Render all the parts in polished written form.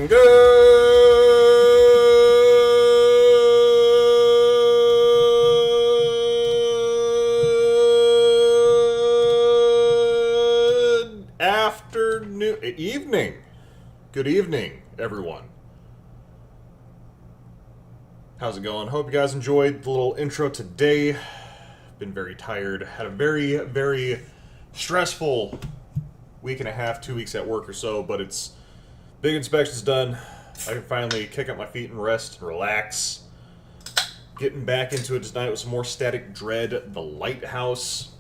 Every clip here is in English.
Good afternoon, evening. Good evening, everyone. How's it going? Hope you guys enjoyed the little intro today. Been very tired. Had a very, very stressful week and a half, 2 weeks at work or so, but it's big inspection's done. I can finally kick up my feet and rest and relax. Getting back into it tonight with some more Static Dread, The Lighthouse.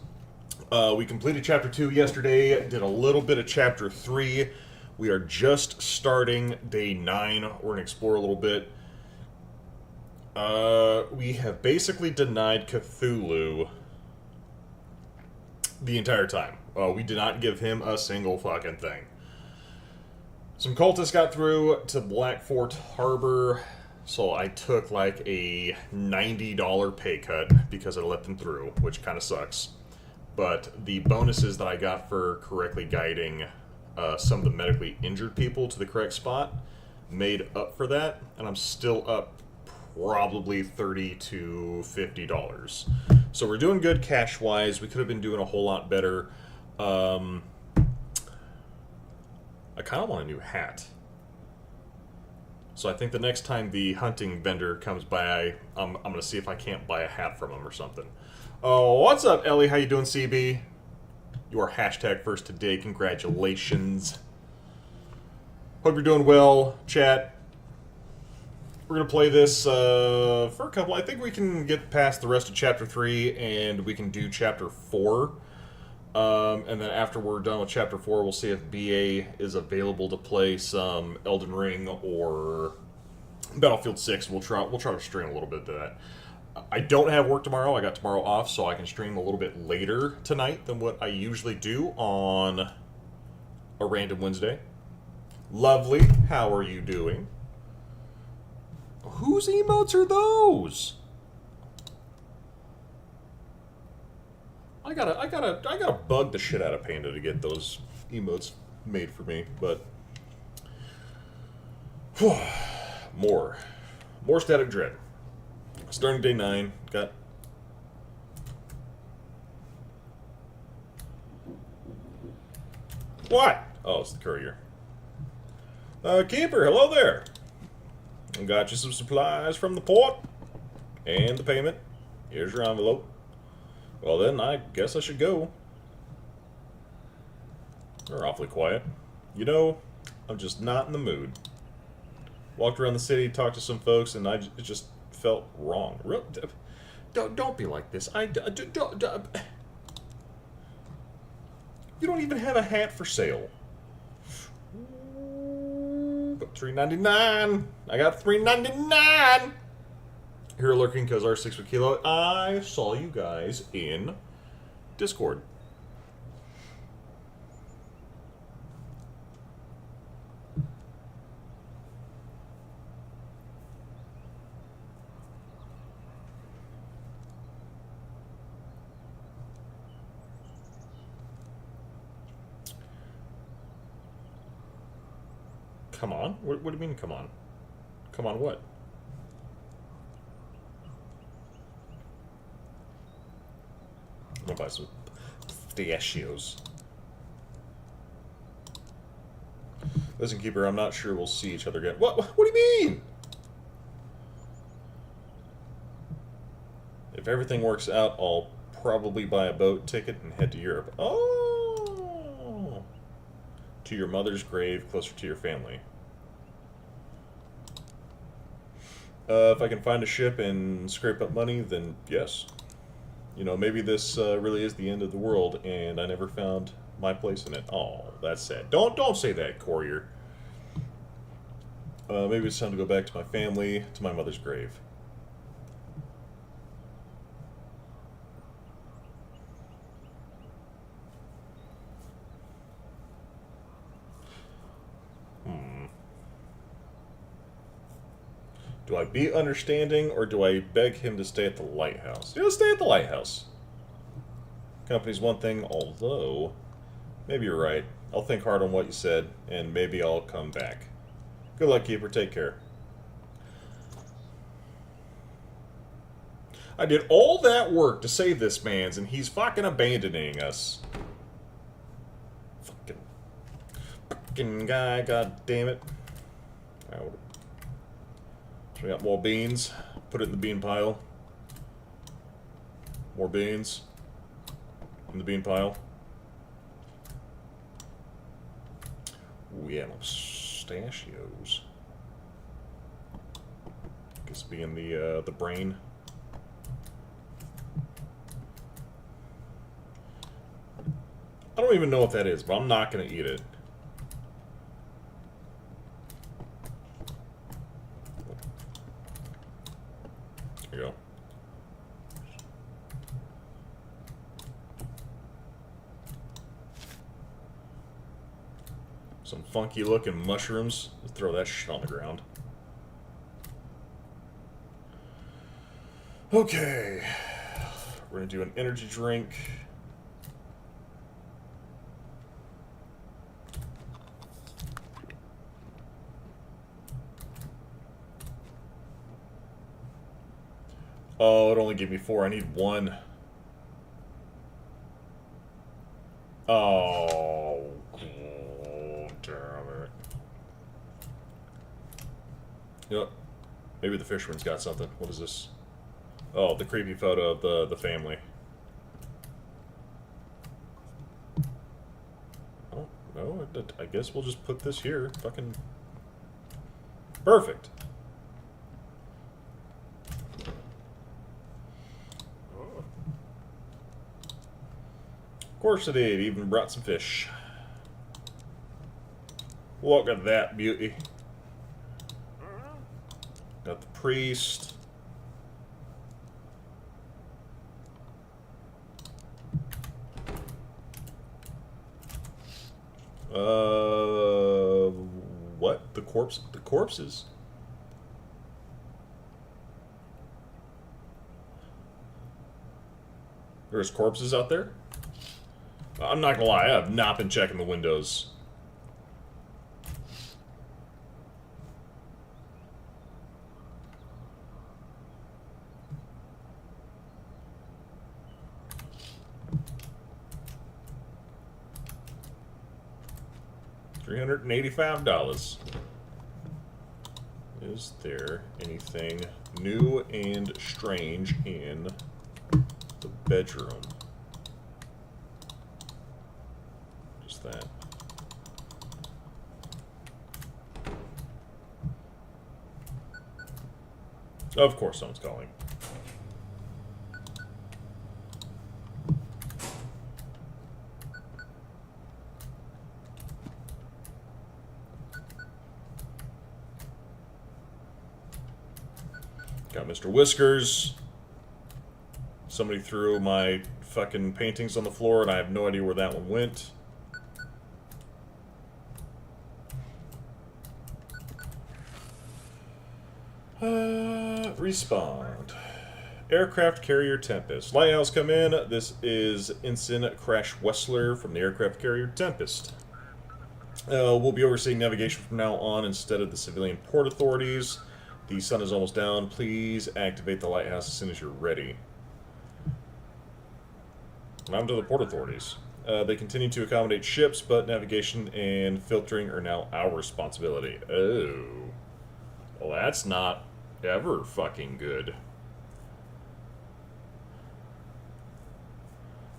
We completed Chapter 2 yesterday, did a little bit of Chapter 3. We are just starting Day 9. We're going to explore a little bit. We have basically denied Cthulhu the entire time. We did not give him a single fucking thing. Some cultists got through to Black Fort Harbor, so I took like a $90 pay cut because I let them through, which kind of sucks. But the bonuses that I got for correctly guiding some of the medically injured people to the correct spot made up for that, and I'm still up probably $30 to $50. So we're doing good cash-wise. We could have been doing a whole lot better. I kind of want a new hat. So I think the next time the hunting vendor comes by, I'm going to see if I can't buy a hat from him or something. Oh, what's up, Ellie? How you doing, CB? You are hashtag first today. Congratulations. Hope you're doing well, chat. We're going to play this for a couple. I think we can get past the rest of Chapter 3, and we can do Chapter 4. And then after we're done with Chapter 4, we'll see if BA is available to play some Elden Ring or Battlefield 6. We'll try to stream a little bit of that. I don't have work tomorrow. I got tomorrow off, so I can stream a little bit later tonight than what I usually do on a random Wednesday. Lovely. How are you doing? Whose emotes are those? I gotta bug the shit out of Panda to get those emotes made for me, but more Static Dread. Starting Day 9, got what? Oh, it's the courier. Keeper, hello there. I got you some supplies from the port and the payment. Here's your envelope. Well then, I guess I should go. They're awfully quiet. You know, I'm just not in the mood. Walked around the city, talked to some folks, and it just felt wrong. Don't be like this. You don't even have a hat for sale. But $3.99. I got $3.99. Here lurking because R6 per kilo. I saw you guys in Discord. Come on? What do you mean, come on? Come on what? I'm gonna buy some pistachios. Listen, Keeper, I'm not sure we'll see each other again. What do you mean? If everything works out, I'll probably buy a boat ticket and head to Europe. Oh! To your mother's grave, closer to your family. If I can find a ship and scrape up money, then yes. You know, maybe this really is the end of the world, and I never found my place in it. Oh, that's sad. Don't say that, courier. Maybe it's time to go back to my family, to my mother's grave. Do I be understanding, or do I beg him to stay at the lighthouse? Yeah, stay at the lighthouse. Company's one thing, although maybe you're right. I'll think hard on what you said, and maybe I'll come back. Good luck, Keeper. Take care. I did all that work to save this man's, and he's fucking abandoning us. Fucking guy, god damn it. Right, so we got more beans. Put it in the bean pile. More beans. In the bean pile. Ooh, yeah, pistachios. Guess being the brain. I don't even know what that is, but I'm not gonna eat it. There you go. Some funky looking mushrooms. Let's throw that shit on the ground. Okay. We're gonna do an energy drink. Oh, it only gave me 4. I need 1. Oh, damn it. Yep. Maybe the fisherman's got something. What is this? Oh, the creepy photo of the family. Oh, no, I guess we'll just put this here. Fucking perfect. Of course it did. Even brought some fish. Look at that beauty. Got the priest. What? The corpse? The corpses? There's corpses out there? I'm not gonna lie, I have not been checking the windows. $385. Is there anything new and strange in the bedroom? Just that. Of course someone's calling. Got Mr. Whiskers. Somebody threw my fucking paintings on the floor and I have no idea where that one went. Respond. Aircraft carrier Tempest. Lighthouse come in. This is Ensign Crash Wessler from the aircraft carrier Tempest. We'll be overseeing navigation from now on instead of the civilian port authorities. The sun is almost down. Please activate the lighthouse as soon as you're ready. I'm to the port authorities. They continue to accommodate ships, but navigation and filtering are now our responsibility. Oh. Well, that's not ever fucking good.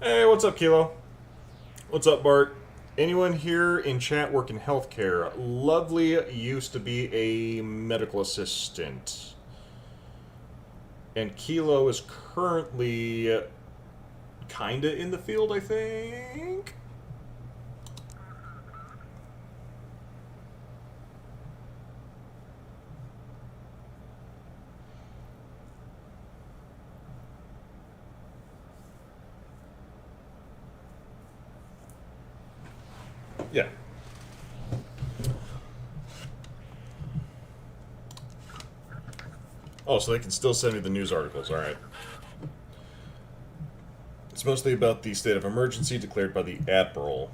Hey, what's up, Kilo? What's up, Bart? Anyone here in chat work in healthcare? Lovely used to be a medical assistant. And Kilo is currently kinda in the field, I think? Yeah. Oh, so they can still send me the news articles, alright. It's mostly about the state of emergency declared by the Admiral.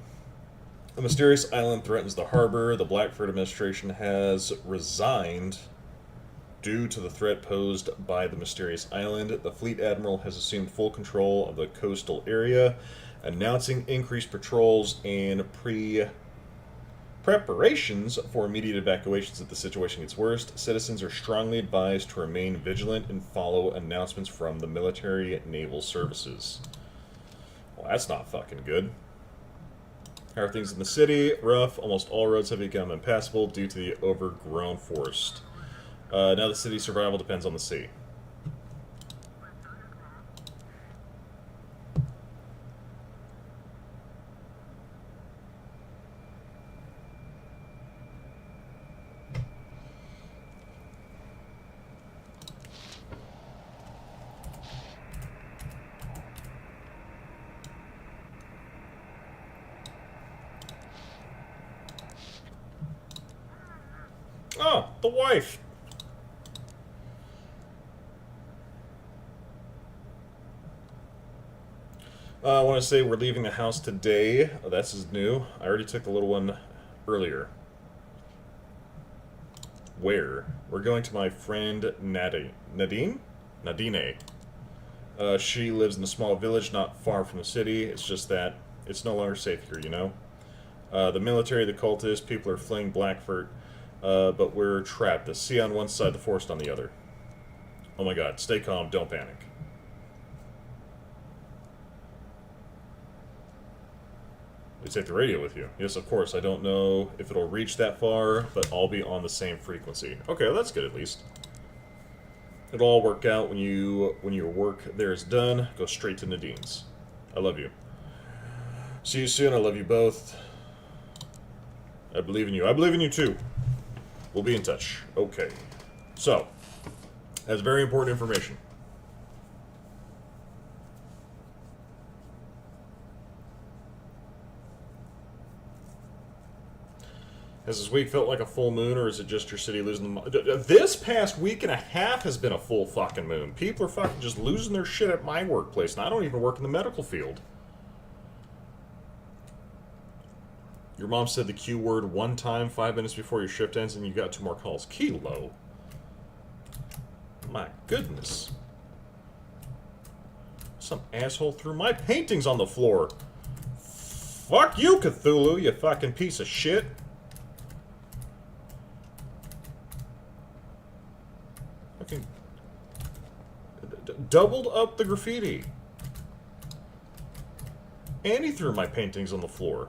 A mysterious island threatens the harbor. The Blackford administration has resigned due to the threat posed by the mysterious island. The fleet admiral has assumed full control of the coastal area, announcing increased patrols and preparations for immediate evacuations if the situation gets worse. Citizens are strongly advised to remain vigilant and follow announcements from the military naval services. Well, that's not fucking good. How are things in the city? Rough. Almost all roads have become impassable due to the overgrown forest. Now the city's survival depends on the sea. Oh, the wife! I want to say we're leaving the house today. Oh, that's is new. I already took the little one earlier. Where? We're going to my friend Nadine? She lives in a small village not far from the city. It's just that it's no longer safe here, you know? The military, the cultists, people are fleeing Blackford, but we're trapped. The sea on one side, the forest on the other. Oh my god, stay calm, don't panic. You take the radio with you. Yes, of course. I don't know if it'll reach that far, but I'll be on the same frequency. Okay, well, that's good at least. It'll all work out when your work there is done. Go straight to Nadine's. I love you. See you soon. I love you both. I believe in you. I believe in you too. We'll be in touch. Okay. So, that's very important information. Has this week felt like a full moon, or is it just your city losing the... This past week and a half has been a full fucking moon. People are fucking just losing their shit at my workplace, and I don't even work in the medical field. Your mom said the Q word one time, 5 minutes before your shift ends, and you got 2 more calls. Kilo. My goodness. Some asshole threw my paintings on the floor. Fuck you, Cthulhu, you fucking piece of shit. Fucking doubled up the graffiti. And he threw my paintings on the floor.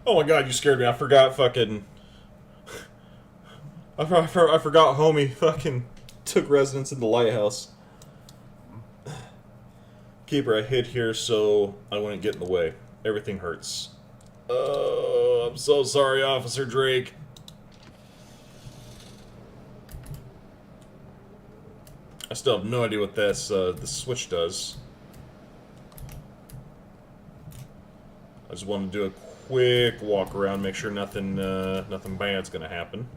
Oh my god, you scared me. I forgot fucking... I forgot homie fucking took residence in the lighthouse. Keeper, I hid here so I wouldn't get in the way. Everything hurts. Oh, I'm so sorry, Officer Drake. I still have no idea what this switch does. I just want to do a quick walk around, make sure nothing bad's gonna happen.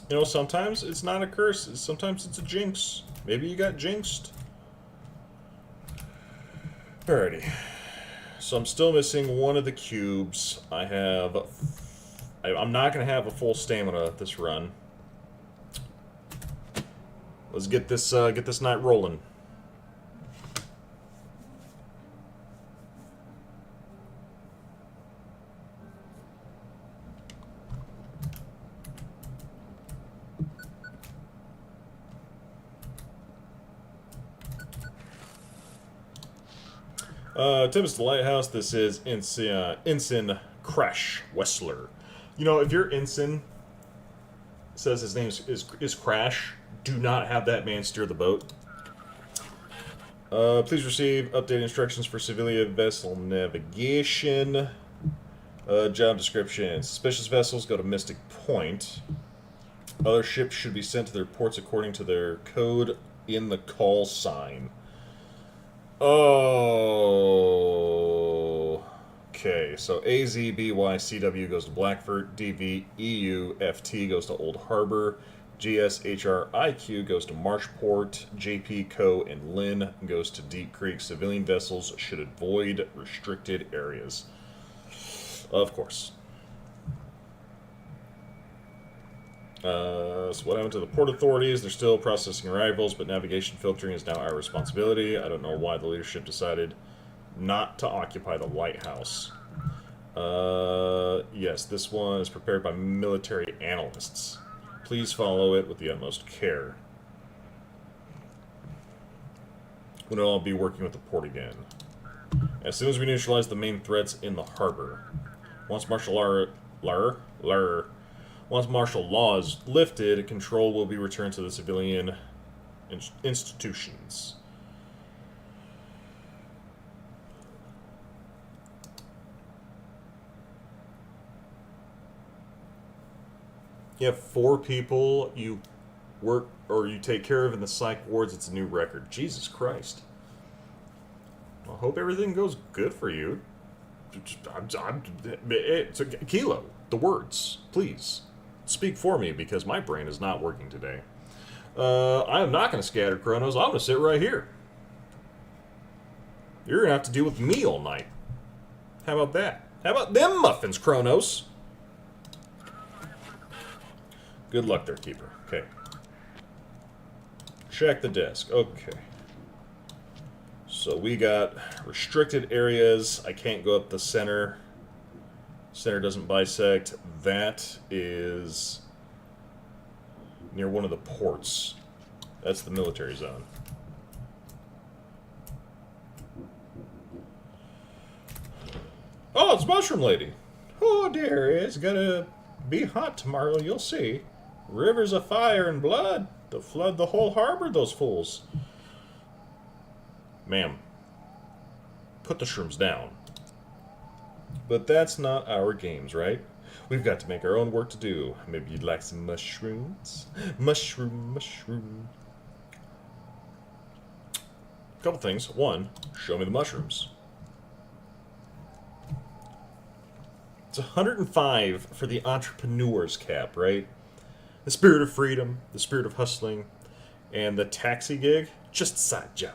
You know, sometimes it's not a curse, sometimes it's a jinx. Maybe you got jinxed. Alrighty. So I'm still missing one of the cubes. I'm not going to have a full stamina this run. Let's get this night rolling. Timmins the Lighthouse, this is Ensign Crash Wessler. You know, if your ensign says his name is Crash, do not have that man steer the boat. Please receive updated instructions for civilian vessel navigation. Job description. Suspicious vessels go to Mystic Point. Other ships should be sent to their ports according to their code in the call sign. Oh. Okay, so AZBYCW goes to Blackford, DVEUFT goes to Old Harbor, GSHRIQ goes to Marshport, JP, Co, and Lynn goes to Deep Creek. Civilian vessels should avoid restricted areas. Of course. So what happened to the port authorities? They're still processing arrivals, but navigation filtering is now our responsibility. I don't know why the leadership decided not to occupy the lighthouse. Yes, this one is prepared by military analysts. Please follow it with the utmost care. When I'll be working with the port again. As soon as we neutralize the main threats in the harbor. Once martial law is lifted, control will be returned to the civilian institutions. You have 4 people you work or you take care of in the psych wards. It's a new record. Jesus Christ. I hope everything goes good for you. Kilo, the words, please. Speak for me, because my brain is not working today. I am not going to scatter, Kronos. I'm going to sit right here. You're going to have to deal with me all night. How about that? How about them muffins, Kronos? Good luck there, Keeper. Okay. Check the desk. Okay. So we got restricted areas. I can't go up the center. Center doesn't bisect. That is near one of the ports. That's the military zone. Oh, it's Mushroom Lady. Oh, dear, it's gonna be hot tomorrow, you'll see. Rivers of fire and blood. They'll flood the whole harbor, those fools. Ma'am, put the shrooms down. But that's not our games, right? We've got to make our own work to do. Maybe you'd like some mushrooms? Mushroom. Couple things. One, show me the mushrooms. It's 105 for the entrepreneur's cap, right? The spirit of freedom, the spirit of hustling, and the taxi gig, just a side job.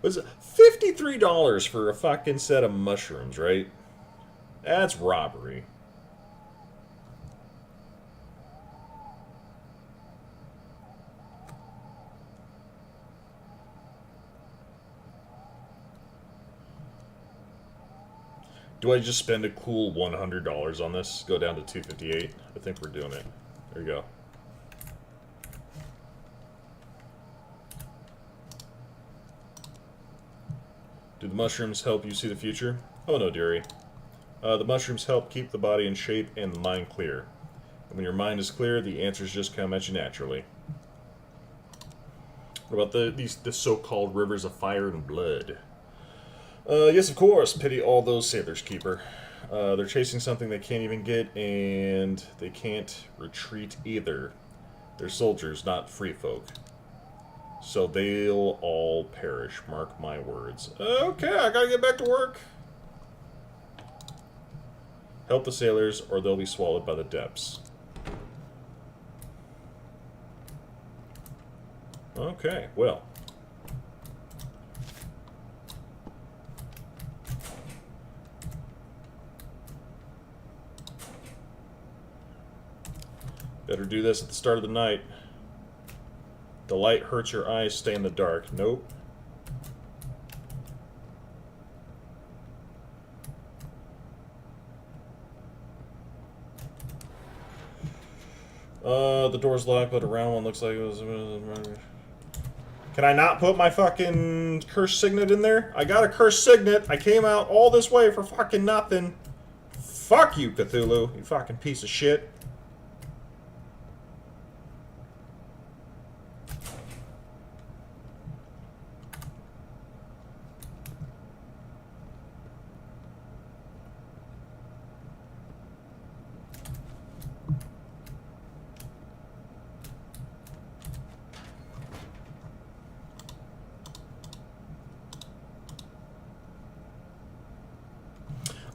Was it $53 for a fucking set of mushrooms, right? That's robbery. Do I just spend a cool $100 on this? Go down to $258? I think we're doing it. There you go. Do the mushrooms help you see the future? Oh no, dearie. The mushrooms help keep the body in shape and the mind clear. And when your mind is clear, the answers just come at you naturally. What about the so-called rivers of fire and blood? Yes, of course. Pity all those sailors, Keeper. They're chasing something they can't even get, and they can't retreat either. They're soldiers, not free folk. So they'll all perish, mark my words. Okay, I gotta get back to work. Help the sailors, or they'll be swallowed by the depths. Okay, well. Better do this at the start of the night. The light hurts your eyes, stay in the dark. Nope. The door's locked, but a round one looks like it was... Can I not put my fucking cursed signet in there? I got a cursed signet. I came out all this way for fucking nothing. Fuck you, Cthulhu, you fucking piece of shit.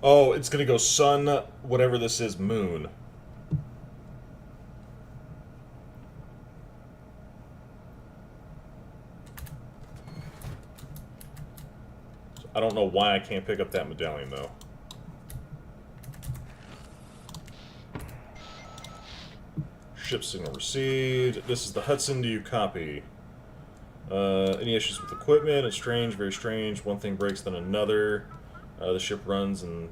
Oh, it's gonna go sun, whatever this is, moon. I don't know why I can't pick up that medallion, though. Ship signal received. This is the Hudson. Do you copy? Any issues with equipment? It's strange, very strange. One thing breaks, then another. The ship runs and...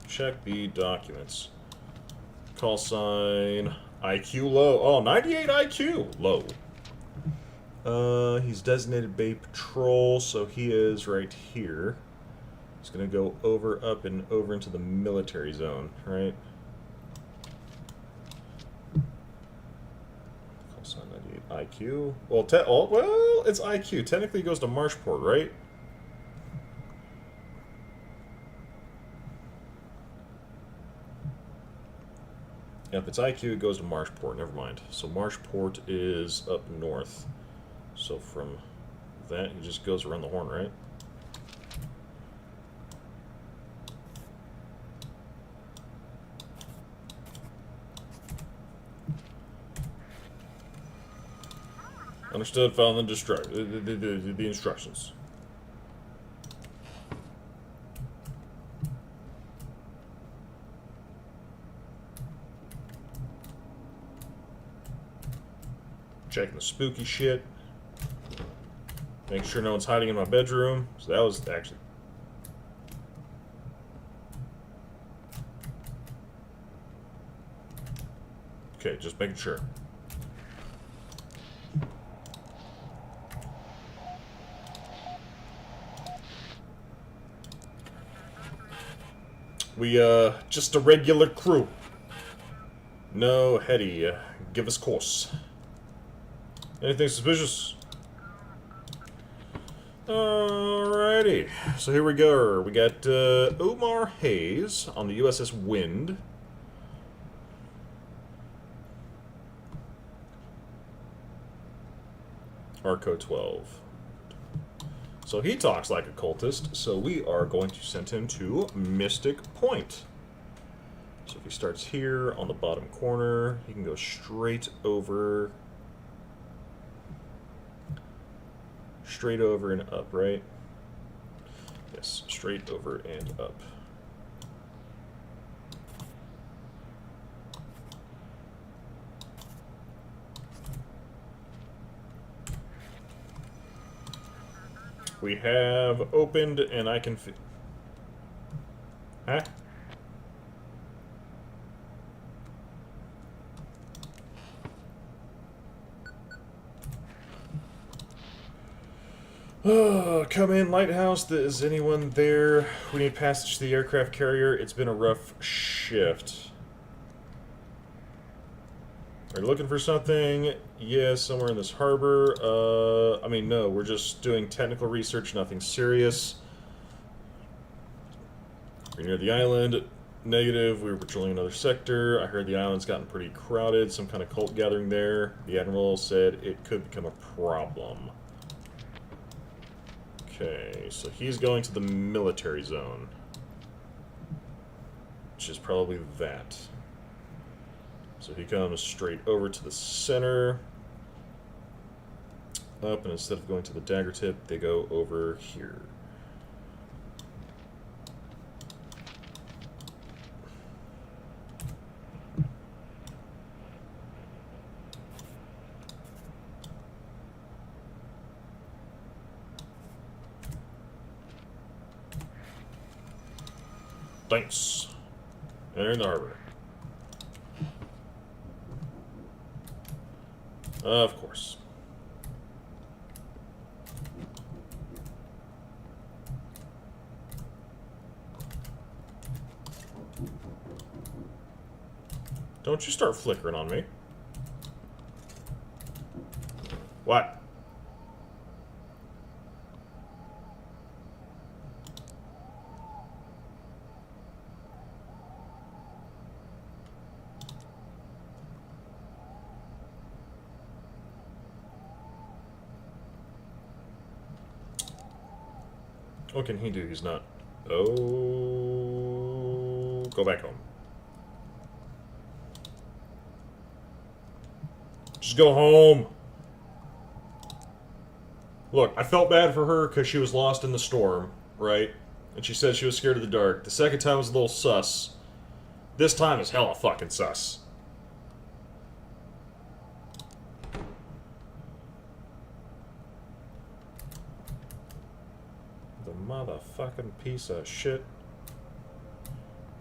check the documents. Call sign. IQ low. Oh, 98 IQ. Low. He's designated Bay Patrol, so he is right here. He's going to go over, up, and over into the military zone, right? Call sign 98 IQ. Well, well, it's IQ. Technically, it goes to Marshport, right? Yeah, if it's IQ, it goes to Marshport. Never mind. So Marshport is up north. So from that, he just goes around the horn, right? Understood. Follow the instructions. Checking the spooky shit. Making sure no one's hiding in my bedroom. So that was actually... Okay, just making sure. We, just a regular crew. No, Hetty, give us course. Anything suspicious? Alrighty, so here we go. We got Omar Hayes on the USS Wind. Arco 12. So he talks like a cultist, so we are going to send him to Mystic Point. So if he starts here on the bottom corner, he can go straight over... Straight over and up, right? Yes, straight over and up. We have opened, and I can... Huh? Oh, come in, Lighthouse. Is anyone there? We need passage to the aircraft carrier. It's been a rough shift. Are you looking for something? Yeah, somewhere in this harbor. I mean, no, we're just doing technical research, nothing serious. We're near the island. Negative, we were patrolling another sector. I heard the island's gotten pretty crowded, some kind of cult gathering there. The Admiral said it could become a problem. Okay, so he's going to the military zone. Which is probably that. So he comes straight over to the center. Up, and instead of going to the dagger tip, they go over here. Thanks. Enter in the harbor. Of course. Don't you start flickering on me. What? What can he do? He's not... Oh... go back home. Just go home. Look, I felt bad for her because she was lost in the storm, right? And she said she was scared of the dark. The second time was a little sus. This time is hella fucking sus. The motherfucking piece of shit.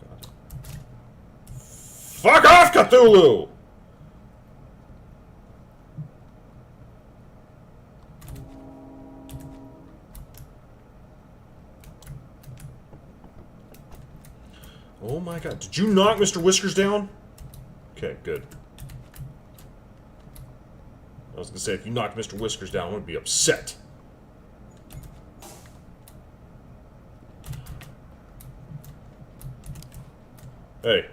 God. Fuck off, Cthulhu! Oh my god, did you knock Mr. Whiskers down? Okay, good. I was gonna say, if you knocked Mr. Whiskers down, I would be upset. Hey.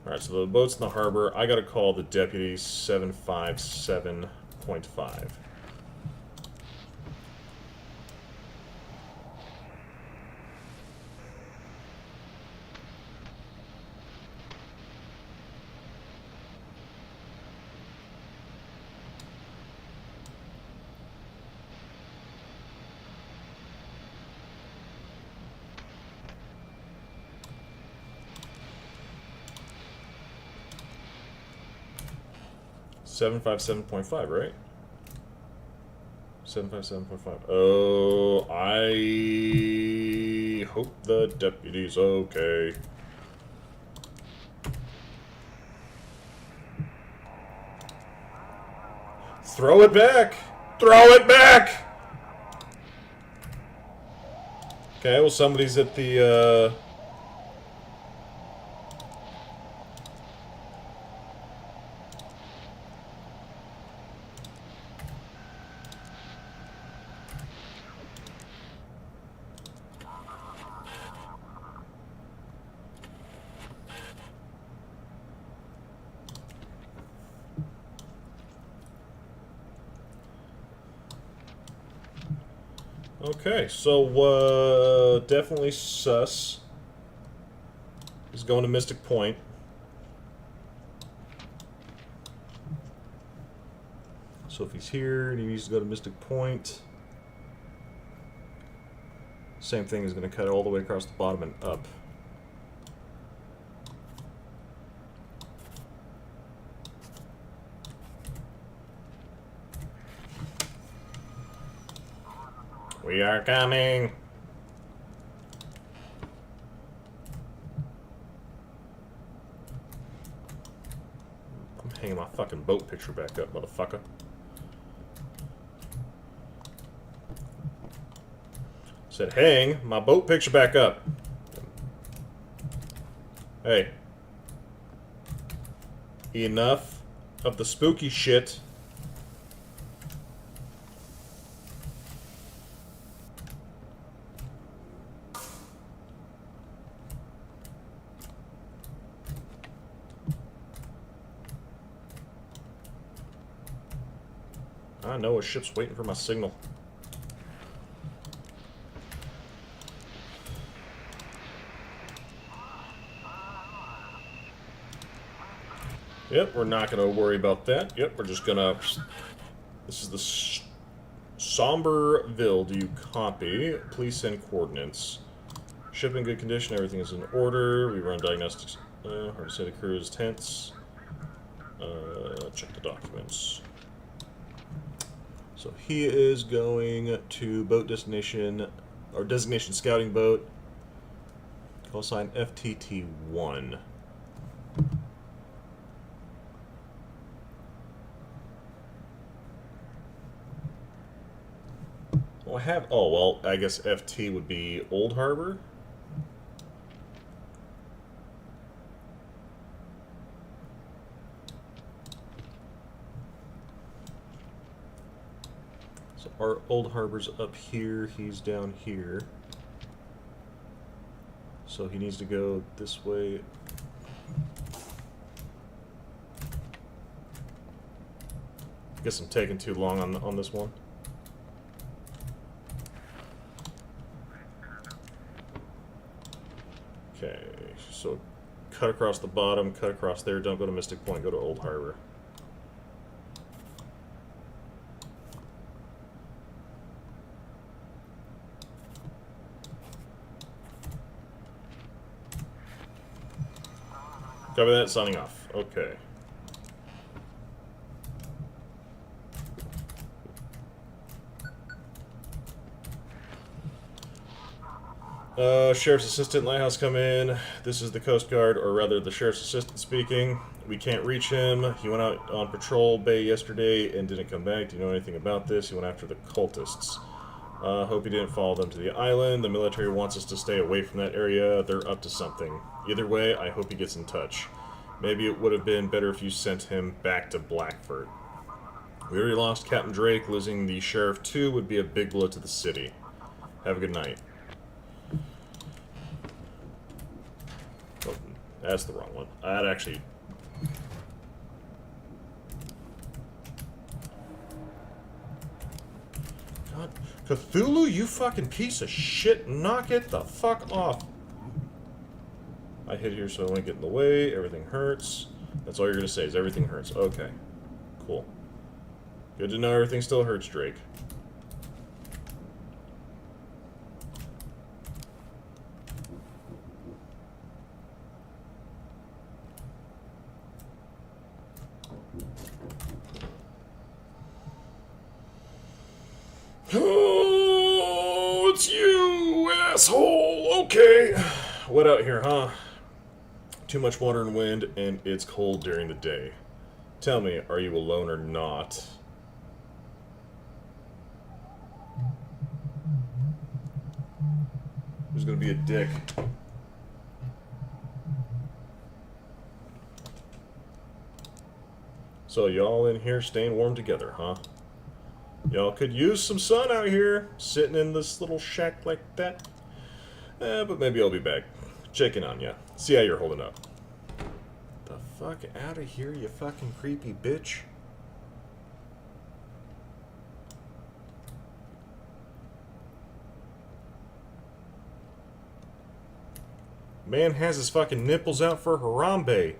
Alright, so the boat's in the harbor. I gotta call the deputy 757.5. Seven 757.5, right? 757.5. Oh, I hope the deputy's okay. Throw it back! Throw it back! Okay, well, somebody's at the, Okay, so, definitely sus. He's going to Mystic Point. So if he's here and he needs to go to Mystic Point, same thing is going to cut all the way across the bottom and up. We are coming! I'm hanging my fucking boat picture back up, motherfucker. Said, hang my boat picture back up. Hey. Enough of the spooky shit. I know a ship's waiting for my signal. Yep, we're not going to worry about that. Yep, we're just going to... This is the Somberville. Do you copy? Please send coordinates. Ship in good condition. Everything is in order. We run diagnostics. Hard to say the crew is tense. Check the documents. So he is going to boat destination, or designation scouting boat. Call sign FTT1. Well, I have... Oh, well, I guess FT would be Old Harbor. So our Old Harbor's up here, he's down here. So he needs to go this way. I guess I'm taking too long on this one. So cut across the bottom, cut across there, don't go to Mystic Point, go to Old Harbor. Copy that, signing off. Okay. Sheriff's Assistant, Lighthouse, come in. This is the Coast Guard, or rather the Sheriff's Assistant speaking. We can't reach him. He went out on patrol bay yesterday and didn't come back. Do you know anything about this? He went after the cultists. Hope he didn't follow them to the island. The military wants us to stay away from that area. They're up to something. Either way, I hope he gets in touch. Maybe it would have been better if you sent him back to Blackford. We already lost Captain Drake. Losing the sheriff too would be a big blow to the city. Have a good night. Oh, that's the wrong one. That actually... God. Cthulhu, you fucking piece of shit. Knock it the fuck off. I hit here so I won't get in the way. Everything hurts. That's all you're going to say is everything hurts. Okay. Cool. Good to know everything still hurts, Drake. Oh, it's you, asshole. Okay. Wet out here, huh? Too much water and wind, and it's cold during the day. Tell me, are you alone or not? Who's gonna be a dick? So y'all in here staying warm together, huh? Y'all could use some sun out here, sitting in this little shack like that. But maybe I'll be back. Checking on ya. See how you're holding up. The fuck out of here, you fucking creepy bitch. Man has his fucking nipples out for Harambe.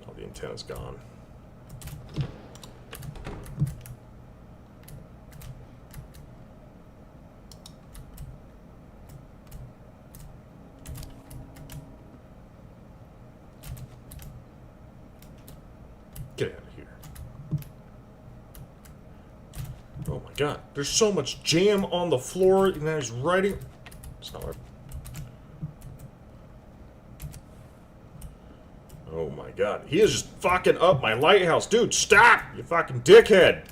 Oh, the antenna's gone. Get out of here. Oh my god, there's so much jam on the floor, and I was writing. It's not right. Oh my god, he is just fucking up my lighthouse. Dude, stop! You fucking dickhead!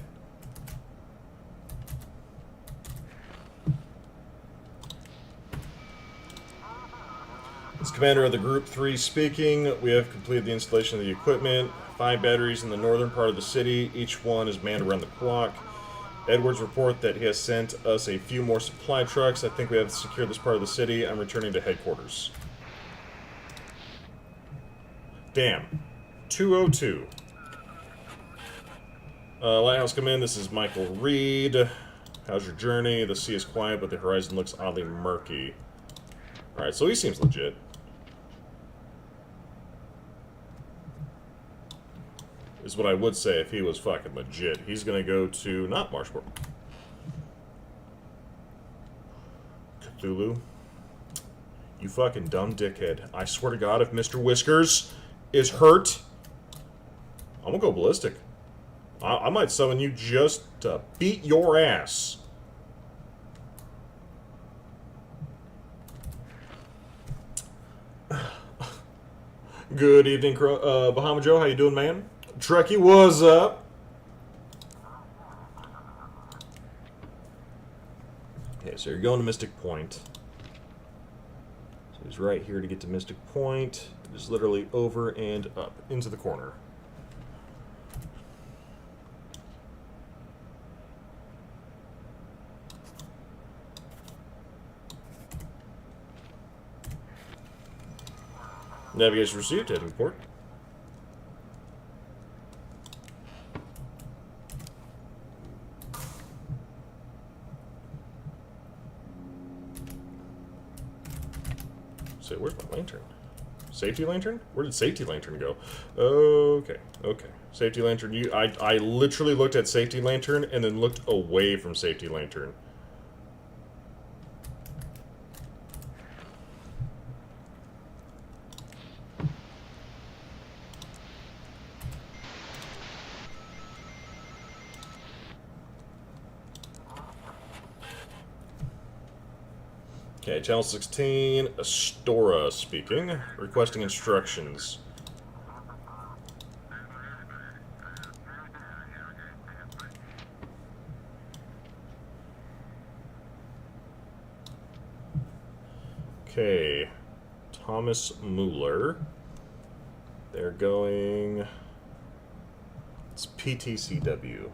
As commander of the Group 3 speaking, we have completed the installation of the equipment. 5 batteries in the northern part of the city. Each one is manned around the clock. Edwards report that he has sent us a few more supply trucks. I think we have secured this part of the city. I'm returning to headquarters. Damn. 202. Lighthouse, come in. This is Michael Reed. How's your journey? The sea is quiet, but the horizon looks oddly murky. Alright, so he seems legit. Is what I would say if he was fucking legit. He's gonna go to, not Marshport. Cthulhu. You fucking dumb dickhead. I swear to God, if Mr. Whiskers is hurt, I'm gonna go ballistic. I might summon you just to beat your ass. Good evening, Bahama Joe. How you doing, man? Trekkie, what's up? Okay, so you're going to Mystic Point. So he's right here to get to Mystic Point. Just literally over and up into the corner. Navigation received, heading port. So where's my lantern? Safety lantern? Where did safety lantern go? Okay, okay. Safety lantern, I literally looked at safety lantern and then looked away from safety lantern. Okay, channel 16, Astora speaking, requesting instructions. Okay, Thomas Mueller. They're going... It's PTCW.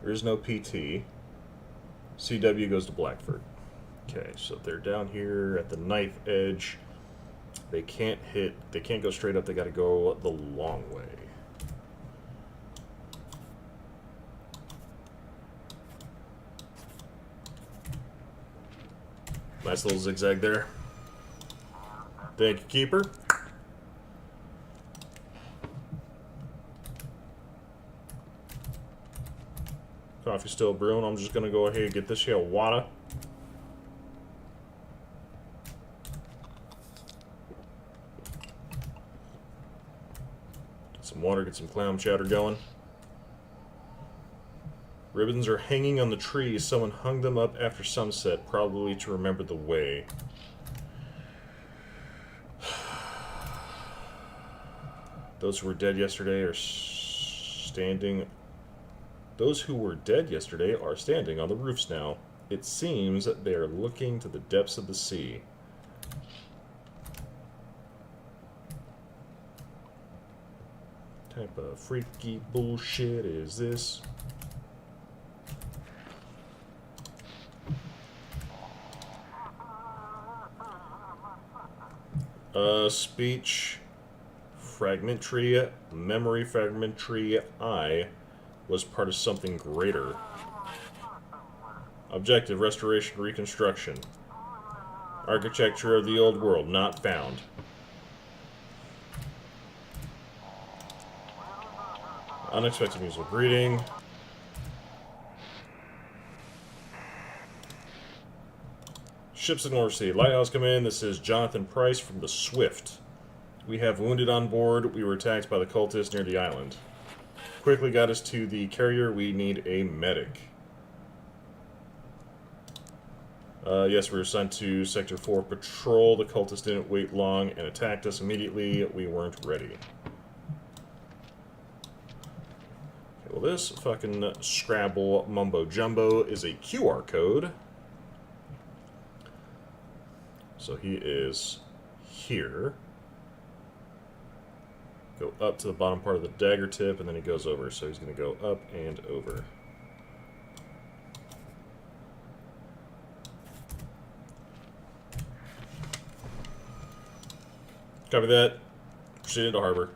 There is no PT. CW goes to Blackford. Okay, so they're down here at the knife edge. They can't go straight up, they gotta go the long way. Nice little zigzag there. Thank you, Keeper. Coffee's still brewing. I'm just gonna go ahead and get this here water. Get some water, get some clam chowder going. Ribbons are hanging on the tree. Someone hung them up after sunset, probably to remember the way. Those who were dead yesterday are standing... Those who were dead yesterday are standing on the roofs now. It seems they are looking to the depths of the sea. What type of freaky bullshit is this? Speech fragmentary, memory fragmentary, I was part of something greater. Objective, restoration, reconstruction. Architecture of the old world, not found. Unexpected musical greeting. Ship signal received. Lighthouse come in. This is Jonathan Price from the Swift. We have wounded on board. We were attacked by the cultists near the island. Quickly got us to the carrier. We need a medic. Yes, we were sent to Sector 4 patrol. The cultists didn't wait long and attacked us immediately. We weren't ready. Okay, well, this fucking Scrabble mumbo jumbo is a QR code. So he is here. Go up to the bottom part of the dagger tip, and then he goes over. So he's going to go up and over. Copy that. Proceed into harbor.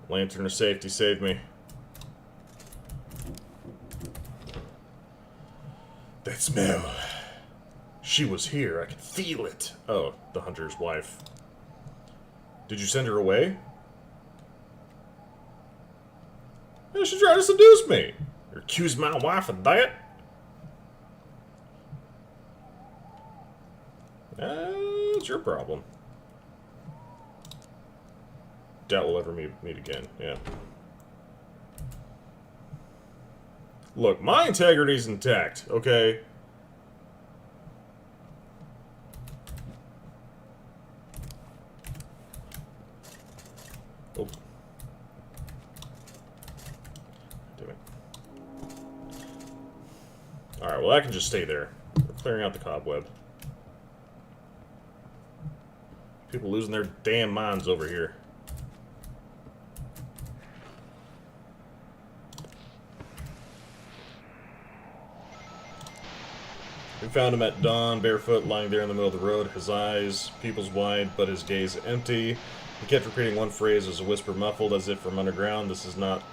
Lantern of safety, save me. That smell. She was here. I could feel it. Oh, the hunter's wife. Did you send her away? Yeah, she tried to seduce me. You accuse my wife of that? It's your problem. Doubt we'll ever meet again. Yeah. Look, my integrity's intact, okay? Oh. Damn it. Alright, well, that can just stay there. We're clearing out the cobweb. People losing their damn minds over here. We found him at dawn, barefoot, lying there in the middle of the road, his eyes, pupils wide, but his gaze empty. He kept repeating one phrase as a whisper muffled as if from underground. This is not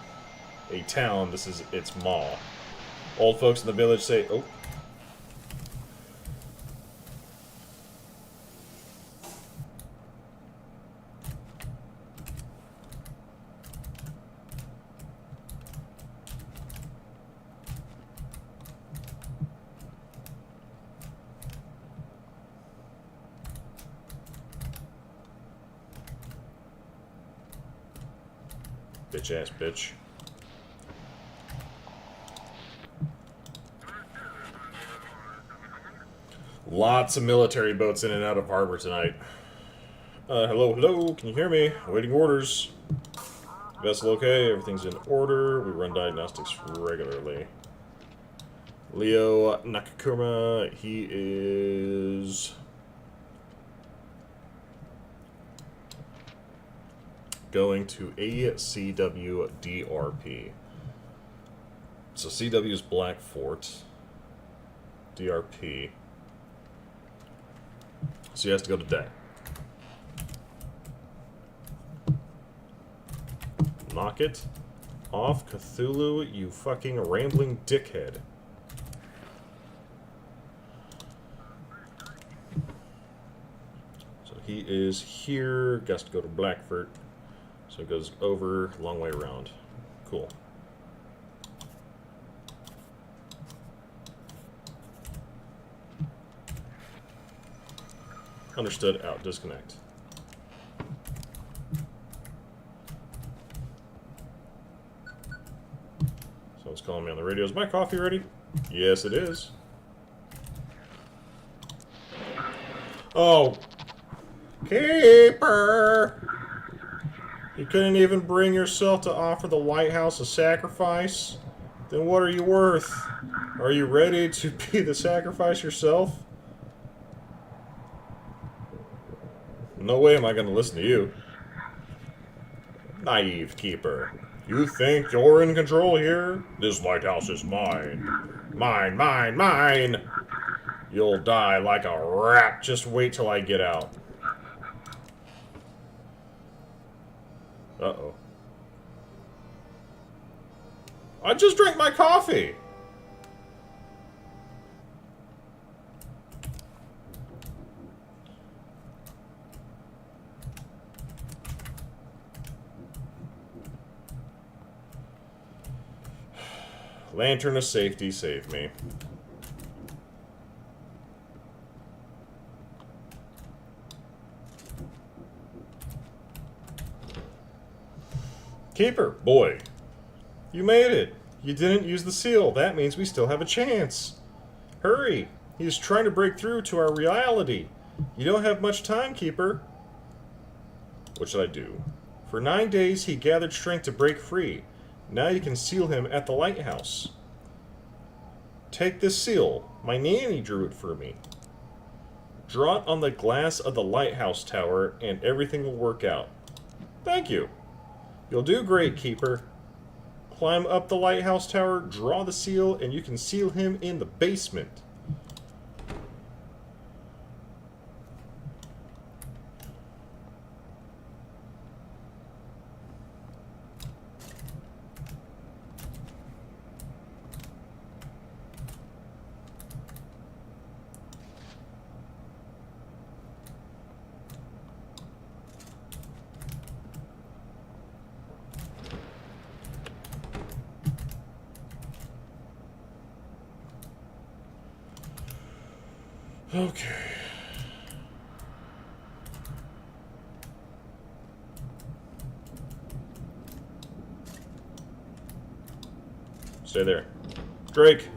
a town, this is its mall. Old folks in the village say, oh. Bitch ass bitch. Lots of military boats in and out of harbor tonight. Hello, hello, can you hear me? Awaiting orders. Vessel okay, everything's in order. We run diagnostics regularly. Leo Nakakuma, he is... going to ACW DRP. So CW is Black Fort. DRP. So he has to go today. Knock it off, Cthulhu, you fucking rambling dickhead. So he is here, has to go to Blackfort. So it goes over, long way around. Cool. Understood, out, disconnect. Someone's calling me on the radio. Is my coffee ready? Yes, it is. Oh. Keeper! You couldn't even bring yourself to offer the lighthouse a sacrifice? Then what are you worth? Are you ready to be the sacrifice yourself? No way am I going to listen to you. Naive keeper. You think you're in control here? This lighthouse is mine. Mine, mine, mine! You'll die like a rat. Just wait till I get out. Uh-oh. I just drank my coffee! Lantern of safety, save me. Keeper, boy. You made it. You didn't use the seal. That means we still have a chance. Hurry. He's trying to break through to our reality. You don't have much time, Keeper. What should I do? For 9 days, he gathered strength to break free. Now you can seal him at the lighthouse. Take this seal. My nanny drew it for me. Draw it on the glass of the lighthouse tower, and everything will work out. Thank you. You'll do great, Keeper. Climb up the lighthouse tower, draw the seal, and you can seal him in the basement. Okay. Stay there. Drake.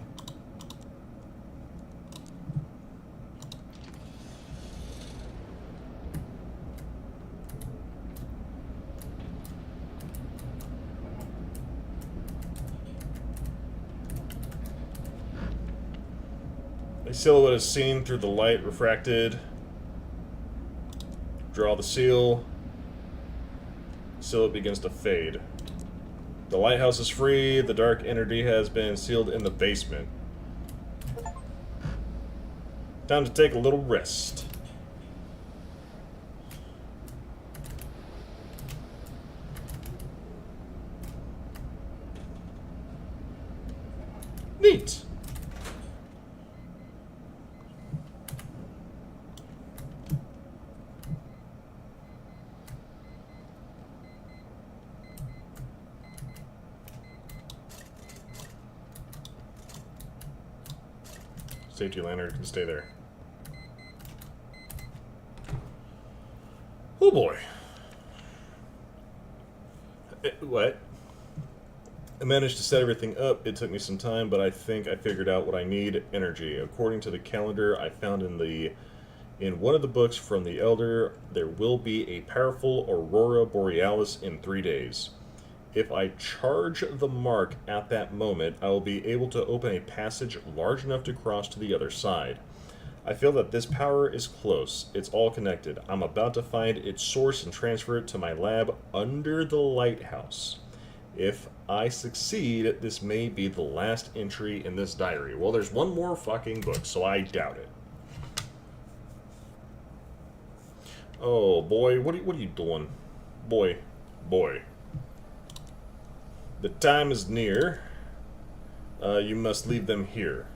A silhouette is seen through the light refracted. Draw the seal. Silhouette begins to fade. The lighthouse is free. The dark entity has been sealed in the basement. Time to take a little rest. Safety lantern can stay there. Oh boy. What? I managed to set everything up. It took me some time, but I think I figured out what I need. Energy. According to the calendar I found in one of the books from the Elder, there will be a powerful aurora borealis in 3 days. If I charge the mark at that moment, I will be able to open a passage large enough to cross to the other side. I feel that this power is close. It's all connected. I'm about to find its source and transfer it to my lab under the lighthouse. If I succeed, this may be the last entry in this diary. Well, there's one more fucking book, so I doubt it. Oh, boy, what are you doing? Boy. The time is near. You must leave them here.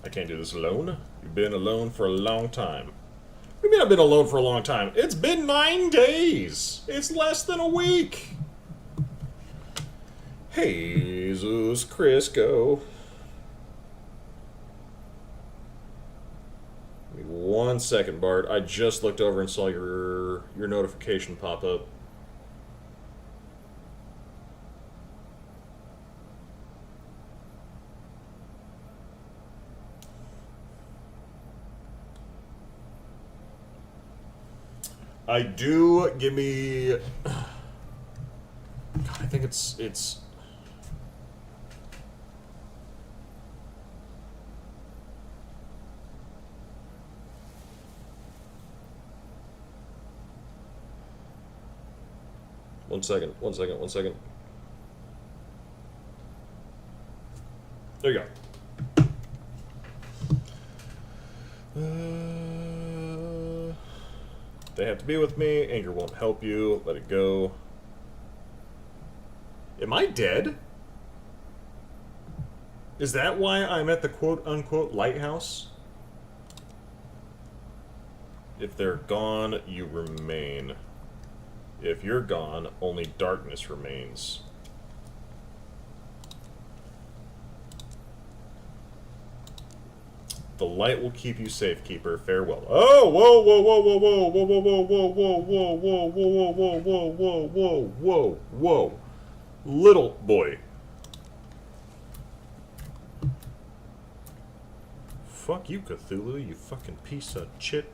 I can't do this alone. You've been alone for a long time. What do you mean I've been alone for a long time? It's been 9 days. It's less than a week. Jesus Crisco. Give me 1 second, Bart. I just looked over and saw your notification pop up. I do. Give me. God, I think it's. One second. There you go. They have to be with me. Anger won't help you. Let it go. Am I dead? Is that why I'm at the quote-unquote lighthouse? If they're gone, you remain. If you're gone, only darkness remains. The light will keep you safe, Keeper. Farewell. Oh, whoa, whoa, whoa, whoa, whoa, whoa, whoa, whoa, whoa, whoa, whoa, whoa, whoa, whoa, whoa, whoa, whoa, whoa, whoa. Little boy. Fuck you, Cthulhu, you fucking piece of shit.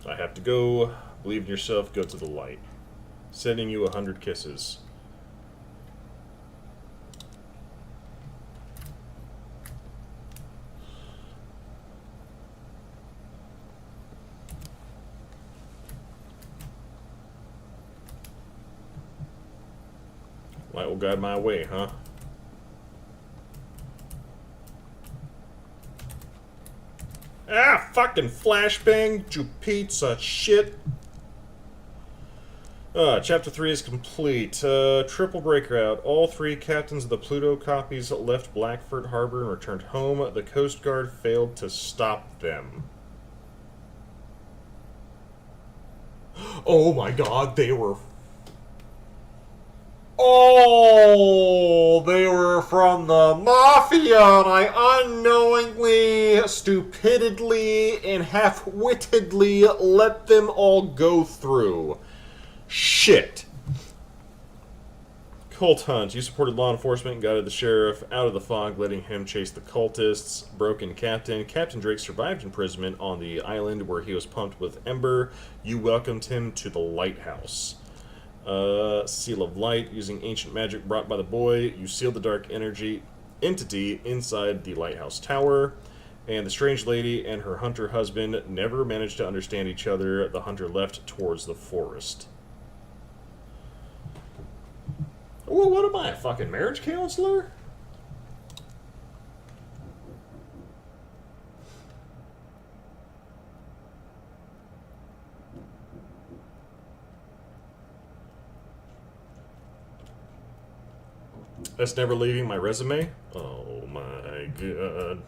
I have to go. Believe in yourself, go to the light. Sending you 100 kisses. Light will guide my way, huh? Ah, fucking flashbang, you piece of shit. Chapter 3 is complete. Triple breakout. All 3 captains of the Pluto copies left Blackford Harbor and returned home. The Coast Guard failed to stop them. Oh my god, they were... Oh, they were from the Mafia, and I unknowingly, stupidly, and half-wittedly let them all go through. Shit. Cult hunt. You supported law enforcement and guided the sheriff out of the fog, letting him chase the cultists. Broken captain. Captain Drake survived imprisonment on the island where he was pumped with ember. You welcomed him to the lighthouse. Seal of light. Using ancient magic brought by the boy, you sealed the dark entity inside the lighthouse tower. And the strange lady and her hunter husband never managed to understand each other. The hunter left towards the forest. Well, what am I, a fucking marriage counselor? That's never leaving my resume? Oh my god.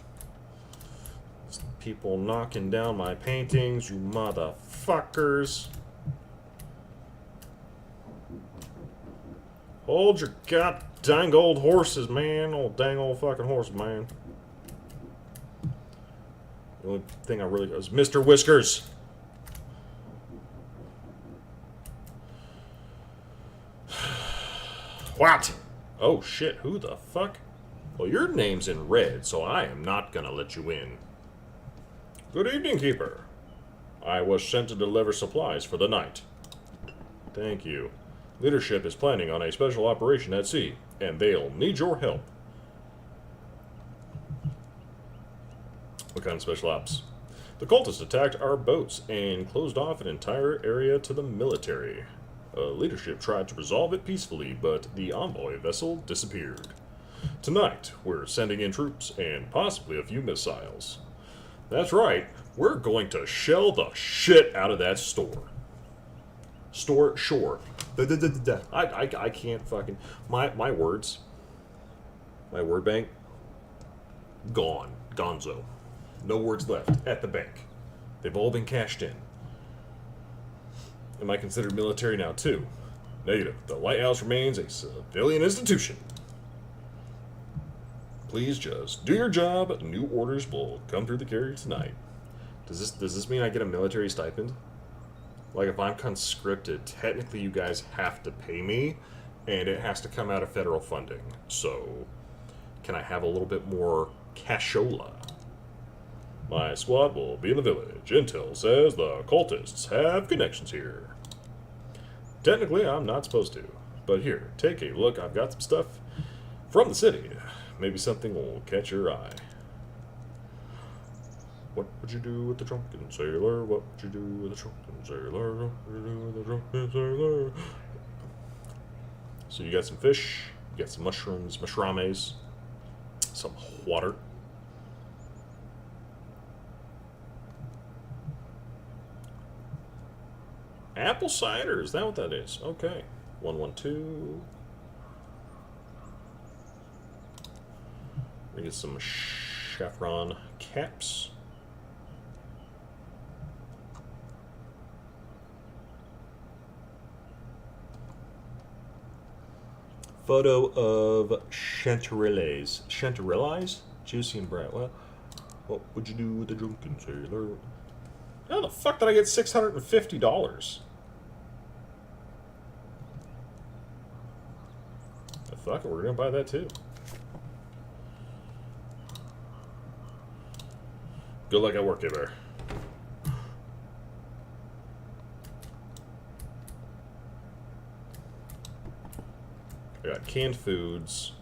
People knocking down my paintings, you motherfuckers. Hold your god dang old horses, man. Old dang old fucking horses, man. The only thing I really got is Mr. Whiskers. What? Oh shit, who the fuck? Well, your name's in red, so I am not gonna let you in. Good evening, Keeper. I was sent to deliver supplies for the night. Thank you. Leadership is planning on a special operation at sea, and they'll need your help. What kind of special ops? The cultists attacked our boats and closed off an entire area to the military. Leadership tried to resolve it peacefully, but the envoy vessel disappeared. Tonight, we're sending in troops and possibly a few missiles. That's right, we're going to shell the shit out of that store. Sure. I can't fucking... My words. My word bank. Gone. Gonzo. No words left at the bank. They've all been cashed in. Am I considered military now, too? Negative. The lighthouse remains a civilian institution. Please just do your job. New orders will come through the carrier tonight. Does this mean I get a military stipend? Like, if I'm conscripted, technically you guys have to pay me, and it has to come out of federal funding. So, can I have a little bit more cashola? My squad will be in the village. Intel says the cultists have connections here. Technically, I'm not supposed to. But here, take a look. I've got some stuff from the city. Maybe something will catch your eye. What would you do with the drunken sailor? What would you do with the drunken sailor? What would you do with the drunken sailor? So you got some fish, you got some mushrooms, mushrames, some water. Apple cider, is that what that is? Okay. 112. We get some chevron caps. Photo of chanterelles. Chanterelles? Juicy and bright. What would you do with the drunken sailor? How the fuck did I get $650? Fuck it, we're gonna buy that too. Good luck at work, Bear. I got canned foods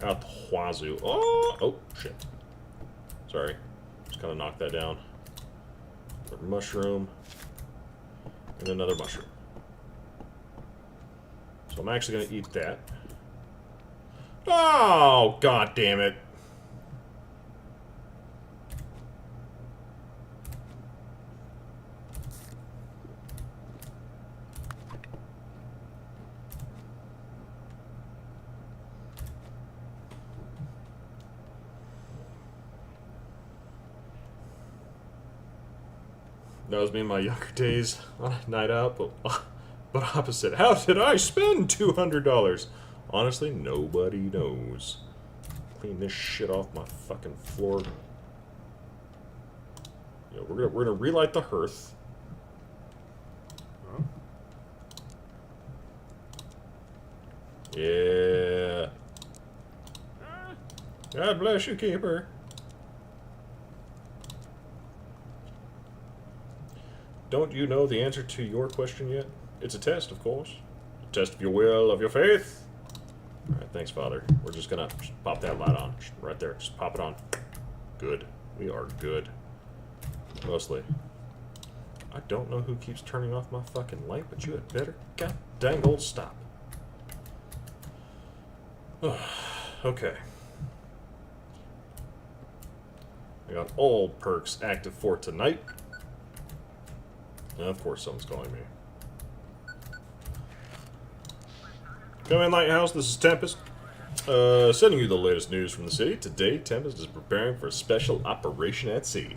out the wazoo. Oh shit. Sorry. Just kind of knocked that down. Another mushroom. And another mushroom. So I'm actually going to eat that. Oh, god damn it. That was me in my younger days on a night out, but opposite. How did I spend $200? Honestly, nobody knows. Clean this shit off my fucking floor. Yeah, we're gonna relight the hearth. Huh? Yeah. God bless you, Keeper. Don't you know the answer to your question yet? It's a test, of course. A test of your will, of your faith. Alright, thanks, Father. We're just gonna pop that light on. Right there. Just pop it on. Good. We are good. Mostly. I don't know who keeps turning off my fucking light, but you had better god dang old stop. Okay. I got all perks active for tonight. And of course someone's calling me. Come in, Lighthouse. This is Tempest. Sending you the latest news from the city. Today, Tempest is preparing for a special operation at sea.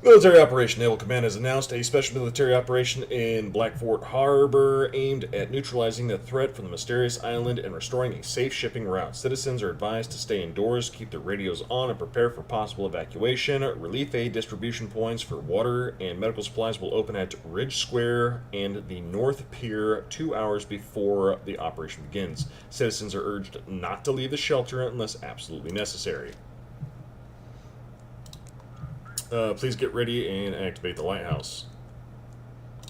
Military Operation Naval Command has announced a special military operation in Blackfort Harbor aimed at neutralizing the threat from the mysterious island and restoring a safe shipping route. Citizens are advised to stay indoors, keep their radios on, and prepare for possible evacuation. Relief aid distribution points for water and medical supplies will open at Ridge Square and the North Pier 2 hours before the operation begins. Citizens are urged not to leave the shelter unless absolutely necessary. Please get ready and activate the lighthouse.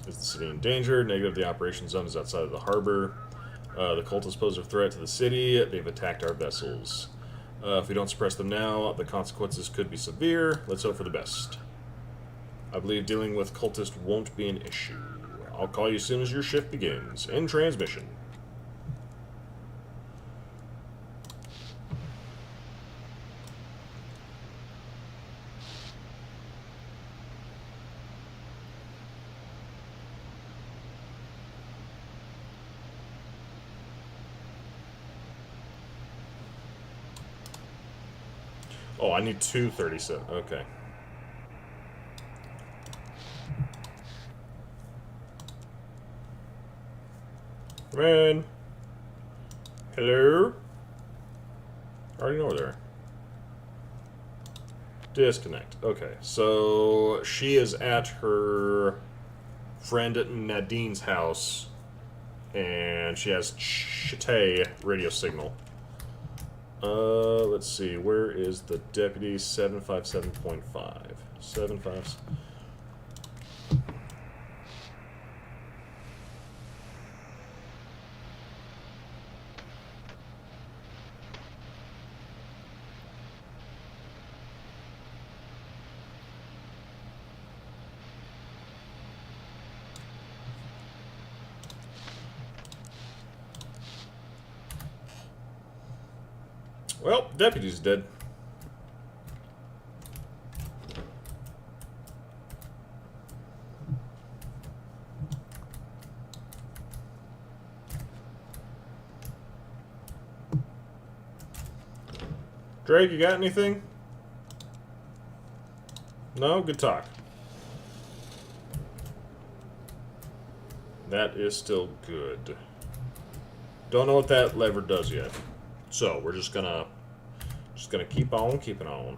Is the city in danger? Negative. The operation zone is outside of the harbor. The cultists pose a threat to the city. They've attacked our vessels. If we don't suppress them now, the consequences could be severe. Let's hope for the best. I believe dealing with cultists won't be an issue. I'll call you as soon as your shift begins. In transmission. Oh, I need 237. Okay. Come in. Hello? I already know where they are. Disconnect. Okay, so she is at her friend Nadine's house, and she has Chate radio signal. Let's see, where is the deputy? 757.5. 75. Well, deputy's dead. Drake, you got anything? No? Good talk. That is still good. Don't know what that lever does yet. So we're just gonna keep on keeping on.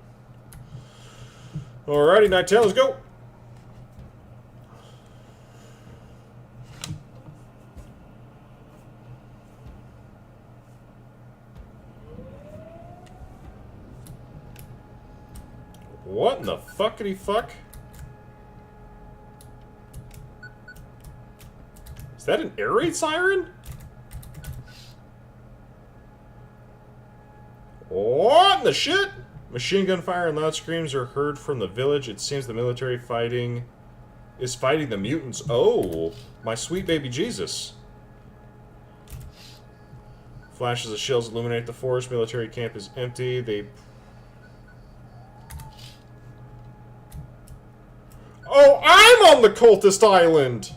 Alrighty, Nighttail, let's go. What in the fuckity fuck? Is that an air raid siren? What in the shit? Machine gun fire and loud screams are heard from the village. It seems the military is fighting the mutants. Oh, my sweet baby Jesus. Flashes of shells illuminate the forest. Military camp is empty. Oh, I'm on the cultist island!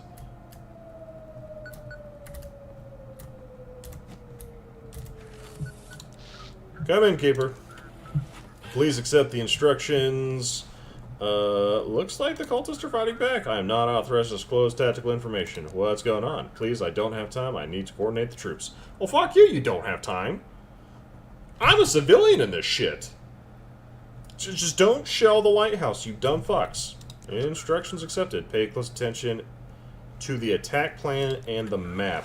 Come in, Keeper. Please accept the instructions. Looks like the cultists are fighting back. I am not authorized to disclose tactical information. What's going on? Please, I don't have time. I need to coordinate the troops. Well, fuck you, you don't have time. I'm a civilian in this shit. Just don't shell the lighthouse, you dumb fucks. Instructions accepted. Pay close attention to the attack plan and the map.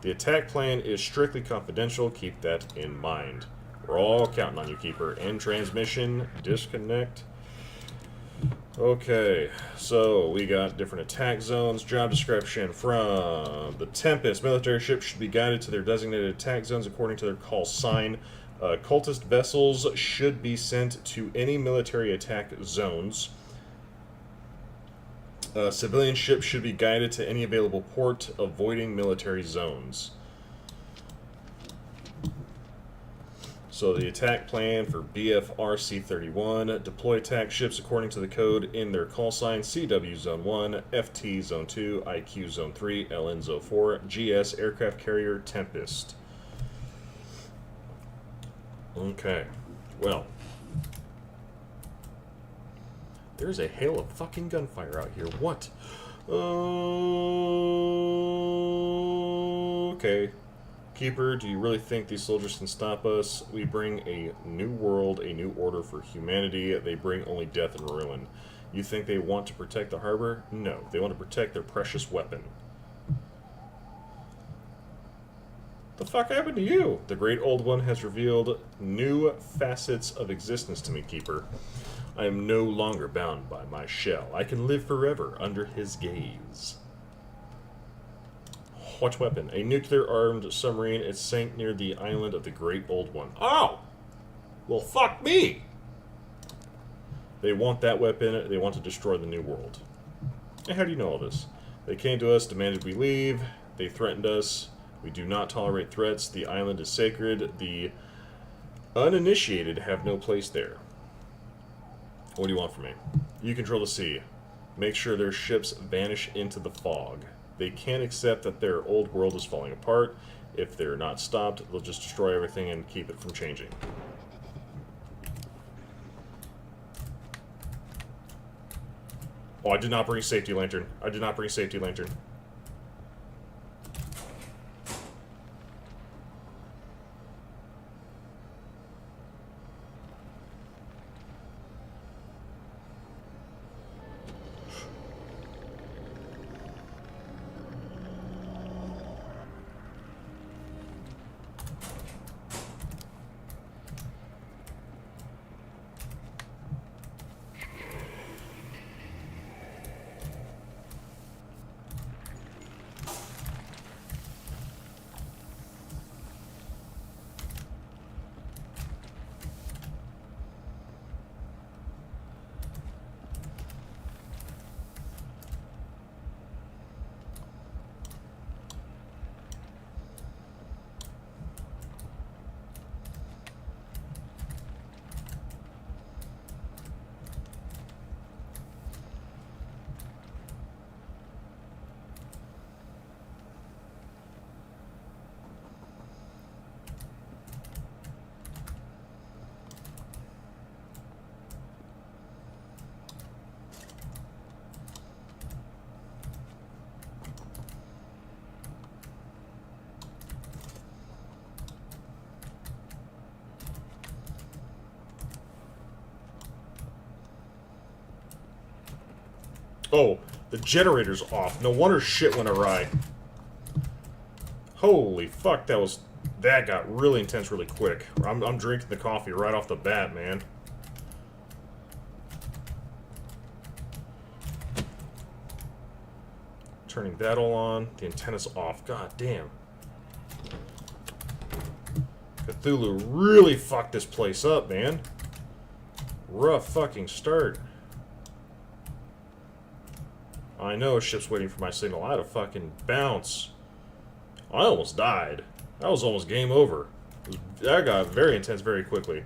The attack plan is strictly confidential. Keep that in mind. We're all counting on you, Keeper. End transmission. Disconnect. Okay, so we got different attack zones. Job description from the Tempest. Military ships should be guided to their designated attack zones according to their call sign. Cultist vessels should be sent to any military attack zones. Civilian ships should be guided to any available port, avoiding military zones. So the attack plan for BFRC 31, deploy attack ships according to the code in their call sign: CW Zone 1, FT Zone 2, IQ Zone 3, LN Zone 4, GS Aircraft Carrier Tempest. Okay. Well. There's a hail of fucking gunfire out here. What? Okay. Keeper, do you really think these soldiers can stop us? We bring a new world, a new order for humanity. They bring only death and ruin. You think they want to protect the harbor? No. They want to protect their precious weapon. The fuck happened to you? The Great Old One has revealed new facets of existence to me, Keeper. I am no longer bound by my shell. I can live forever under his gaze. What weapon? A nuclear-armed submarine. It sank near the island of the Great Old One. Oh! Well, fuck me! They want that weapon. They want to destroy the New World. And how do you know all this? They came to us, demanded we leave. They threatened us. We do not tolerate threats. The island is sacred. The uninitiated have no place there. What do you want from me? You control the sea. Make sure their ships vanish into the fog. They can't accept that their old world is falling apart. If they're not stopped, they'll just destroy everything and keep it from changing. Oh, I did not bring a safety lantern. I did not bring a safety lantern. Oh, the generator's off. No wonder shit went awry. Holy fuck, that got really intense really quick. I'm drinking the coffee right off the bat, man. Turning that all on. The antenna's off. God damn. Cthulhu really fucked this place up, man. Rough fucking start. I know a ship's waiting for my signal. I had a fucking bounce. I almost died. That was almost game over. That got very intense very quickly.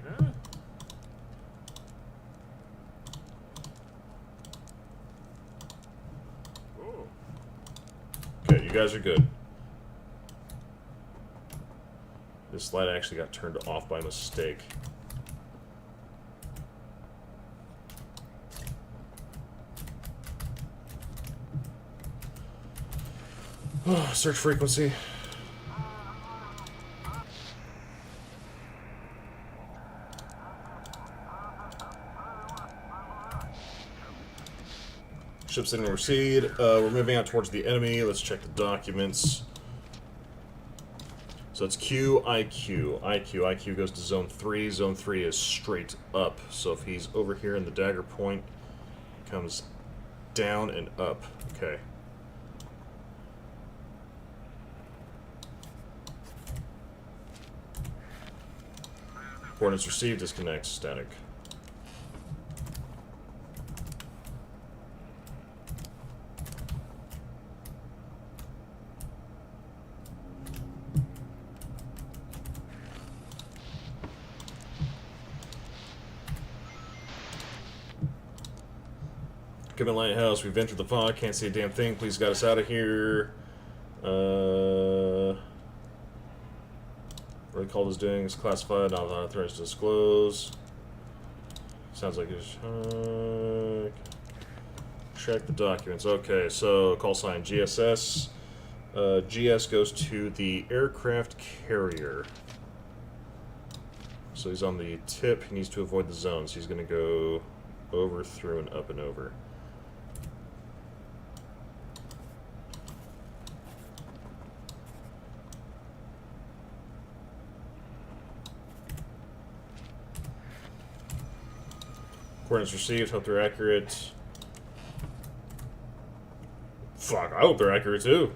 Okay, you guys are good. This light actually got turned off by mistake. Search frequency. Ship signal recede. We're moving out towards the enemy. Let's check the documents. So it's Q, IQ. IQ goes to Zone 3. Zone 3 is straight up. So if he's over here in the dagger point, it comes down and up. Okay. Coordinates received, disconnect, static. Command Lighthouse, we've entered the fog, can't see a damn thing, please got us out of here. Where What the call is doing is classified, not authorized to disclose. Sounds like it's... check the documents. Okay, so call sign GSS. GS goes to the aircraft carrier. So he's on the tip. He needs to avoid the zones. He's going to go over, through, and up and over. Coordinates received. Hope they're accurate. Fuck, I hope they're accurate too.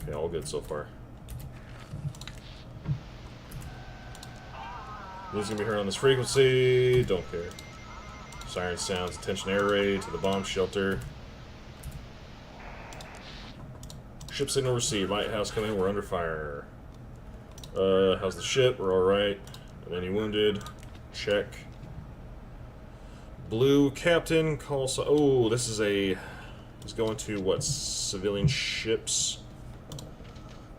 Okay, all good so far. News gonna be heard on this frequency. Don't care. Siren sounds. Attention air raid to the bomb shelter. Ship signal received. Lighthouse coming. We're under fire. How's the ship? We're alright. Any wounded? Check. Blue captain calls. Oh, this is a. He's going to what? Civilian ships.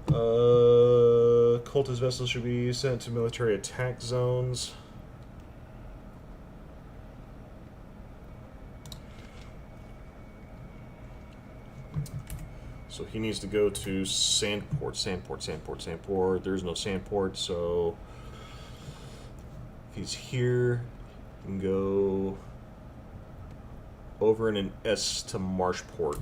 Cultist vessels should be sent to military attack zones. So he needs to go to Sandport, Sandport, Sandport, Sandport. There's no Sandport, so if he's here, he can go over in an S to Marshport.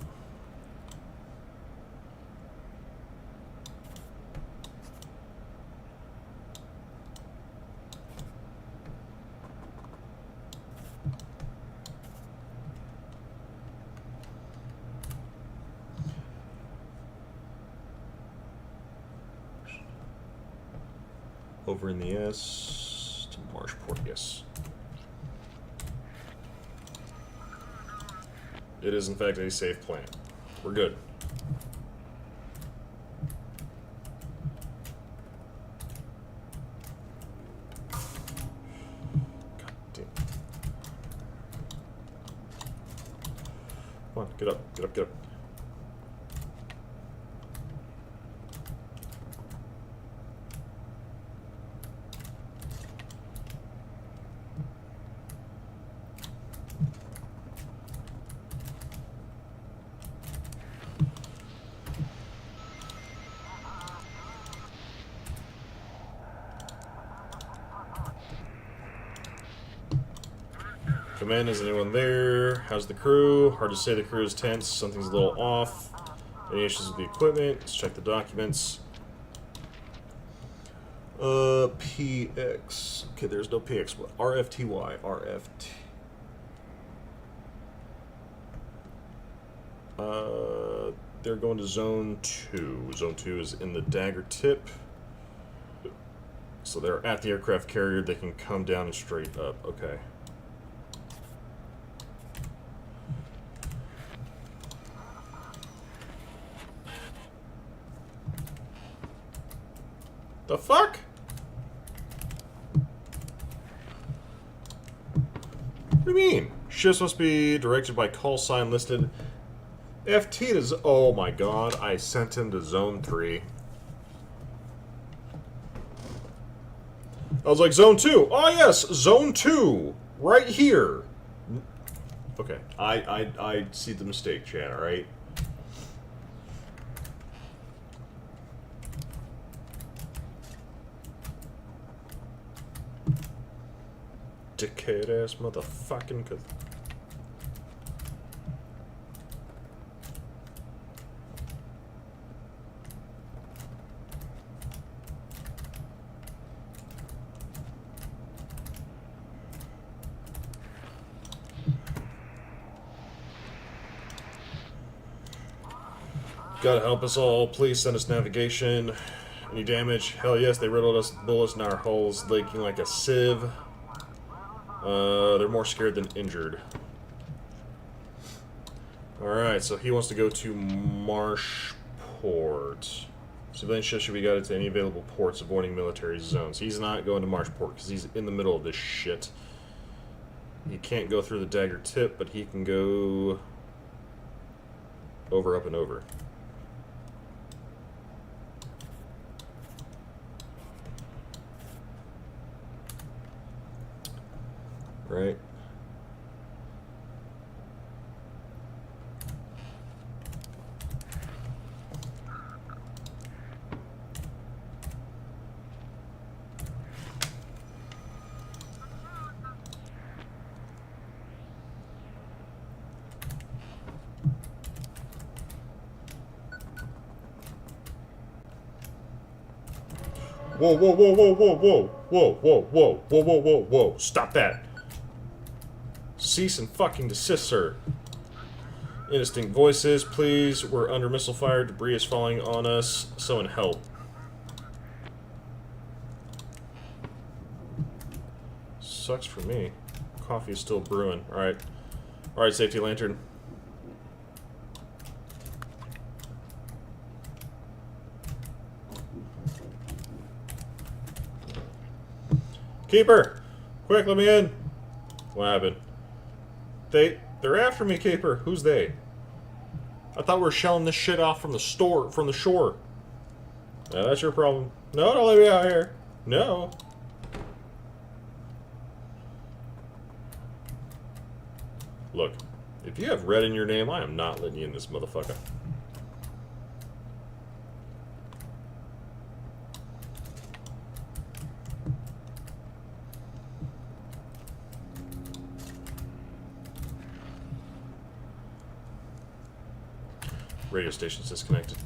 Over in the S to Marshport, yes. It is, in fact, a safe plan. We're good. God damn. Come on, get up, get up, get up. Command, is anyone there? How's the crew? Hard to say, the crew is tense. Something's a little off. Any issues with the equipment? Let's check the documents. PX. Okay, there's no PX. What? RFTY. RFT. They're going to Zone 2. Zone 2 is in the dagger tip. So they're at the aircraft carrier. They can come down and straight up. Okay. The fuck? What do you mean? Ships must be directed by call sign listed. FT is. Oh my god, I sent him to Zone 3. I was like, Zone 2. Oh yes, Zone 2. Right here. Okay, I see the mistake, Chad, alright? Dickhead ass motherfucking. Gotta help us all. Please send us navigation. Any damage? Hell yes, they riddled us with bullets in our hulls, leaking like a sieve. They're more scared than injured. Alright, so he wants to go to Marshport. Civilian ships should be guided to any available ports avoiding military zones. He's not going to Marshport because he's in the middle of this shit. He can't go through the dagger tip, but he can go Over, up, and over. Right. Whoa, whoa, whoa, whoa, whoa, whoa, whoa, whoa, whoa, whoa, whoa, whoa, whoa. Stop that. Cease and fucking desist, sir. Indistinct voices, please. We're under missile fire. Debris is falling on us. Someone help. Sucks for me. Coffee is still brewing. Alright. Alright, safety lantern. Keeper! Quick, let me in! What happened? They're after me, Keeper. Who's they? I thought we were shelling this shit off from the shore. Yeah, that's your problem. No, don't let me out here. No. Look, if you have red in your name, I am not letting you in this motherfucker. Radio station's disconnected.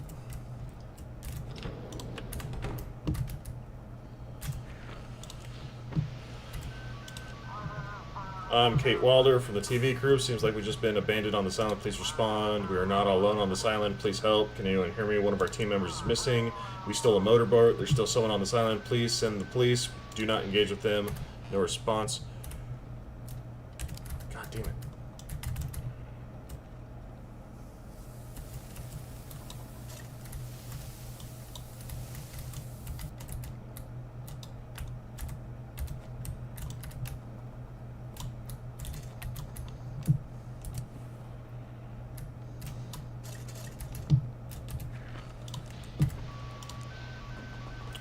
I'm Kate Wilder from the TV crew. Seems like we've just been abandoned on this island. Please respond. We are not all alone on this island. Please help. Can anyone hear me? One of our team members is missing. We stole a motorboat. There's still someone on this island. Please send the police. Do not engage with them. No response. God damn it.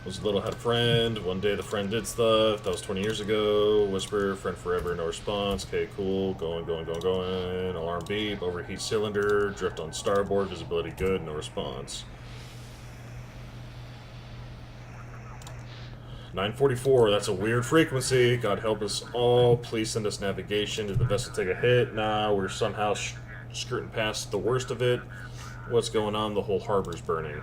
Was a little had a friend. One day the friend did stuff. That was 20 years ago. Whisper, friend forever, no response. Okay, cool. Going. Alarm beep. Overheat cylinder. Drift on starboard. Visibility good. No response. 944. That's a weird frequency. God help us all. Please send us navigation. Did the vessel take a hit? Nah, we're somehow skirting past the worst of it. What's going on? The whole harbor's burning.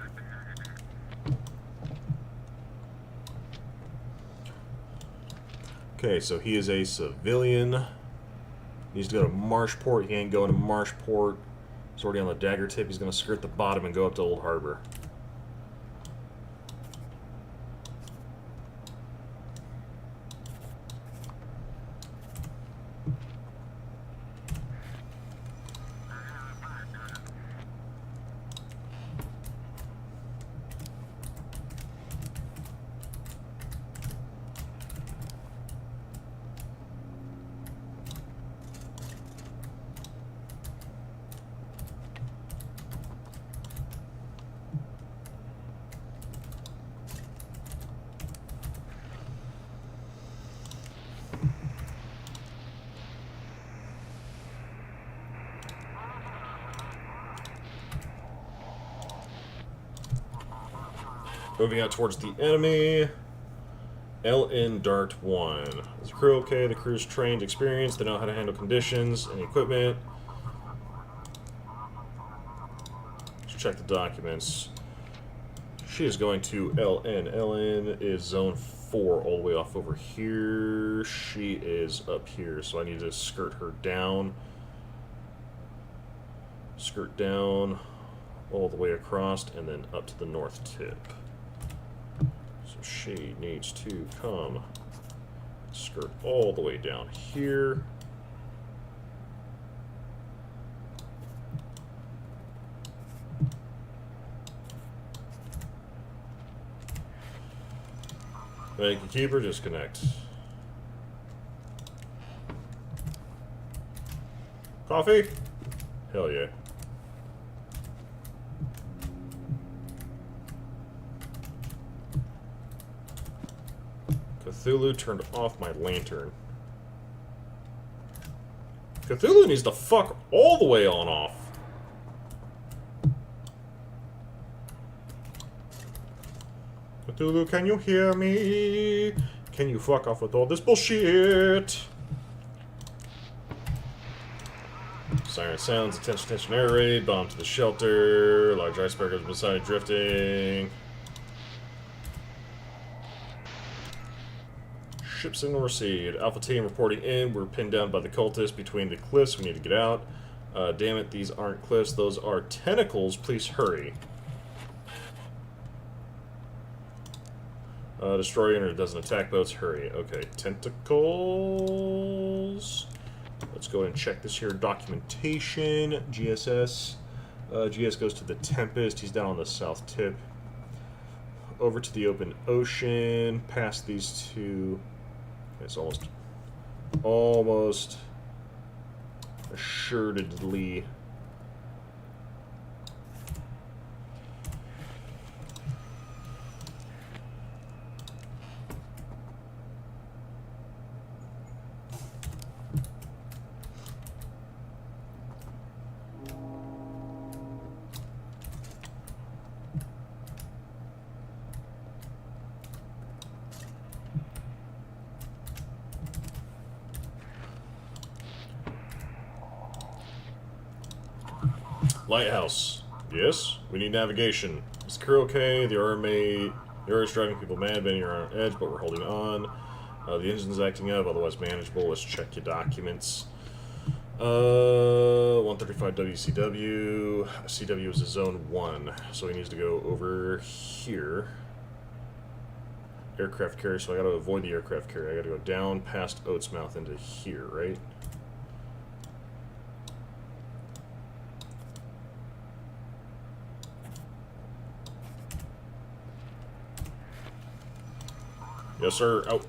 Okay, so he is a civilian. He needs to go to Marshport. He ain't going to Marshport. He's already on the dagger tip. He's going to skirt the bottom and go up to Old Harbor. Moving out towards the enemy. LN Dart 1. Is the crew okay? The crew's trained, experienced. They know how to handle conditions and equipment. Let's check the documents. She is going to LN. LN is zone 4 all the way off over here. She is up here, so I need to skirt her down. Skirt down all the way across and then up to the north tip. So she needs to come skirt all the way down here. Thank you, Keeper. Disconnect. Coffee? Hell yeah. Cthulhu turned off my lantern. Cthulhu needs to fuck all the way on off. Cthulhu, can you hear me? Can you fuck off with all this bullshit? Siren sounds, attention, air raid, bomb to the shelter, large iceberg beside drifting. Ship signal received. Alpha team reporting in. We're pinned down by the cultists between the cliffs. We need to get out. Damn it, these aren't cliffs. Those are tentacles. Please hurry. Destroyer doesn't attack boats. Hurry. Okay, tentacles. Let's go and check this here documentation. GSS. GS goes to the Tempest. He's down on the south tip. Over to the open ocean. Past these two. It's almost assuredly. Lighthouse. Yes, we need navigation. Is the crew okay? The air is driving people mad, bending around on edge, but we're holding on. The engine's acting up, otherwise manageable. Let's check your documents. 135 WCW. CW is a zone 1, so he needs to go over here. Aircraft carrier, so I gotta avoid the aircraft carrier. I gotta go down past Oatsmouth into here, right? Yes, sir. Out.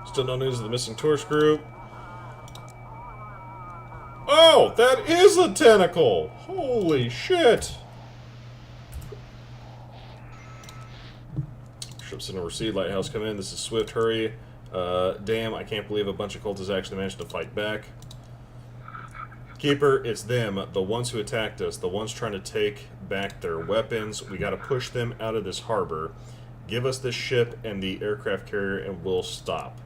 Still no news of the missing tourist group. Oh, that is a tentacle! Holy shit! Ships in a receipt, lighthouse come in, this is Swift, hurry. Damn, I can't believe a bunch of cultists actually managed to fight back. Keeper, it's them, the ones who attacked us, the ones trying to take back their weapons. We gotta push them out of this harbor. Give us this ship and the aircraft carrier and we'll stop.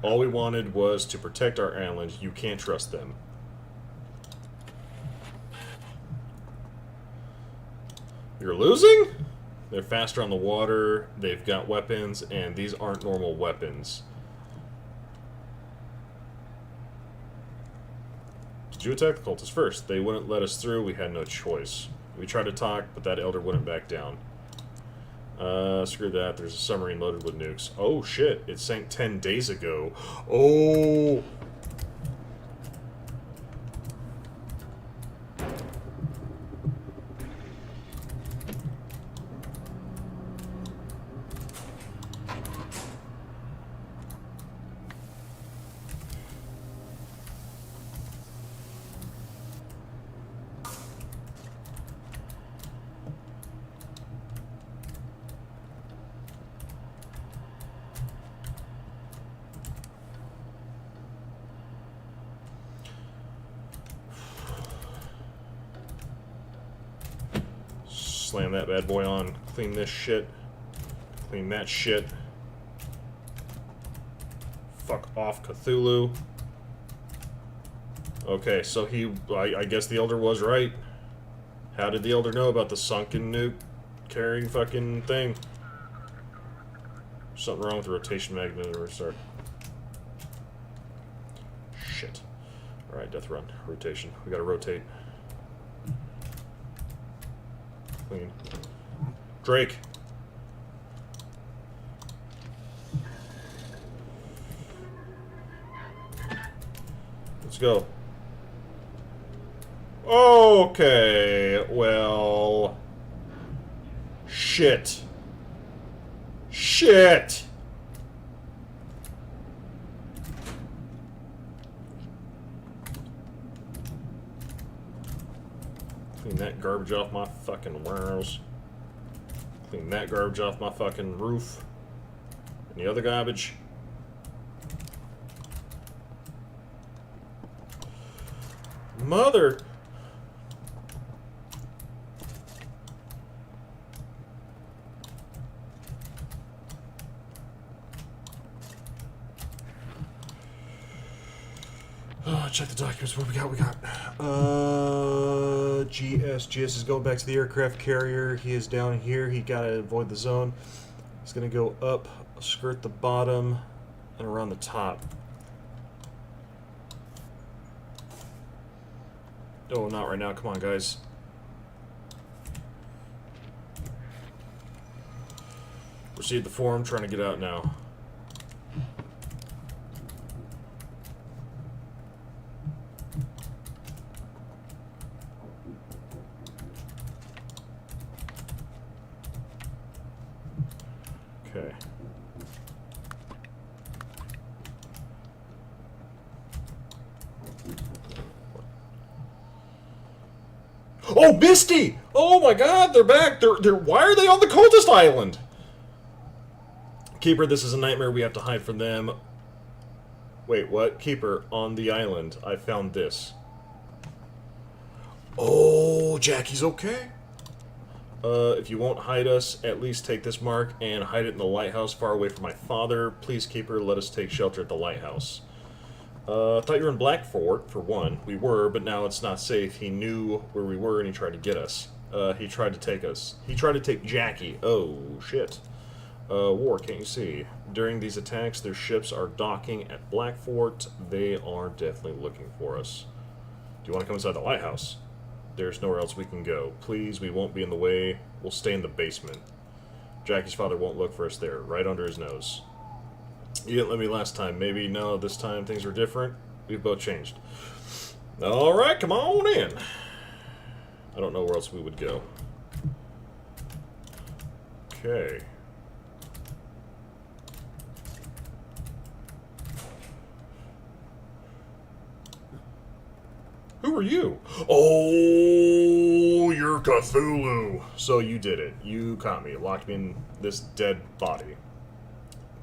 All we wanted was to protect our island. You can't trust them. You're losing? They're faster on the water, they've got weapons, and these aren't normal weapons. Did you attack the cultists first? They wouldn't let us through, we had no choice. We tried to talk, but that elder wouldn't back down. Screw that, there's a submarine loaded with nukes. Oh shit, it sank 10 days ago. Oh! Slam that bad boy on. Clean this shit. Clean that shit. Fuck off, Cthulhu. Okay, so I guess the Elder was right. How did the Elder know about the sunken nuke carrying fucking thing? Something wrong with the rotation magnet or restart. Shit. Alright, death run. Rotation. We gotta rotate. Clean. Drake. Let's go. Okay, well... Shit. Shit! Clean that garbage off my fucking warehouse. Clean that garbage off my fucking roof. Any other garbage? Mother... Check the documents. What we got? GS is going back to the aircraft carrier. He is down here. He got to avoid the zone. He's going to go up, skirt the bottom, and around the top. Oh, not right now. Come on, guys. Received the form. Trying to get out now. Okay. Oh, Misty! Oh my God, they're back. They're why are they on the cultist island? Keeper, this is a nightmare. We have to hide from them. Wait, what? Keeper, on the island. I found this. Oh, Jackie's okay. If you won't hide us, at least take this mark and hide it in the lighthouse far away from my father. Please, Keeper, let us take shelter at the lighthouse. Thought you were in Blackfort, for one. We were, but now it's not safe. He knew where we were and he tried to get us. He tried to take us. He tried to take Jackie. Oh, shit. War, can't you see? During these attacks, their ships are docking at Blackfort. They are definitely looking for us. Do you want to come inside the lighthouse? There's nowhere else we can go. Please, we won't be in the way. We'll stay in the basement. Jackie's father won't look for us there, right under his nose. You didn't let me last time. Maybe, no, this time things are different. We've both changed. Alright, come on in. I don't know where else we would go. Okay. Who are you? Oh, you're Cthulhu. So you did it. You caught me. Locked me in this dead body.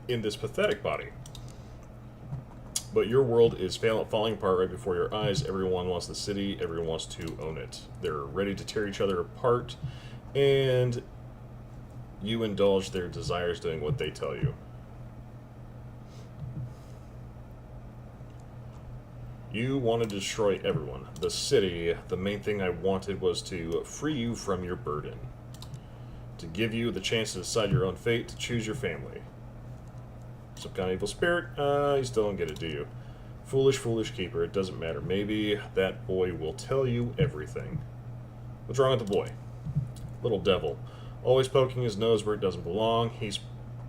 In this pathetic body. But your world is falling apart right before your eyes. Everyone wants the city. Everyone wants to own it. They're ready to tear each other apart. And you indulge their desires doing what they tell you. You wanted to destroy everyone. The city, the main thing I wanted was to free you from your burden. To give you the chance to decide your own fate, to choose your family. Some kind of evil spirit? You still don't get it, do you? Foolish, foolish keeper. It doesn't matter. Maybe that boy will tell you everything. What's wrong with the boy? Little devil. Always poking his nose where it doesn't belong. He's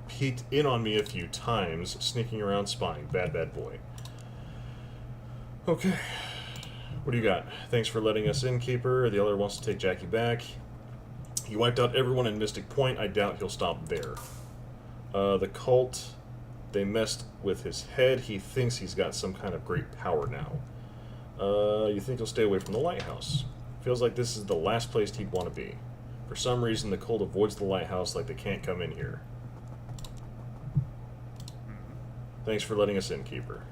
peeked in on me a few times, sneaking around spying. Bad, bad boy. Okay. What do you got? Thanks for letting us in, Keeper. The other wants to take Jackie back. He wiped out everyone in Mystic Point. I doubt he'll stop there. The cult, they messed with his head. He thinks he's got some kind of great power now. You think he'll stay away from the lighthouse? Feels like this is the last place he'd want to be. For some reason, the cult avoids the lighthouse like they can't come in here. Thanks for letting us in, Keeper.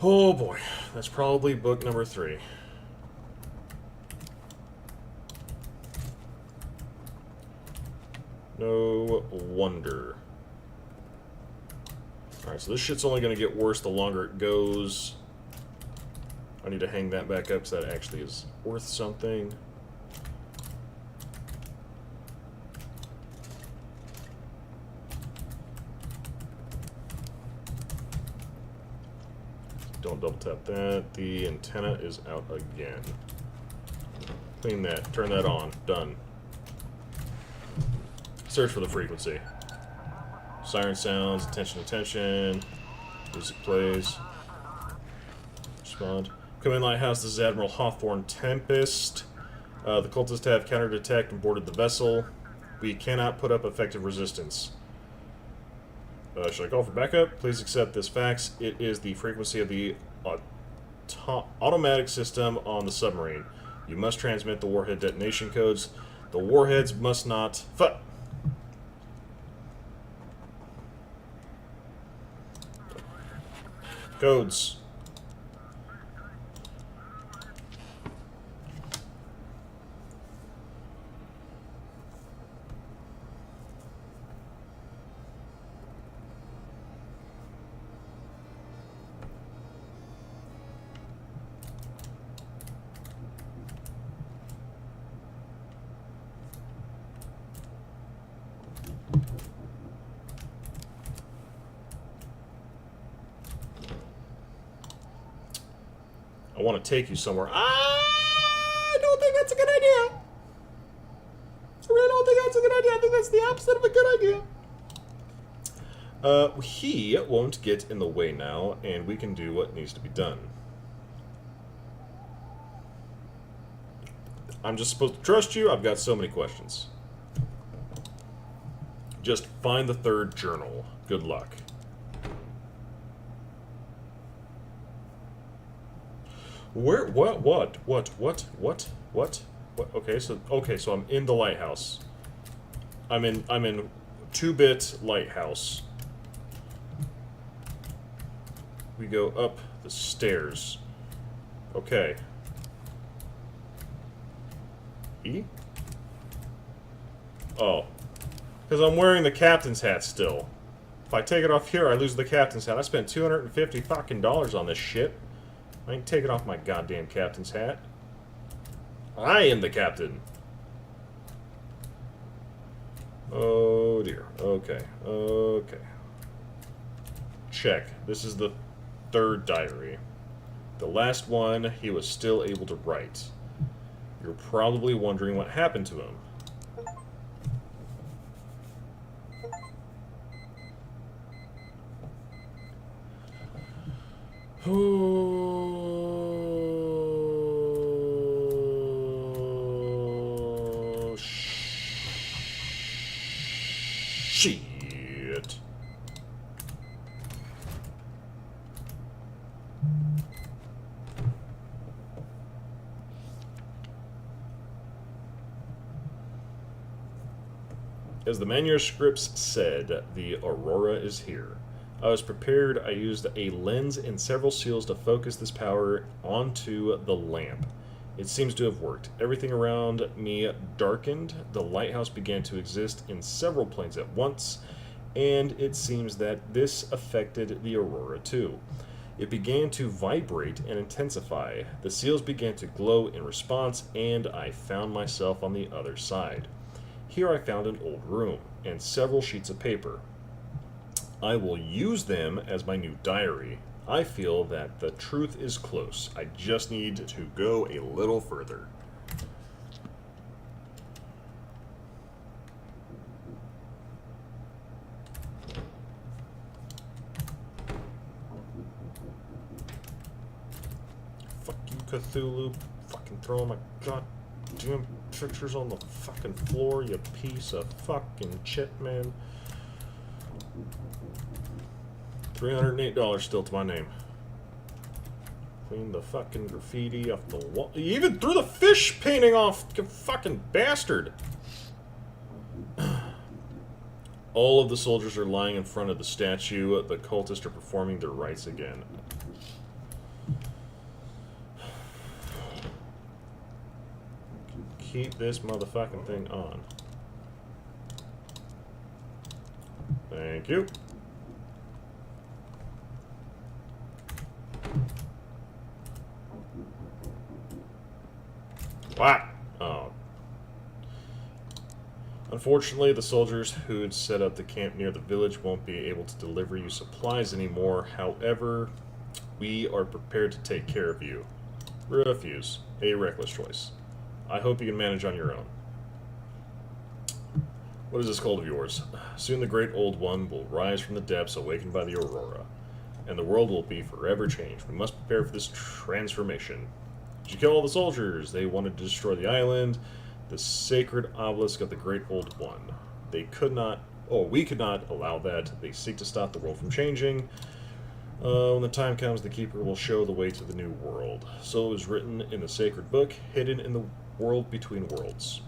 Oh boy, that's probably book number 3. No wonder. Alright, so this shit's only going to get worse the longer it goes. I need to hang that back up because that actually is worth something. Don't double tap that. The antenna is out again. Clean that. Turn that on. Done. Search for the frequency. Siren sounds. Attention, attention. Music plays. Respond. Come in, Lighthouse. This is Admiral Hawthorne Tempest. The cultists have counterattacked and boarded the vessel. We cannot put up effective resistance. Should I call for backup? Please accept this fax. It is the frequency of the automatic system on the submarine. You must transmit the warhead detonation codes. The warheads must not... Codes. I want to take you somewhere. I don't think that's a good idea. I really don't think that's a good idea. I think that's the opposite of a good idea. He won't get in the way now, and we can do what needs to be done. I'm just supposed to trust you? I've got so many questions. Just find the third journal. Good luck. Where? What? Okay, so I'm in the lighthouse. I'm in 2-bit lighthouse. We go up the stairs. Okay. E? Oh. Because I'm wearing the captain's hat still. If I take it off here, I lose the captain's hat. I spent $250 fucking dollars on this shit. I ain't taking off my goddamn captain's hat. I am the captain. Oh dear. Okay. Okay. Check. This is the third diary. The last one he was still able to write. You're probably wondering what happened to him. Oh, shit. As the manuscripts said, the Aurora is here. I was prepared. I used a lens and several seals to focus this power onto the lamp. It seems to have worked. Everything around me darkened. The lighthouse began to exist in several planes at once, and it seems that this affected the Aurora too. It began to vibrate and intensify. The seals began to glow in response, and I found myself on the other side. Here I found an old room and several sheets of paper. I will use them as my new diary. I feel that the truth is close. I just need to go a little further. Fuck you, Cthulhu. Fucking throwing my goddamn pictures on the fucking floor, you piece of fucking shit, man. $308 still to my name. Clean the fucking graffiti off the wall. You even threw the fish painting off, you fucking bastard. All of the soldiers are lying in front of the statue. The cultists are performing their rites again. Keep this motherfucking thing on. Thank you. What? Oh. Unfortunately, the soldiers who'd set up the camp near the village won't be able to deliver you supplies anymore. However, we are prepared to take care of you. Refuse. A reckless choice. I hope you can manage on your own. What is this cult of yours? Soon the great old one will rise from the depths, awakened by the Aurora. and the world will be forever changed. We must prepare for this transformation. Did you kill all the soldiers? They wanted to destroy the island, the sacred obelisk of the Great Old One. They could not, we could not allow that. They seek to stop the world from changing. When the time comes, the Keeper will show the way to the new world. So it is written in the sacred book, hidden in the world between worlds.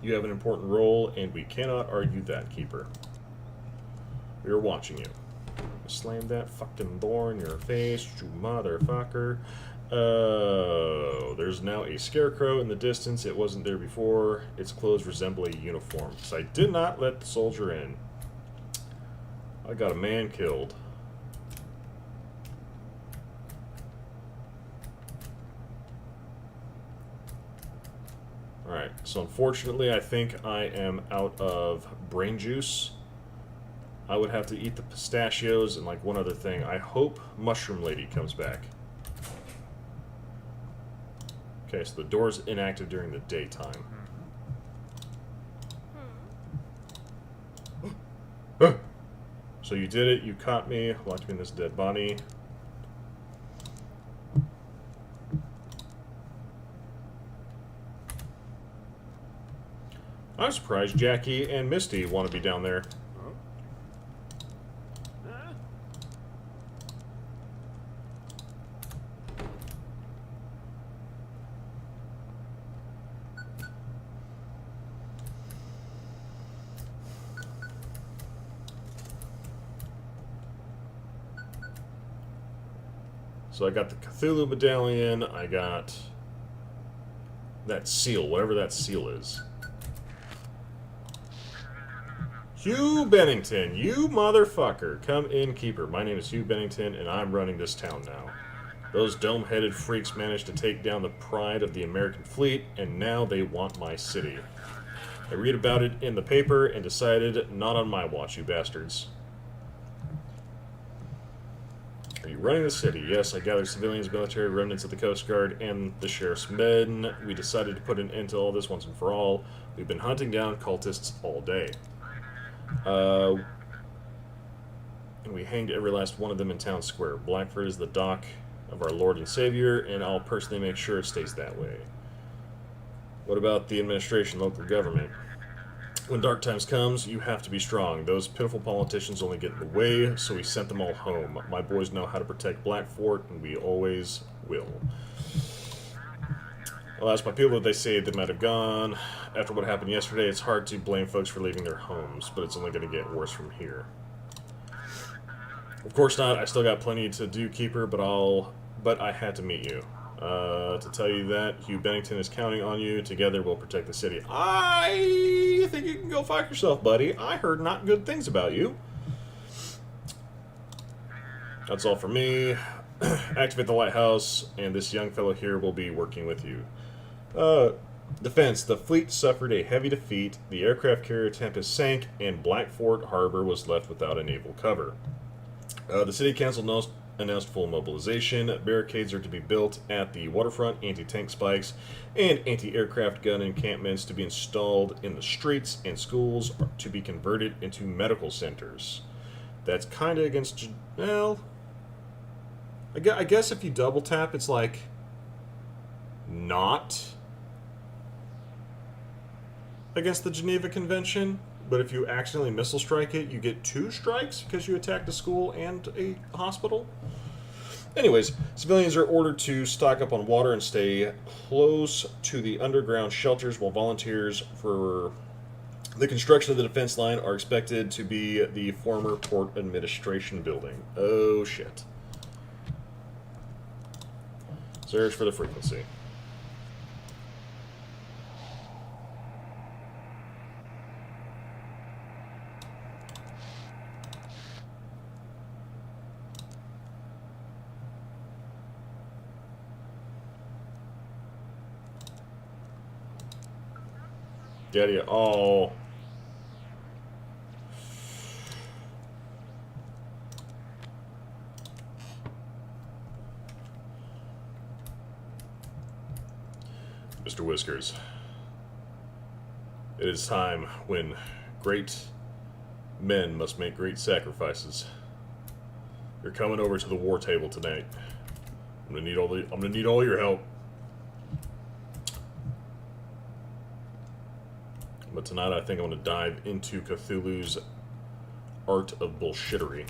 You have an important role, and we cannot argue that, Keeper. We are watching you. Slam that fucking door in your face, you motherfucker. Oh, there's now a scarecrow in the distance. It wasn't there before. Its clothes resemble a uniform. So I did not let the soldier in. I got a man killed. Alright, so unfortunately I think I am out of brain juice. I would have to eat the pistachios and like one other thing. I hope Mushroom Lady comes back. Okay, so the door's inactive during the daytime. So you did it, you caught me, locked me in this dead body. I'm surprised Jackie and Misty want to be down there. So I got the Cthulhu medallion, I got that seal, whatever that seal is. Hugh Bennington, you motherfucker. Come in, Keeper. My name is Hugh Bennington, and I'm running this town now. Those dome-headed freaks managed to take down the pride of the American fleet, and now they want my city. I read about it in the paper and decided, not on my watch, you bastards. Are you running the city? Yes, I gathered civilians, military, remnants of the Coast Guard, and the sheriff's men. We decided to put an end to all this once and for all. We've been hunting down cultists all day. And we hanged every last one of them in town square. Blackford is the dock of our Lord and Savior, and I'll personally make sure it stays that way. What about the administration, local government? When dark times comes, you have to be strong. Those pitiful politicians only get in the way, so we sent them all home. My boys know how to protect Blackfort, and we always will. I'll ask my people if they say they might have gone. After what happened yesterday, it's hard to blame folks for leaving their homes, but it's only going to get worse from here. Of course not. I still got plenty to do, Keeper, but I had to meet you. To tell you that Hugh Bennington is counting on you. Together we'll protect the city. I think you can go fuck yourself, buddy. I heard not good things about you. That's all for me. Activate the lighthouse, and this young fellow here will be working with you. Defense. The fleet suffered a heavy defeat. The aircraft carrier Tempest sank, and Blackfort Harbor was left without a naval cover. The city council announced full mobilization. Barricades are to be built at the waterfront, anti-tank spikes, and anti-aircraft gun encampments to be installed in the streets, and schools are to be converted into medical centers. That's kind of against... well... I guess if you double tap, it's like... not... against the Geneva Convention, but if you accidentally missile strike it, you get 2 strikes because you attacked a school and a hospital. Anyways, civilians are ordered to stock up on water and stay close to the underground shelters, while volunteers for the construction of the defense line are expected to be the former Port Administration building. Oh shit. Search for the frequency. Get you. Oh. Mr. Whiskers. It is time when great men must make great sacrifices. You're coming over to the war table tonight. I'm gonna need all your help. But tonight I think I'm gonna dive into Cthulhu's art of bullshittery.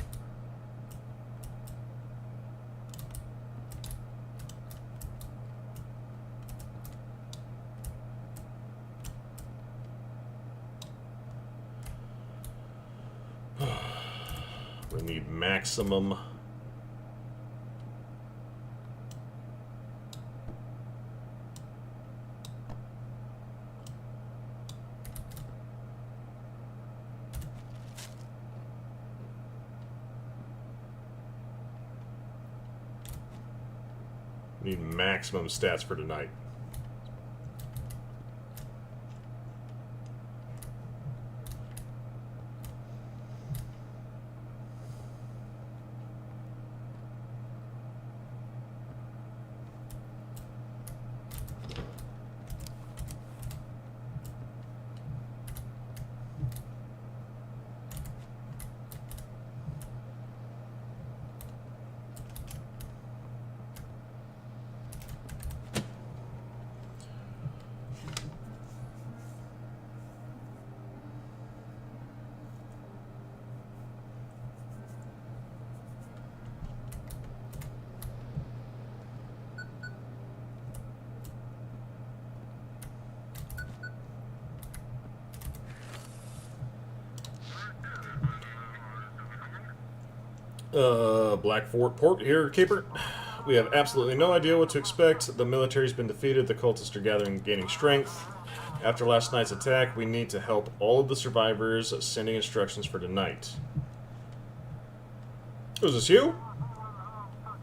We need maximum. Need maximum stats for tonight. Black Fort Port here, Keeper. We have absolutely no idea what to expect. The military's been defeated, the cultists are gaining strength. After last night's attack, we need to help all of the survivors, sending instructions for tonight. Was this you?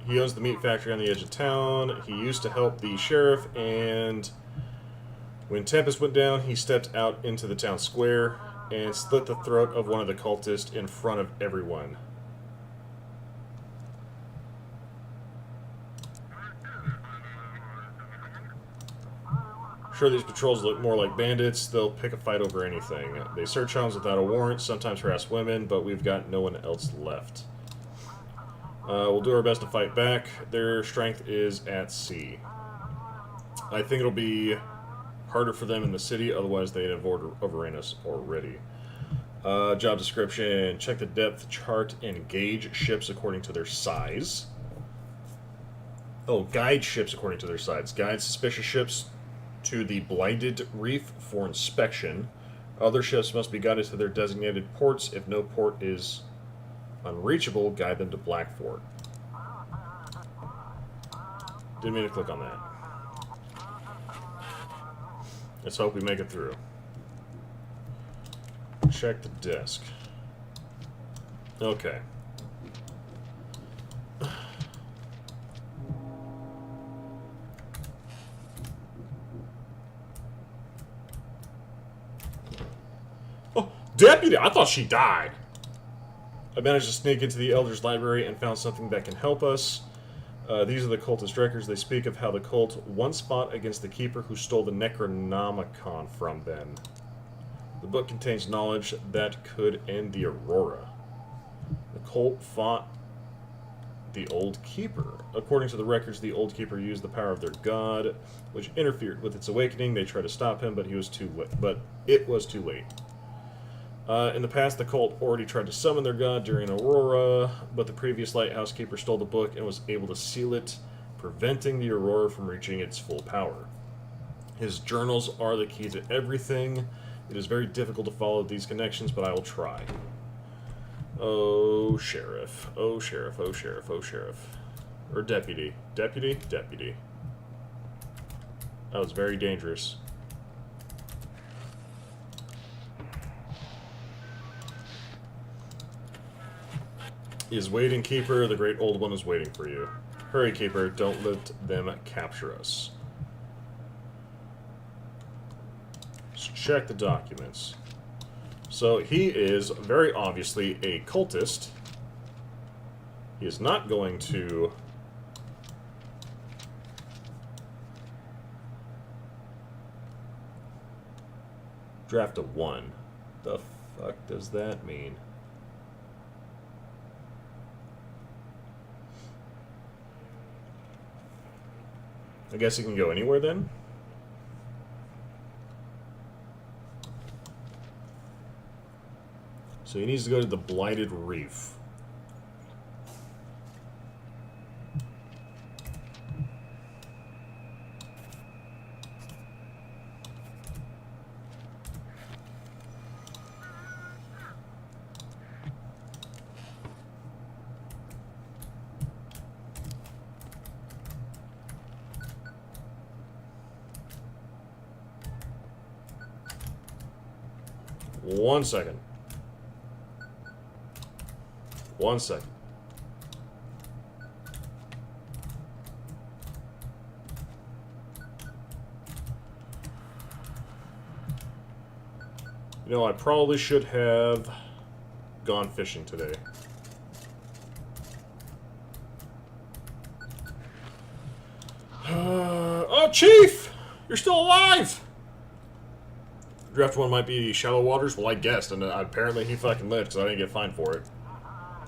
He owns the meat factory on the edge of town. He used to help the sheriff, and when Tempest went down, he stepped out into the town square and slit the throat of one of the cultists in front of everyone. Sure, these patrols look more like bandits. They'll pick a fight over anything. They search homes without a warrant, sometimes harass women, but we've got no one else left. We'll do our best to fight back. Their strength is at sea. I think it'll be harder for them in the city, otherwise they'd have overran us already. Job description. Check the depth chart and gauge ships according to their size. Oh, guide ships according to their size. Guide suspicious ships to the Blighted Reef for inspection. Other ships must be guided to their designated ports. If no port is unreachable, guide them to Black Fort. Didn't mean to click on that. Let's hope we make it through. Check the desk. Okay. Oh, Deputy! I thought she died. I managed to sneak into the Elder's library and found something that can help us. These are the cultist records. They speak of how the cult once fought against the Keeper who stole the Necronomicon from them. The book contains knowledge that could end the Aurora. The cult fought the Old Keeper. According to the records, the Old Keeper used the power of their god, which interfered with its awakening. They tried to stop him, but it was too late. In the past, the cult already tried to summon their god during Aurora, but the previous Lighthouse Keeper stole the book and was able to seal it, preventing the Aurora from reaching its full power. His journals are the key to everything. It is very difficult to follow these connections, but I will try. Oh, Sheriff. Oh, Sheriff. Oh, Sheriff. Oh, Sheriff. Or Deputy. Deputy? Deputy. That was very dangerous. Is waiting, Keeper. The Great Old One is waiting for you. Hurry, Keeper. Don't let them capture us. Let's check the documents. So he is very obviously a cultist. He is not going to draft a 1. The fuck does that mean? I guess he can go anywhere then? So he needs to go to the Blighted Reef. One second. One second. You know, I probably should have gone fishing today. Oh, Chief! You're still alive! Draft 1 might be shallow waters? Well, I guessed, and apparently he fucking lived, because I didn't get fined for it.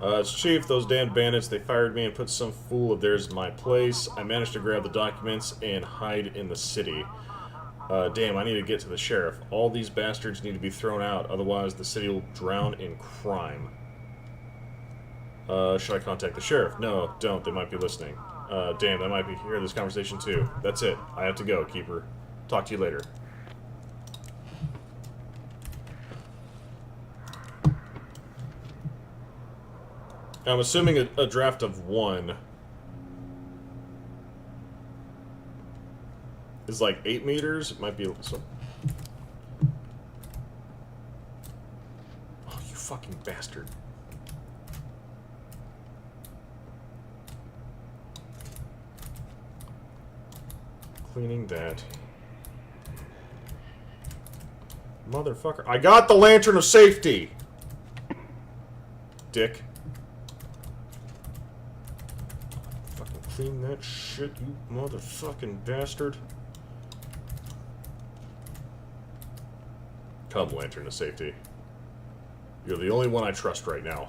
It's Chief, those damn bandits, they fired me and put some fool of theirs in my place. I managed to grab the documents and hide in the city. Damn, I need to get to the sheriff. All these bastards need to be thrown out, otherwise the city will drown in crime. Should I contact the sheriff? No, don't, they might be listening. Damn, they might be hearing this conversation too. That's it, I have to go, Keeper. Talk to you later. I'm assuming a draft of 1 is like 8 meters. It might be so. Oh, you fucking bastard. Cleaning that. Motherfucker. I got the lantern of safety! Dick. Clean that shit, you motherfucking bastard. Come, lantern of safety. You're the only one I trust right now.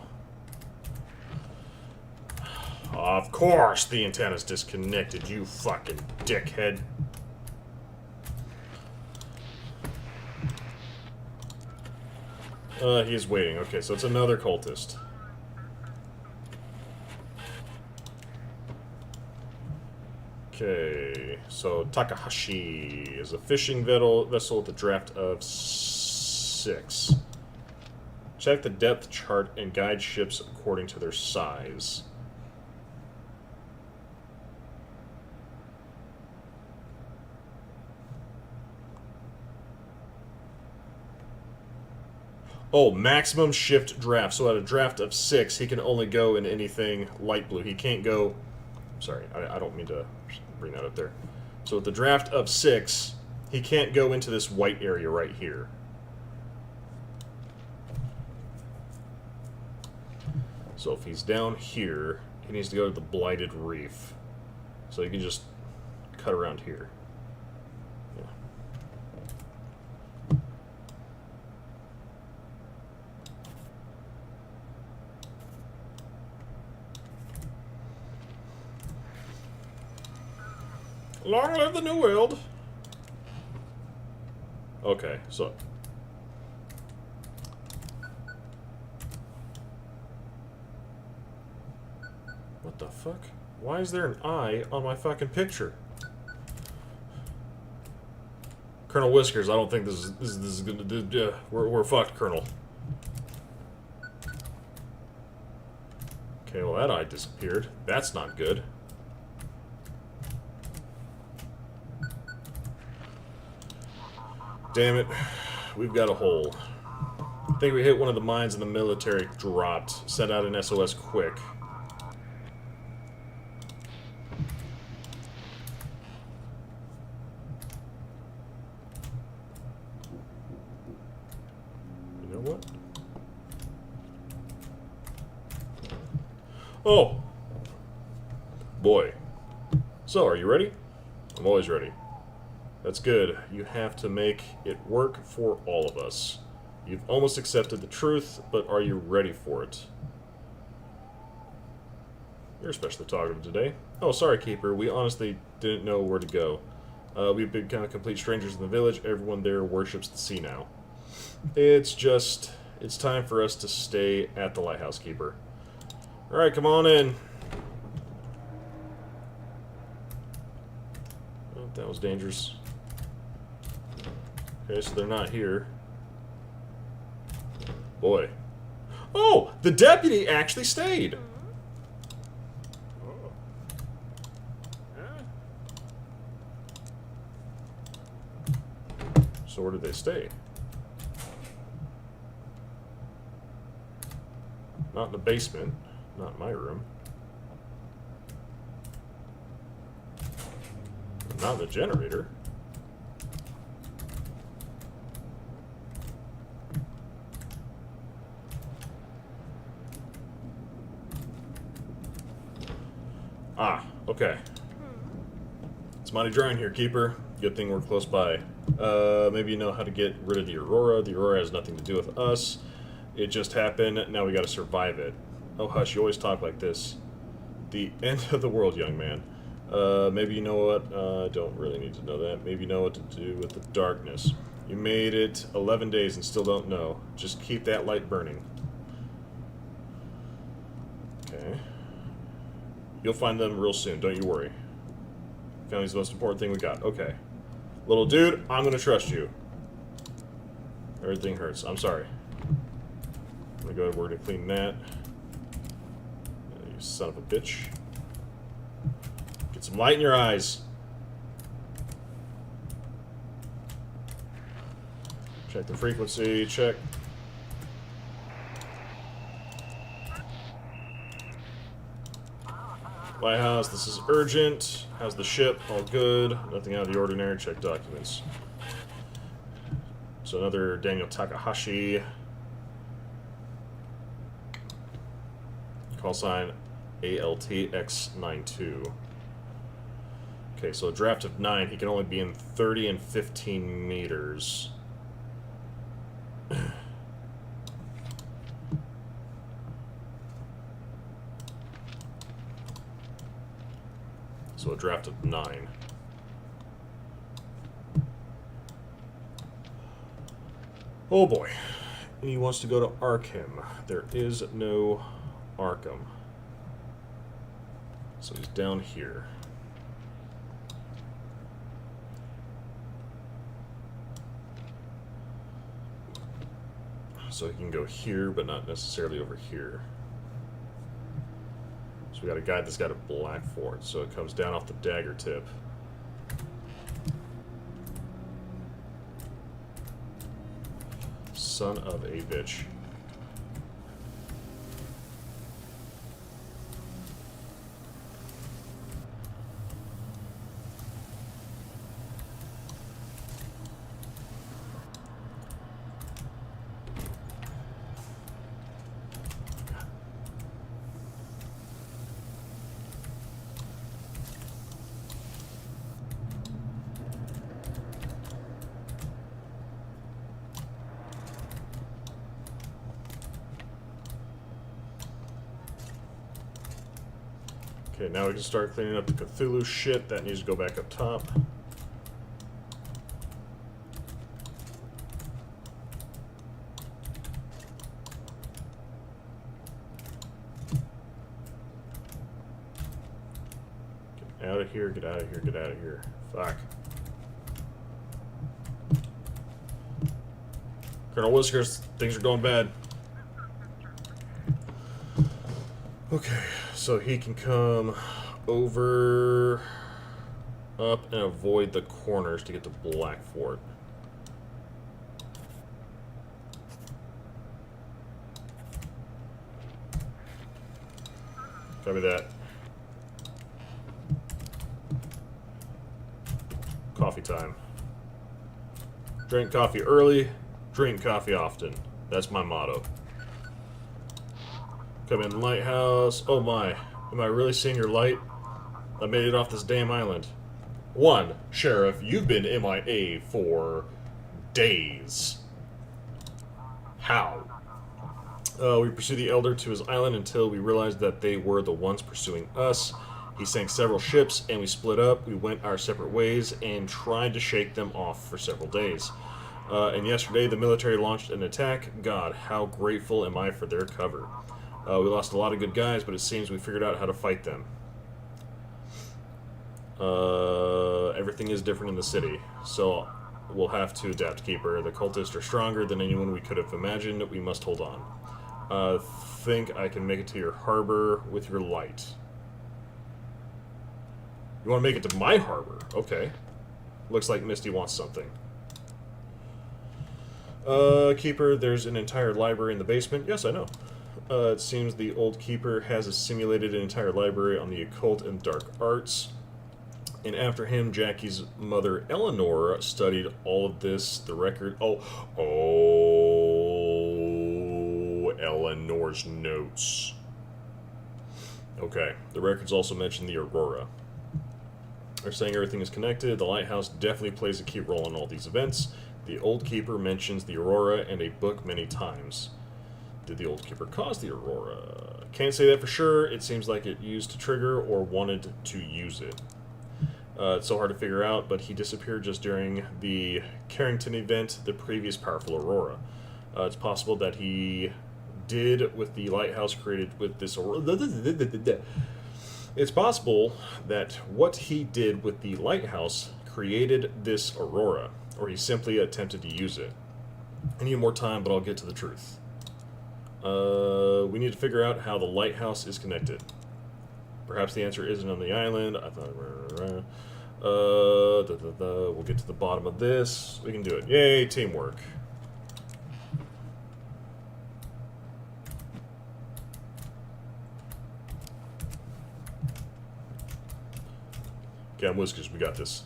Of course the antenna's disconnected, you fucking dickhead. He's waiting. Okay, so it's another cultist. Okay, so Takahashi is a fishing vessel with a draft of 6. Check the depth chart and guide ships according to their size. Oh, maximum shift draft. So at a draft of 6, he can only go in anything light blue. He can't go... Sorry, I don't mean to bring that up there. So with the draft of 6, he can't go into this white area right here. So if he's down here, he needs to go to the Blighted Reef. So you can just cut around here. Yeah. Long live the New World! Okay, so... What the fuck? Why is there an eye on my fucking picture? Colonel Whiskers, I don't think this is gonna do... we're fucked, Colonel. Okay, well that eye disappeared. That's not good. Damn it. We've got a hole. I think we hit one of the mines and the military dropped. Sent out an SOS quick. You know what? Oh! Boy. So, are you ready? I'm always ready. That's good. You have to make it work for all of us. You've almost accepted the truth, but are you ready for it? You're especially talkative today. Oh, sorry, Keeper. We honestly didn't know where to go. We've become complete strangers in the village. Everyone there worships the sea now. It's time for us to stay at the lighthouse, Keeper. Alright, come on in. Oh, that was dangerous. Okay, so they're not here. Boy. Oh! The deputy actually stayed! So where did they stay? Not in the basement. Not in my room. Not in the generator. Ah, okay. It's mighty dry in here, Keeper. Good thing we're close by. Maybe you know how to get rid of the Aurora. The Aurora has nothing to do with us. It just happened. Now we gotta survive it. Oh, hush, you always talk like this. The end of the world, young man. Maybe you know what? I don't really need to know that. Maybe you know what to do with the darkness. You made it 11 days and still don't know. Just keep that light burning. Okay. You'll find them real soon, don't you worry. Family's the most important thing we got. Okay. Little dude, I'm gonna trust you. Everything hurts. I'm sorry. I'm gonna go ahead, we're gonna clean that. You son of a bitch. Get some light in your eyes. Check the frequency, check. Lighthouse, this is urgent. How's the ship? All good. Nothing out of the ordinary. Check documents. So another Daniel Takahashi. Call sign ALTX92. Okay, so a draft of 9. He can only be in 30 and 15 meters. So a draft of 9. Oh boy. And he wants to go to Arkham. There is no Arkham. So he's down here. So he can go here, but not necessarily over here. So we got a guy that's got a black fort, so it comes down off the dagger tip. Son of a bitch. Okay, now we can start cleaning up the Cthulhu shit. That needs to go back up top. Get out of here, get out of here, get out of here. Fuck. Colonel Whiskers, things are going bad. Okay, so he can come over, up, and avoid the corners to get to Black Fort. Copy that. Coffee time. Drink coffee early, drink coffee often. That's my motto. Come in, lighthouse. Oh my. Am I really seeing your light? I made it off this damn island. 1. Sheriff, you've been MIA for days. How? We pursued the Elder to his island until we realized that they were the ones pursuing us. He sank several ships, and we split up. We went our separate ways and tried to shake them off for several days. And yesterday, the military launched an attack. God, how grateful am I for their cover. We lost a lot of good guys, but it seems we figured out how to fight them. Everything is different in the city, so we'll have to adapt, Keeper. The cultists are stronger than anyone we could have imagined. We must hold on. Think I can make it to your harbor with your light. You want to make it to my harbor? Okay. Looks like Misty wants something. Keeper, there's an entire library in the basement. Yes, I know. It seems the old Keeper has simulated an entire library on the occult and dark arts. And after him, Jackie's mother, Eleanor, studied all of this. The record... Oh, Eleanor's notes. Okay. The records also mention the Aurora. They're saying everything is connected. The lighthouse definitely plays a key role in all these events. The Old Keeper mentions the Aurora and a book many times. Did the Old Keeper cause the Aurora? Can't say that for sure. It seems like it used to trigger or wanted to use it. It's so hard to figure out, but he disappeared just during the Carrington event, the previous powerful Aurora. It's possible that he did with the lighthouse created with this Aurora. It's possible that what he did with the lighthouse created this Aurora, or he simply attempted to use it. I need more time, but I'll get to the truth. We need to figure out how the lighthouse is connected. Perhaps the answer isn't on the island. I thought... We'll get to the bottom of this. We can do it. Yay, teamwork. Okay, I'm Whiskers. We got this.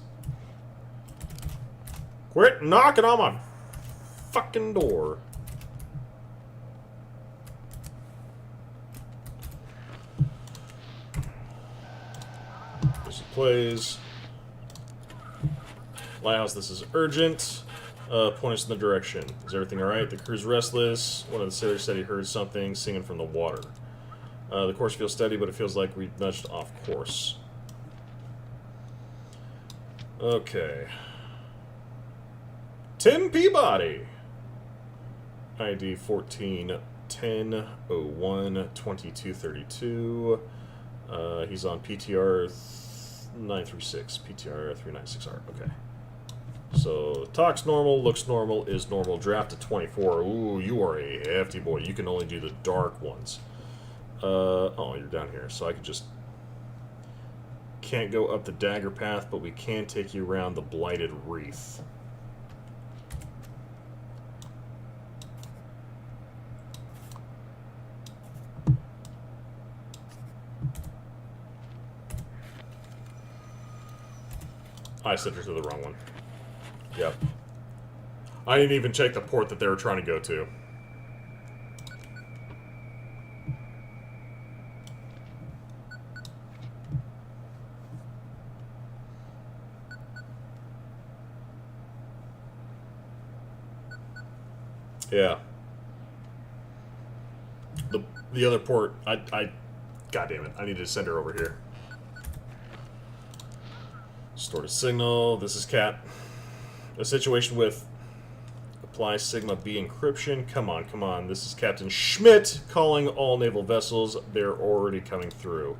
Quit knocking on my fucking door. This plays. Lighthouse, this is urgent. Point us in the direction. Is everything alright? The crew's restless. One of the sailors said he heard something singing from the water. The course feels steady, but it feels like we nudged off course. Okay. Tim Peabody. ID 14-10-01-2232. He's on PTR 936. PTR 396R. Okay. So, talks normal, looks normal, is normal. Draft at 24. Ooh, you are a hefty boy. You can only do the dark ones. Oh, you're down here. So I could just... Can't go up the dagger path, but we can take you around the blighted wreath. I sent her to the wrong one. Yep. I didn't even check the port that they were trying to go to. Yeah. The other port, God damn it, I need to send her over here. Stored a signal. This is Cat. A situation with apply Sigma B encryption. Come on, come on. This is Captain Schmidt calling all naval vessels. They're already coming through.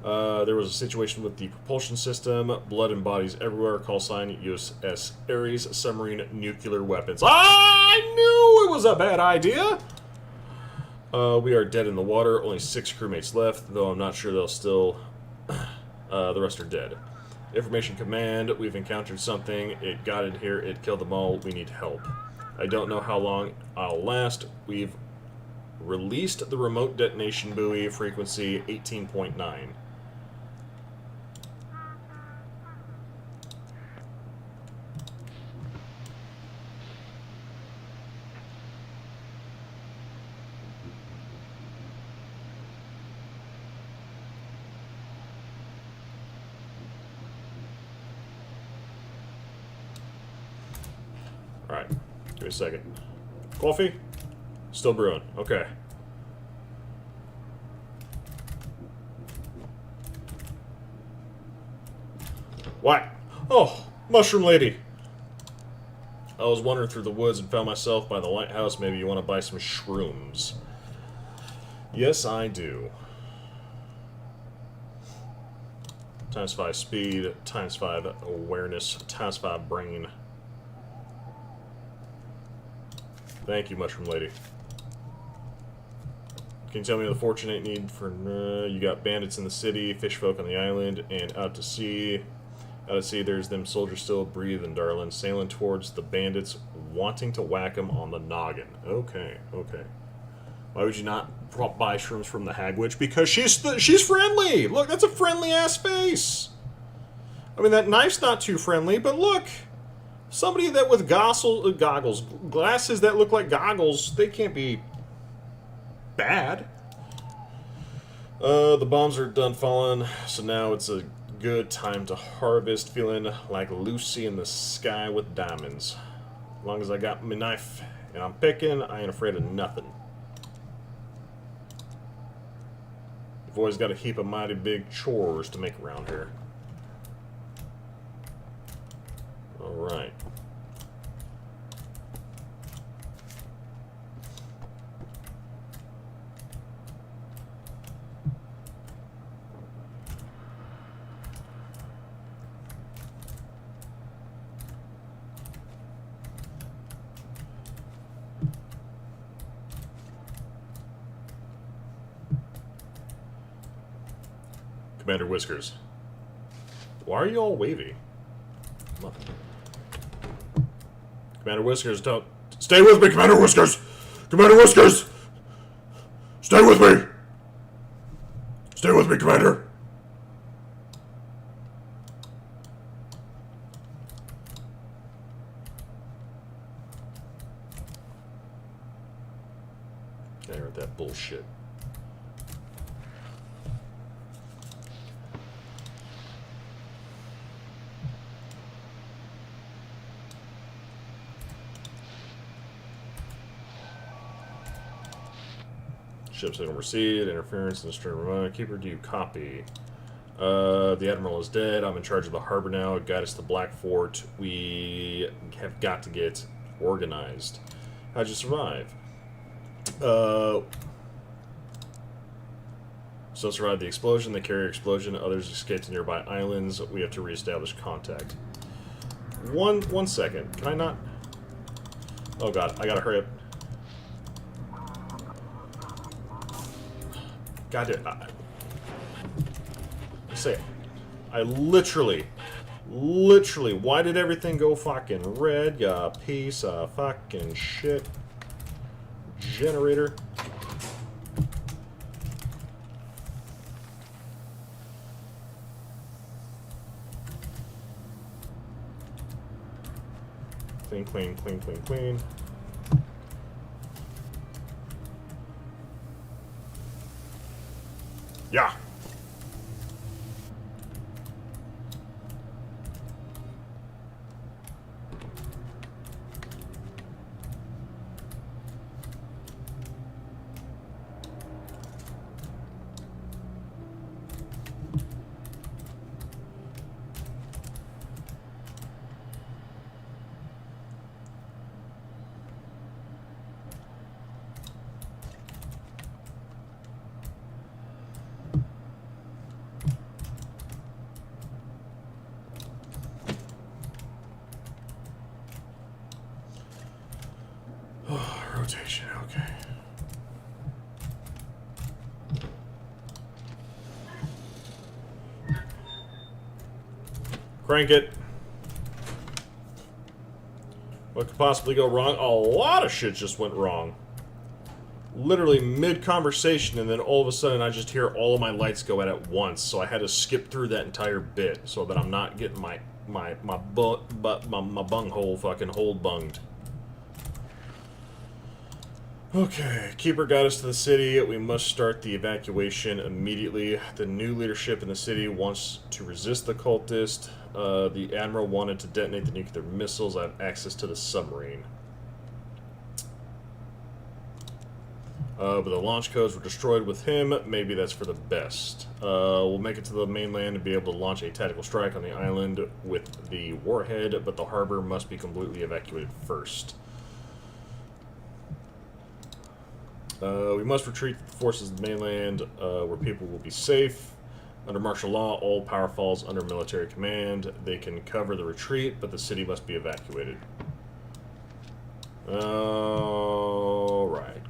There was a situation with the propulsion system. Blood and bodies everywhere. Call sign USS Ares. Submarine nuclear weapons. I knew it was a bad idea! We are dead in the water. Only 6 crewmates left, though I'm not sure they'll still... the rest are dead. Information command. We've encountered something. It got in here. It killed them all. We need help. I don't know how long I'll last. We've released the remote detonation buoy. Frequency 18.9. Alright, give me a second. Coffee? Still brewing. Okay. Oh, Mushroom Lady. I was wandering through the woods and found myself by the lighthouse. Maybe you want to buy some shrooms. Yes, I do. Times 5 speed, times 5 awareness, times 5 brain. Thank you, Mushroom Lady. Can you tell me the fortune ain't need for... you got bandits in the city, fish folk on the island, and out to sea. Out at sea, there's them soldiers still breathing, darling, sailing towards the bandits, wanting to whack them on the noggin. Okay, okay. Why would you not buy shrooms from the Hag Witch? Because she's friendly! Look, that's a friendly-ass face! I mean, that knife's not too friendly, but look! Somebody that with goggles, glasses that look like goggles, they can't be bad. The bombs are done falling, so now it's a good time to harvest, feeling like Lucy in the sky with diamonds. As long as I got my knife and I'm picking, I ain't afraid of nothing. You've always got a heap of mighty big chores to make around here. Alright. Commander Whiskers. Why are you all wavy? Come on. Commander Whiskers, don't... Stay with me, Commander Whiskers! Commander Whiskers! Stay with me! Stay with me, Commander! I heard that bullshit. Ship signal received, interference in the stern remote. Keeper, do you copy? The Admiral is dead. I'm in charge of the harbor now. Guide us to Black Fort. We have got to get organized. How'd you survive? Some survived the explosion, the carrier explosion. Others escaped to nearby islands. We have to reestablish contact. One second. Can I not? Oh god, I gotta hurry up. God damn. I literally, why did everything go fucking red, ya piece of fucking shit? Generator. Clean, clean, clean, clean, clean. Yeah. Rotation, okay. Crank it. What could possibly go wrong? A lot of shit just went wrong. Literally mid-conversation, and then all of a sudden I just hear all of my lights go out at once, so I had to skip through that entire bit so that I'm not getting my bunghole fucking hold bunged. Okay, Keeper got us to the city. We must start the evacuation immediately. The new leadership in the city wants to resist the cultist. The Admiral wanted to detonate the nuclear missiles. I have access to the submarine. But the launch codes were destroyed with him. Maybe that's for the best. We'll make it to the mainland and be able to launch a tactical strike on the island with the warhead, but the harbor must be completely evacuated first. We must retreat the forces of the mainland, where people will be safe. Under martial law, all power falls under military command. They can cover the retreat, but the city must be evacuated. Alright,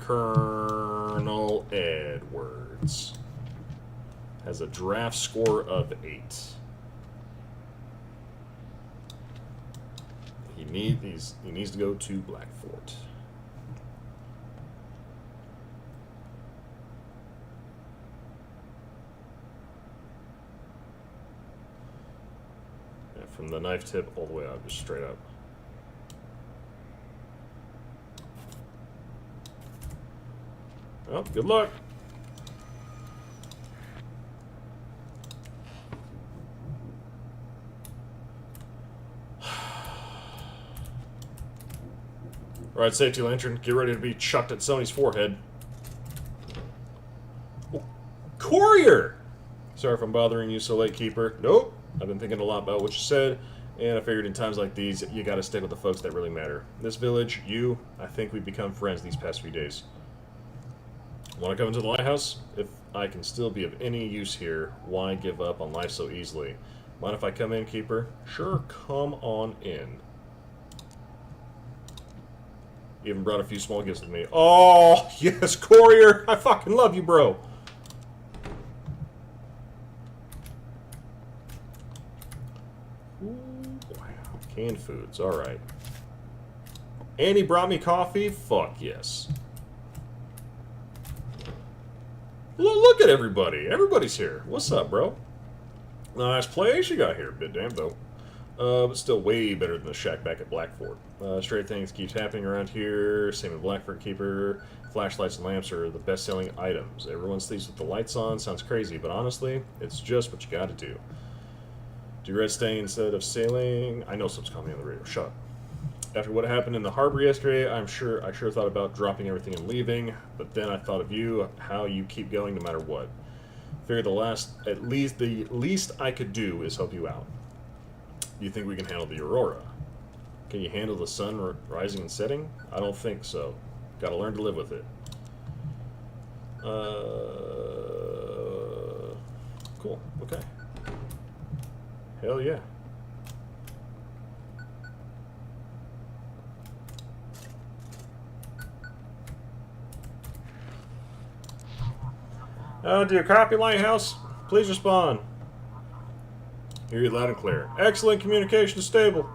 Colonel Edwards has a draft score of 8. He needs to go to Blackfort. Yeah, from the knife tip all the way out, just straight up. Well, good luck. Alright, safety lantern, get ready to be chucked at Sony's forehead. Oh, courier! Sorry if I'm bothering you so late, Keeper. Nope. I've been thinking a lot about what you said, and I figured in times like these, you gotta stick with the folks that really matter. This village, you, I think we've become friends these past few days. Want to come into the lighthouse? If I can still be of any use here, why give up on life so easily? Mind if I come in, Keeper? Sure, come on in. Even brought a few small gifts with me. Oh, yes, courier! I fucking love you, bro! Ooh, wow. Canned foods, alright. And he brought me coffee? Fuck yes. Look at everybody. Everybody's here. What's up, bro? Nice place you got here. Bit damn, though. But still way better than the shack back at Blackfort. Straight things keeps happening around here. Same in Blackfort, Keeper. Flashlights and lamps are the best-selling items. Everyone sleeps with the lights on. Sounds crazy, but honestly, it's just what you gotta do. Do you red staying instead of sailing? I know someone's calling me on the radio. Shut up. After what happened in the harbor yesterday, I sure thought about dropping everything and leaving, but then I thought of you, how you keep going no matter what. Figured the least I could do is help you out. Do you think we can handle the aurora? Can you handle the sun rising and setting? I don't think so. Gotta learn to live with it. Cool. Okay. Hell yeah. Do you copy, Lighthouse? Please respond. Hear you loud and clear. Excellent communication is stable.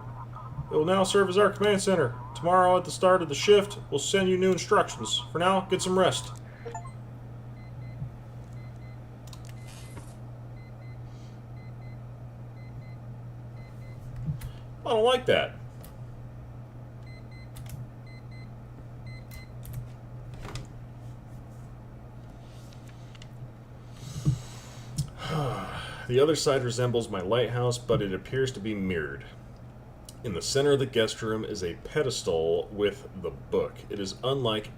It will now serve as our command center. Tomorrow at the start of the shift, we'll send you new instructions. For now, get some rest. I don't like that. The other side resembles my lighthouse, but it appears to be mirrored. In the center of the guest room is a pedestal with the book. It is unlike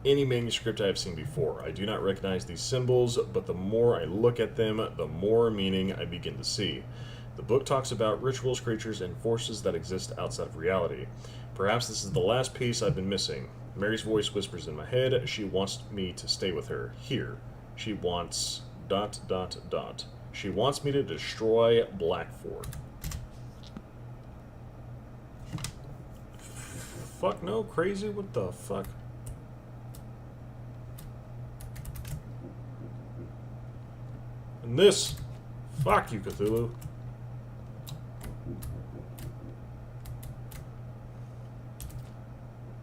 any manuscript I have seen before. I do not recognize these symbols, but the more I look at them, the more meaning I begin to see. The book talks about rituals, creatures, and forces that exist outside of reality. Perhaps this is the last piece I've been missing. Mary's voice whispers in my head. She wants me to stay with her. Here. She wants... ... She wants me to destroy Blackfort. Fuck no, crazy? What the fuck? And this. Fuck you, Cthulhu.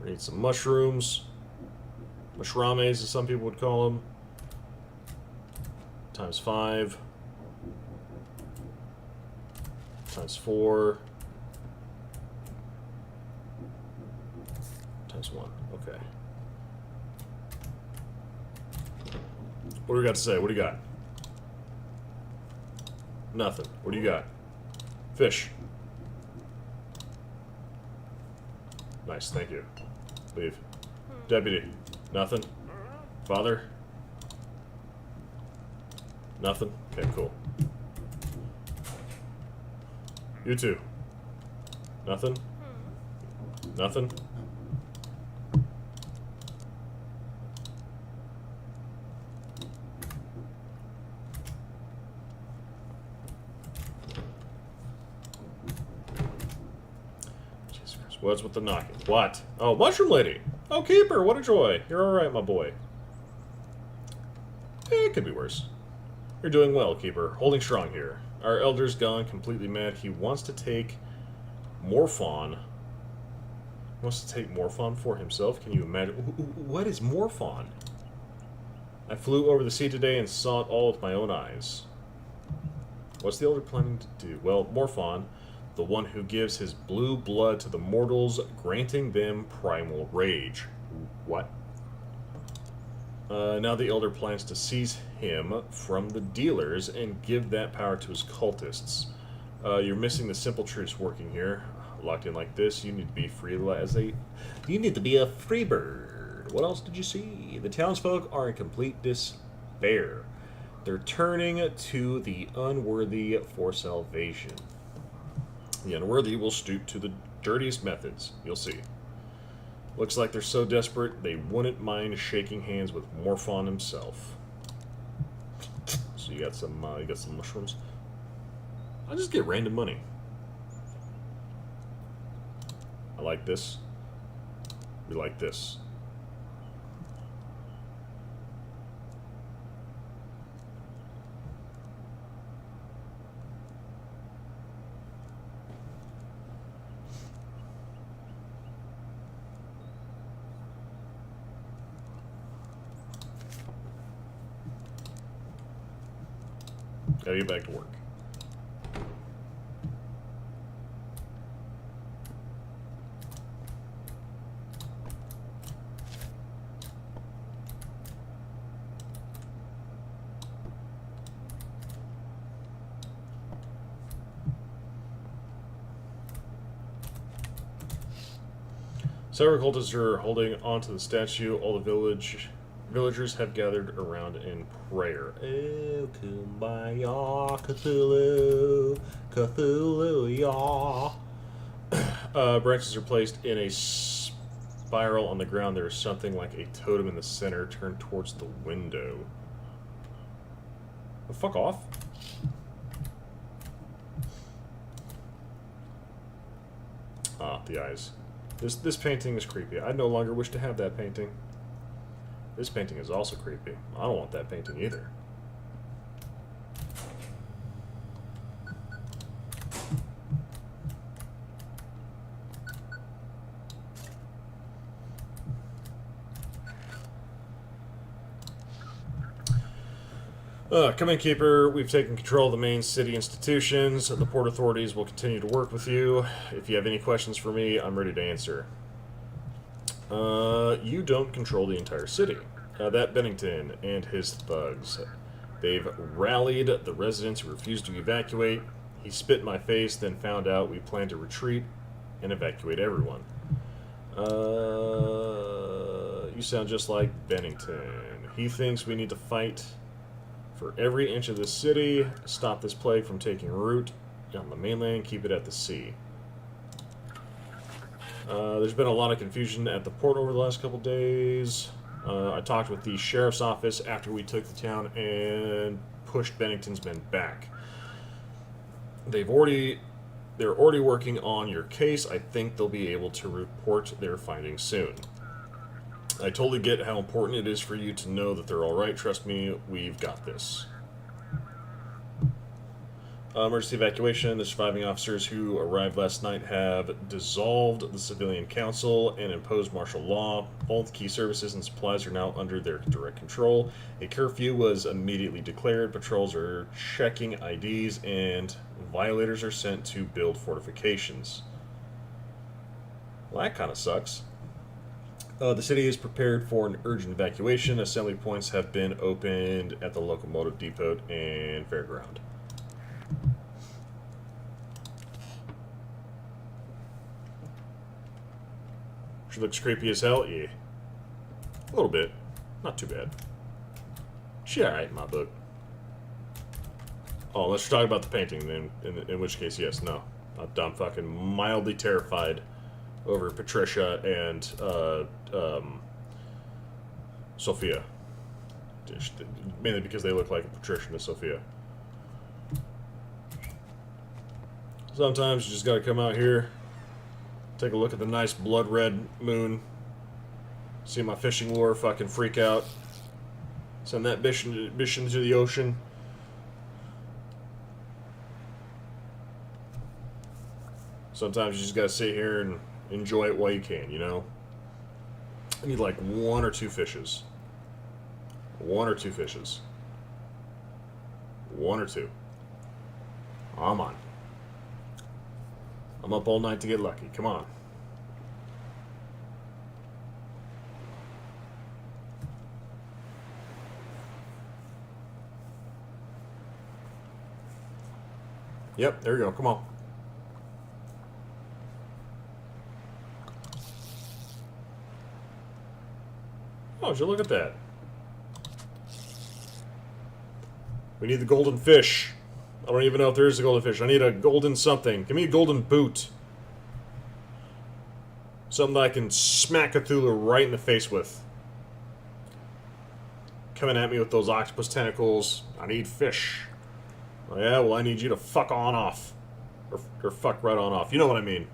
We need some mushrooms. Mushrames, as some people would call them. Times 5. Times 4. Times 1. Okay. What do we got to say? What do you got? Nothing. What do you got? Fish. Nice, thank you. Leave. Deputy. Nothing. Father? Nothing? Okay, cool. You too. Nothing? Nothing? Jesus Christ, what's with the knocking? What? Oh, Mushroom Lady! Oh, Keeper, what a joy! You're alright, my boy. It could be worse. You're doing well, Keeper. Holding strong here. Our elder's gone completely mad. He wants to take Morphon. He wants to take Morphon for himself. Can you imagine? What is Morphon? I flew over the sea today and saw it all with my own eyes. What's the elder planning to do? Well, Morphon, the one who gives his blue blood to the mortals, granting them primal rage. What? Now the elder plans to seize him from the dealers and give that power to his cultists. You're missing the simple truths working here. Locked in like this, you need to be free as a... You need to be a free bird. What else did you see? The townsfolk are in complete despair. They're turning to the unworthy for salvation. The unworthy will stoop to the dirtiest methods. You'll see. Looks like they're so desperate they wouldn't mind shaking hands with Morphon himself. So you got some mushrooms. I'll just get random money. I like this. We like this. Gotta get back to work. Several cultists are holding onto the statue. All the villagers have gathered around in prayer. Oh, kumbaya, Cthulhu, Cthulhu, ya. Branches are placed in a spiral on the ground. There is something like a totem in the center, turned towards the window. Oh, fuck off. Ah, the eyes. This painting is creepy. I no longer wish to have that painting. This painting is also creepy. I don't want that painting either. Come in, Keeper. We've taken control of the main city institutions. The port authorities will continue to work with you. If you have any questions for me, I'm ready to answer. You don't control the entire city. That Bennington and his thugs. They've rallied the residents who refused to evacuate. He spit in my face, then found out we planned to retreat and evacuate everyone. You sound just like Bennington. He thinks we need to fight for every inch of the city, stop this plague from taking root on the mainland, keep it at the sea. There's been a lot of confusion at the port over the last couple days. I talked with the sheriff's office after we took the town and pushed Bennington's men back. They're already working on your case. I think they'll be able to report their findings soon. I totally get how important it is for you to know that they're alright. Trust me, we've got this. Emergency evacuation. The surviving officers who arrived last night have dissolved the civilian council and imposed martial law. All the key services and supplies are now under their direct control. A curfew was immediately declared. Patrols are checking IDs and violators are sent to build fortifications. Well, that kind of sucks. The city is prepared for an urgent evacuation. Assembly points have been opened at the locomotive depot and fairground. She looks creepy as hell, yeah. A little bit. Not too bad. She alright in my book. Oh, unless you're talking about the painting, then in which case, yes, no. I'm fucking mildly terrified over Patricia and Sophia. Mainly because they look like Patricia and Sophia. Sometimes you just gotta come out here, take a look at the nice blood red moon, see my fishing lure fucking freak out, send that bitch into the ocean. Sometimes you just gotta sit here and enjoy it while you can, you know? I need like one or two fishes. One or two fishes. One or two. I'm on. I'm up all night to get lucky. Come on. Yep, there you go. Come on. Oh, would you look at that? We need the golden fish. I don't even know if there is a golden fish. I need a golden something. Give me a golden boot. Something that I can smack Cthulhu right in the face with. Coming at me with those octopus tentacles. I need fish. Oh, yeah, well, I need you to fuck on off. Or fuck right on off. You know what I mean.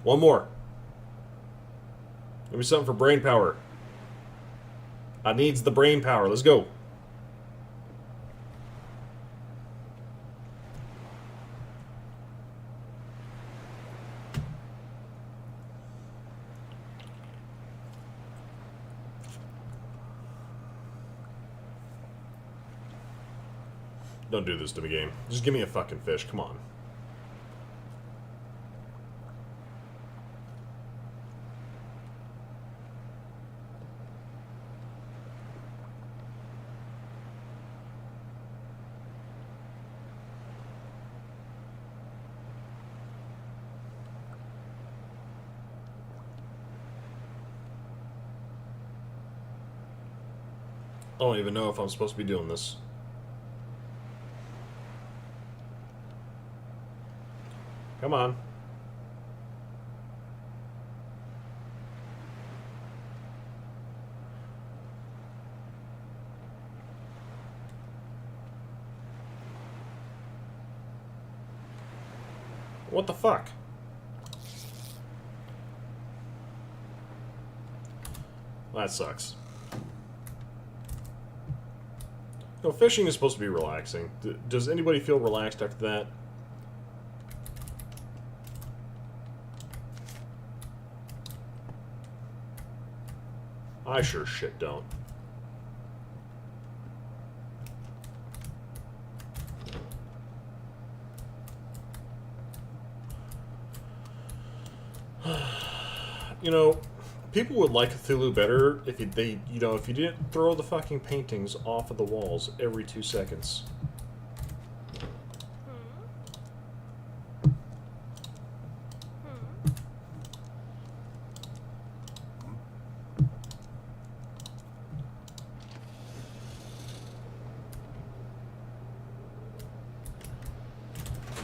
One more. Give me something for brain power. I needs the brain power. Let's go. Don't do this to me, game. Just give me a fucking fish. Come on. I don't even know if I'm supposed to be doing this. Come on. What the fuck? That sucks. No, fishing is supposed to be relaxing. Does anybody feel relaxed after that? I sure shit don't. You know, people would like Cthulhu better if if you didn't throw the fucking paintings off of the walls every 2 seconds.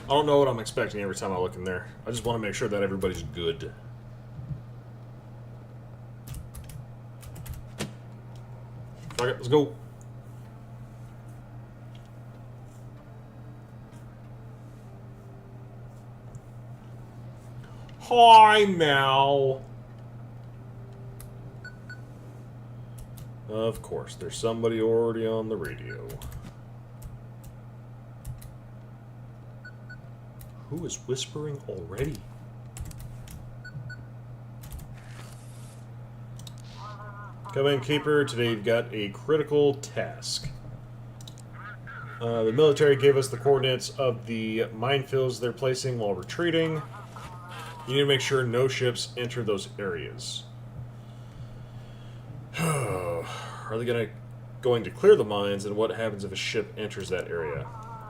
I don't know what I'm expecting every time I look in there. I just want to make sure that everybody's good. Fuck it, let's go. Hi, Mal. Of course, there's somebody already on the radio. Who is whispering already? Come in, Keeper. Today you've got a critical task. The military gave us the coordinates of the minefields they're placing while retreating. You need to make sure no ships enter those areas. Are they going to clear the mines, and what happens if a ship enters that area?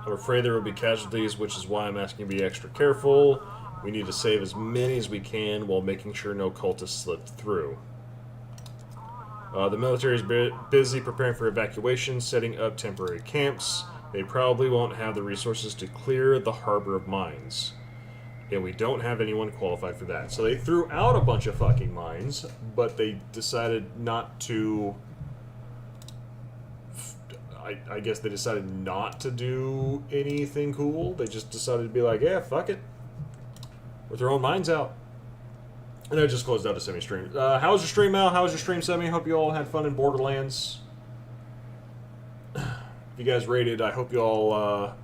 I'm afraid there will be casualties, which is why I'm asking you to be extra careful. We need to save as many as we can while making sure no cultists slip through. The military is busy preparing for evacuation, setting up temporary camps. They probably won't have the resources to clear the harbor of mines. And we don't have anyone qualified for that. So they threw out a bunch of fucking mines, but they decided not to... I guess they decided not to do anything cool. They just decided to be like, yeah, fuck it. We're throwing mines out. And I just closed out a semi-stream. How was your stream, Al? How was your stream, Semi? Hope you all had fun in Borderlands. If you guys rated, I hope you all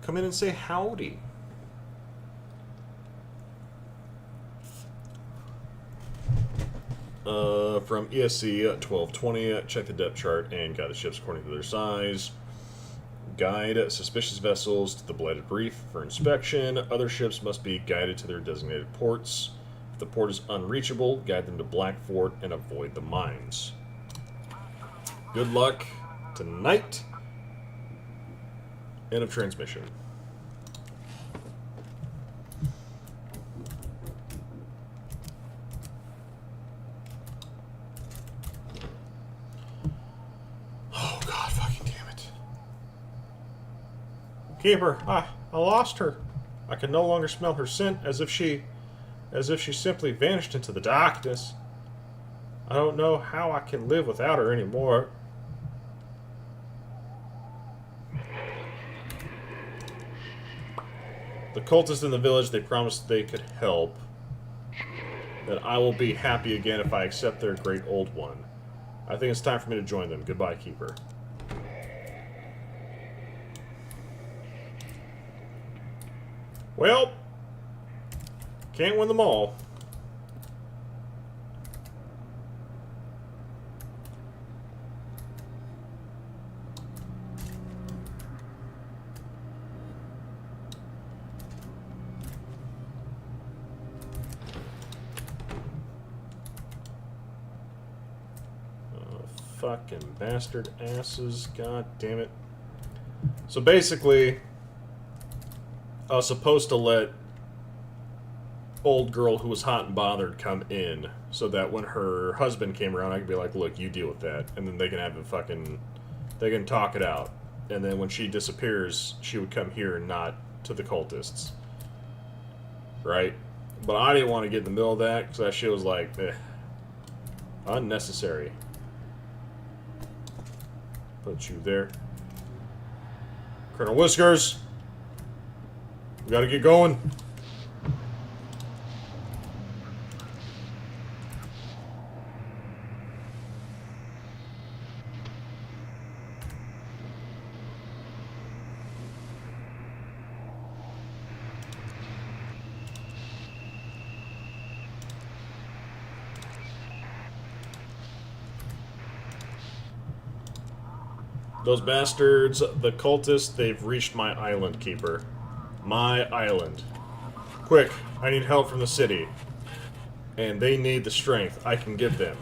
come in and say howdy. From ESC 1220, check the depth chart and guide the ships according to their size. Guide suspicious vessels to the Blighted Reef for inspection. Other ships must be guided to their designated ports. If the port is unreachable, guide them to Black Fort and avoid the mines. Good luck tonight. End of transmission. Oh, God fucking damn it. Keeper, I lost her. I can no longer smell her scent, as if she simply vanished into the darkness. I don't know how I can live without her anymore. The cultists in the village, they promised they could help. That I will be happy again if I accept their great old one. I think it's time for me to join them. Goodbye, Keeper. Well, can't win them all. Fucking bastard asses. God damn it. So basically, I was supposed to let old girl who was hot and bothered come in so that when her husband came around, I could be like, look, you deal with that. And then they can have a fucking... they can talk it out. And then when she disappears, she would come here and not to the cultists. Right? But I didn't want to get in the middle of that because that shit was like, unnecessary. Put you there. Colonel Whiskers! We gotta get going. Those bastards, the cultists, they've reached my island, Keeper. My island. Quick, I need help from the city. And they need the strength I can give them.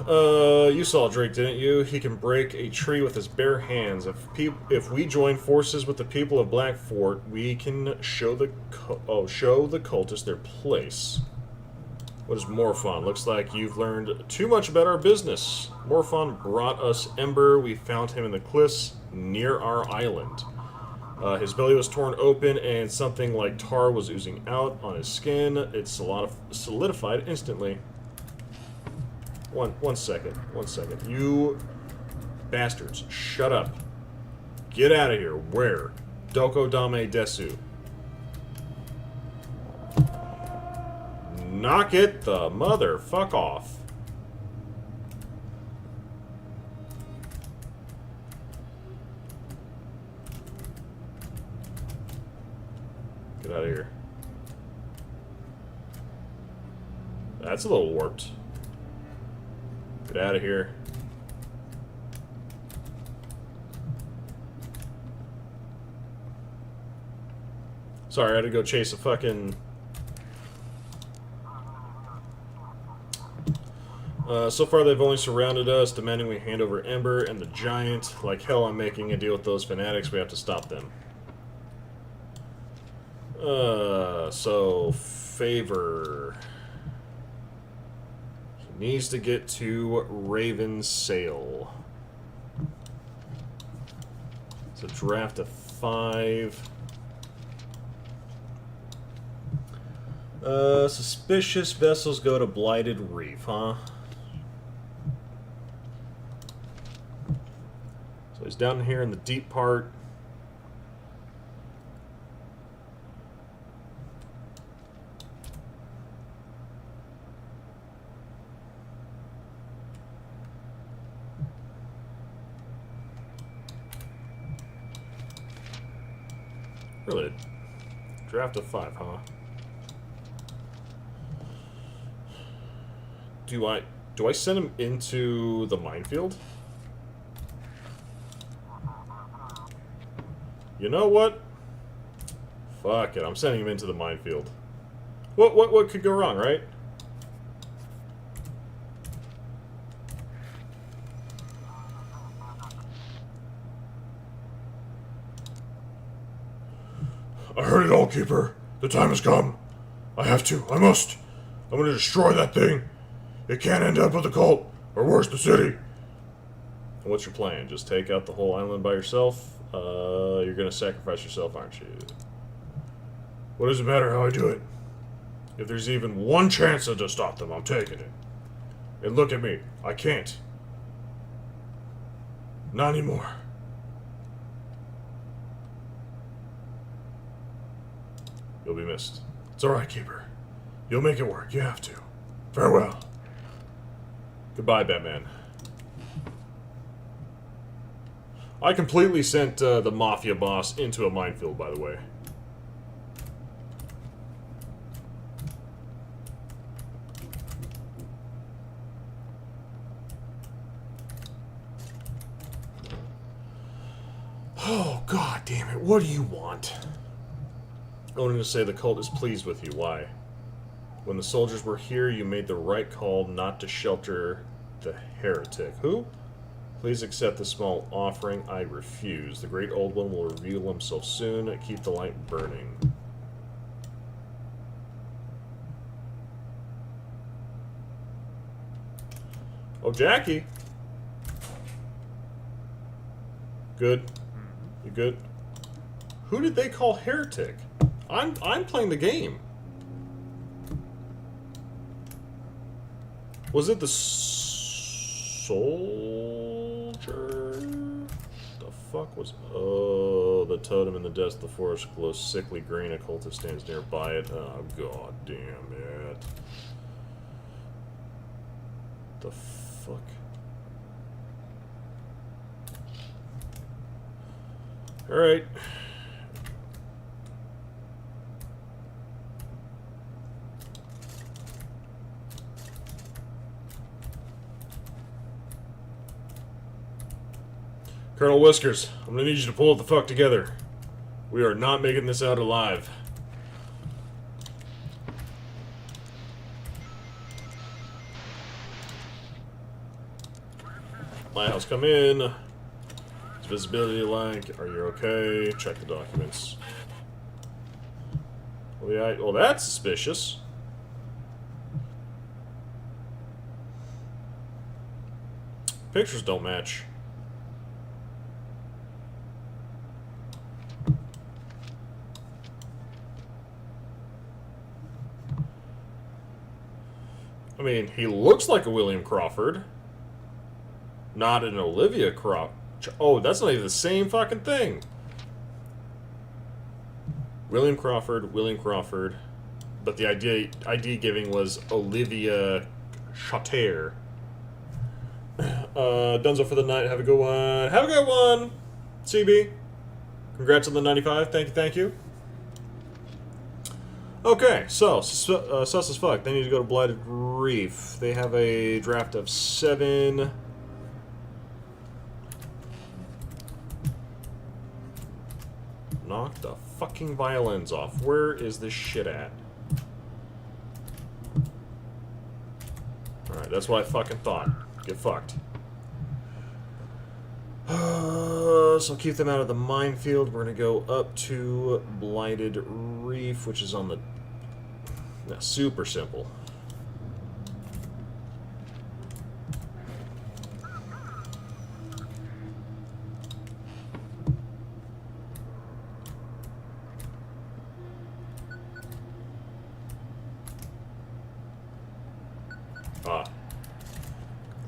You saw Drake, didn't you? He can break a tree with his bare hands. If we join forces with the people of Black Fort, we can show the cultists their place. What is Morphon? Looks like you've learned too much about our business. Morphon brought us Ember. We found him in the cliffs near our island. His belly was torn open and something like tar was oozing out on his skin. It's solidified instantly. One second. You bastards, shut up. Get out of here. Where? Doko Dame Desu. Knock it the motherfuck off. Get out of here. That's a little warped. Get out of here. Sorry, I had to go chase a fucking... So far they've only surrounded us, demanding we hand over Ember and the Giant. Like hell, I'm making a deal with those fanatics. We have to stop them. So Favor needs to get to Raven's Sail. It's a draft of 5. Suspicious vessels go to Blighted Reef, huh? So he's down here in the deep part. Really? Draft of 5, huh? Do I send him into the minefield? You know what? Fuck it, I'm sending him into the minefield. What could go wrong, right? I heard it all, Keeper. The time has come. I have to. I must. I'm going to destroy that thing. It can't end up with the cult, or worse, the city. What's your plan? Just take out the whole island by yourself? You're going to sacrifice yourself, aren't you? What does it matter how I do it? If there's even one chance to stop them, I'm taking it. And look at me. I can't. Not anymore. You'll be missed. It's alright, Keeper. You'll make it work. You have to. Farewell. Goodbye, Batman. I completely sent the Mafia boss into a minefield, by the way. Oh, god damn it. What do you want? I wanted to say the cult is pleased with you. Why? When the soldiers were here, you made the right call not to shelter the heretic. Who? Please accept the small offering. I refuse. The great old one will reveal himself soon. Keep the light burning. Oh, Jackie. Good. You good? Who did they call heretic? I'm playing the game. Was it the soldier? The fuck was... Oh, the totem in the depths of the forest glows sickly green. A cultist stands nearby it. Oh, god damn it. The fuck? Alright. Colonel Whiskers, I'm gonna need you to pull it the fuck together. We are not making this out alive. Lighthouse, come in. What's visibility like? Are you okay? Check the documents. Well, yeah, well, that's suspicious. Pictures don't match. I mean, he looks like a William Crawford. Not an Olivia Crawford. Oh, that's not even the same fucking thing. William Crawford. But the ID giving was Olivia Chater. Dunzo for the night. Have a good one. Have a good one, CB. Congrats on the 95. Thank you. Okay, so, sus as fuck. They need to go to Blighted Reef. They have a draft of 7. Knock the fucking violins off. Where is this shit at? Alright, That's what I fucking thought. Get fucked. So keep them out of the minefield. We're gonna go up to Blighted Reef, which is on the... super simple.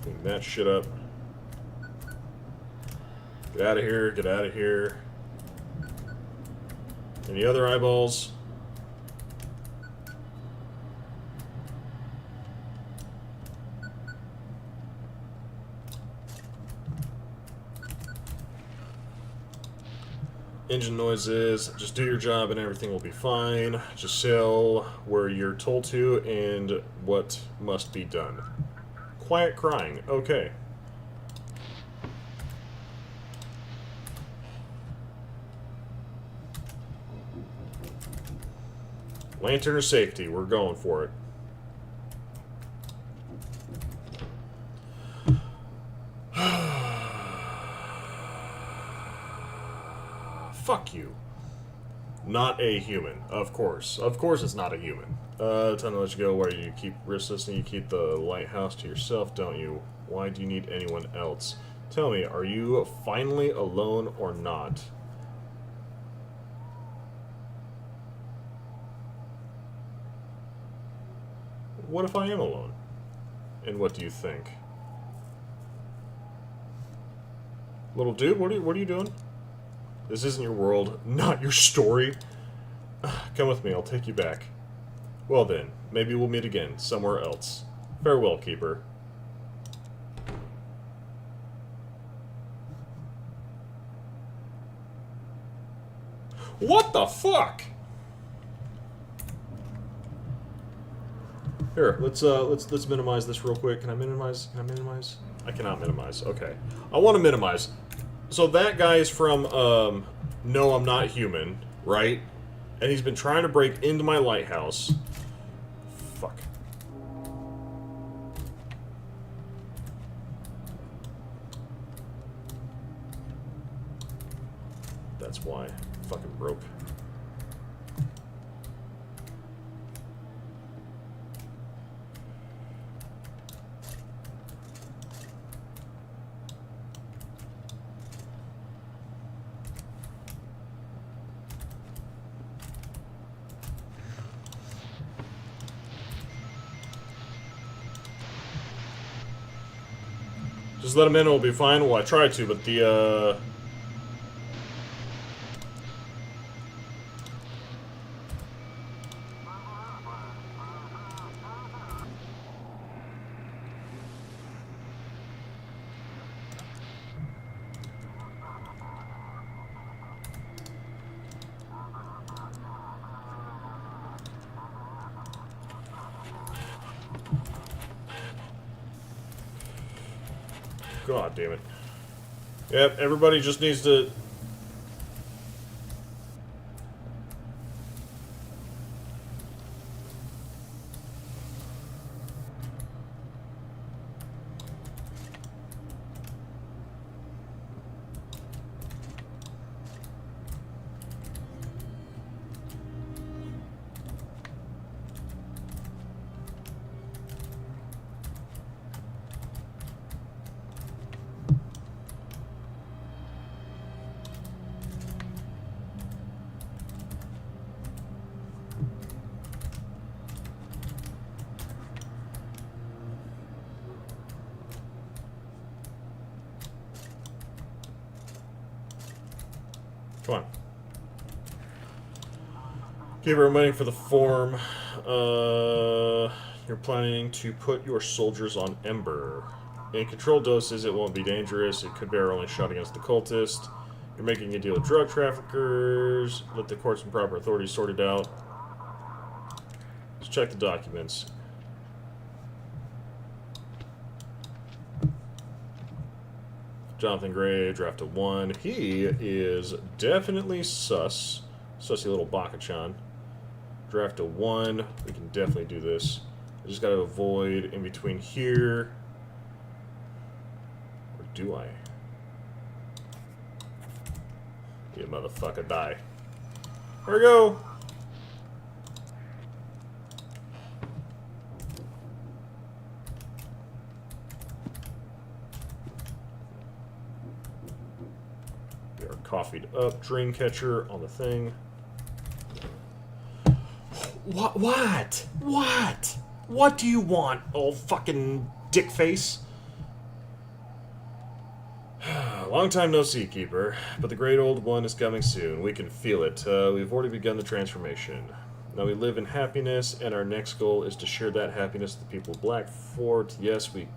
Clean that shit up. Get out of here, get out of here. Any other eyeballs? Engine noises, just do your job and everything will be fine. Just sail where you're told to and what must be done. Quiet crying, okay. Lantern of safety, we're going for it. Fuck you. Not a human, of course. Of course it's not a human. Time to let you go. Why do you keep resisting? You keep the lighthouse to yourself, don't you? Why do you need anyone else? Tell me, are you finally alone or not? What if I am alone? And what do you think? Little dude, what are you doing? This isn't your world, not your story. Come with me, I'll take you back. Well then, maybe we'll meet again, somewhere else. Farewell, Keeper. What the fuck? Here, let's minimize this real quick. Can I minimize? Can I minimize? I cannot minimize. Okay. I want to minimize. So that guy is from, No, I'm Not Human, right? And he's been trying to break into my lighthouse. Fuck. That's why. Fucking broke. Just let him in, it'll be fine. Well, I tried to, but the, God damn it. Yep, everybody just needs to... Come on. Keeper, I'm waiting for the form. You're planning to put your soldiers on Ember. In controlled doses, it won't be dangerous. It could bear only shot against the cultist. You're making a deal with drug traffickers. Let the courts and proper authorities sort it out. Let's check the documents. Jonathan Gray, draft of 1. He is definitely sussy little Baka-chan. Draft of 1. We can definitely do this. I just gotta avoid in between here. Or do I? You motherfucker, die. There we go! We are coffeeed up. Dream catcher on the thing. What? What? What? What do you want, old fucking dick face? Long time no see, Keeper, but the great old one is coming soon. We can feel it. We've already begun the transformation. Now we live in happiness, and our next goal is to share that happiness with the people of Black Fort. Yes, we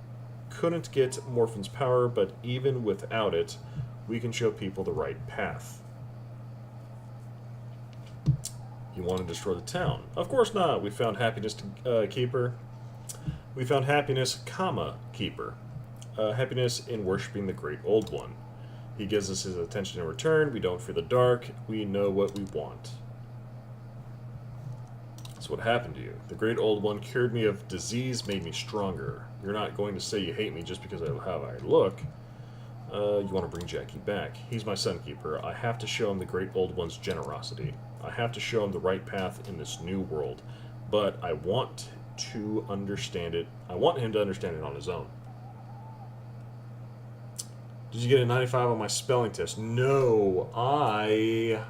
couldn't get Morphin's power, but even without it, we can show people the right path. You want to destroy the town? Of course not. We found happiness, Keeper. We found happiness, comma, Keeper. Happiness in worshipping the Great Old One. He gives us his attention in return. We don't fear the dark. We know what we want. That's what happened to you. The Great Old One cured me of disease, made me stronger. You're not going to say you hate me just because of how I look. You want to bring Jackie back. He's my son, Keeper. I have to show him the Great Old One's generosity. I have to show him the right path in this new world. But I want to understand it. I want him to understand it on his own. Did you get a 95 on my spelling test? No, I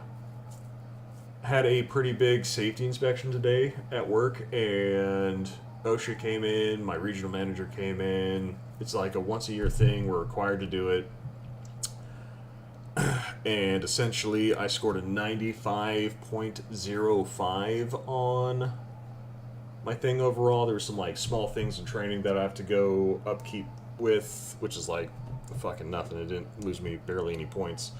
had a pretty big safety inspection today at work, and OSHA came in, my regional manager came in. It's like a once-a-year thing. We're required to do it. And essentially, I scored a 95.05 on my thing overall. There were some like small things in training that I have to go upkeep with, which is like fucking nothing. It didn't lose me barely any points.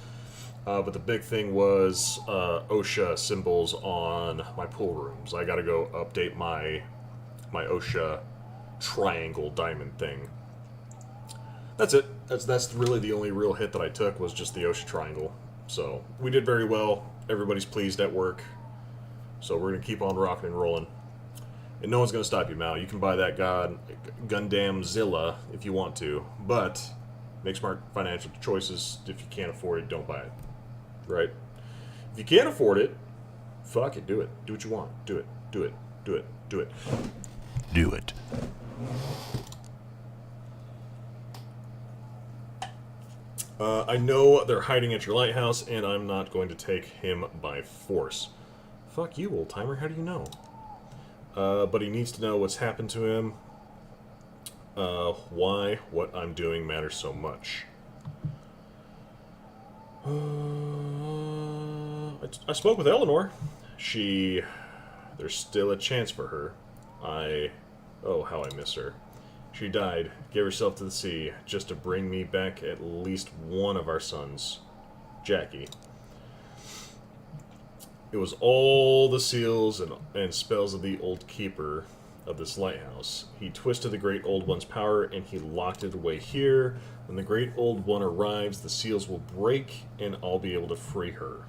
But the big thing was OSHA symbols on my pool rooms. I got to go update my OSHA triangle diamond thing. That's it. That's really the only real hit that I took, was just the OSHA triangle. So we did very well. Everybody's pleased at work. So we're gonna keep on rocking and rolling. And no one's gonna stop you, Mal. You can buy that Gundam Zilla if you want to, but make smart financial choices. If you can't afford it, don't buy it. Right? If you can't afford it, fuck it, do it. Do what you want. Do it. Do it. Do it. Do it. Do it. I know they're hiding at your lighthouse, and I'm not going to take him by force. Fuck you, old-timer. How do you know? But he needs to know what's happened to him. Why what I'm doing matters so much. I spoke with Eleanor. There's still a chance for her. Oh, how I miss her. She died, gave herself to the sea, just to bring me back at least one of our sons, Jackie. It was all the seals and spells of the old keeper of this lighthouse. He twisted the Great Old One's power, and he locked it away here. When the Great Old One arrives, the seals will break, and I'll be able to free her.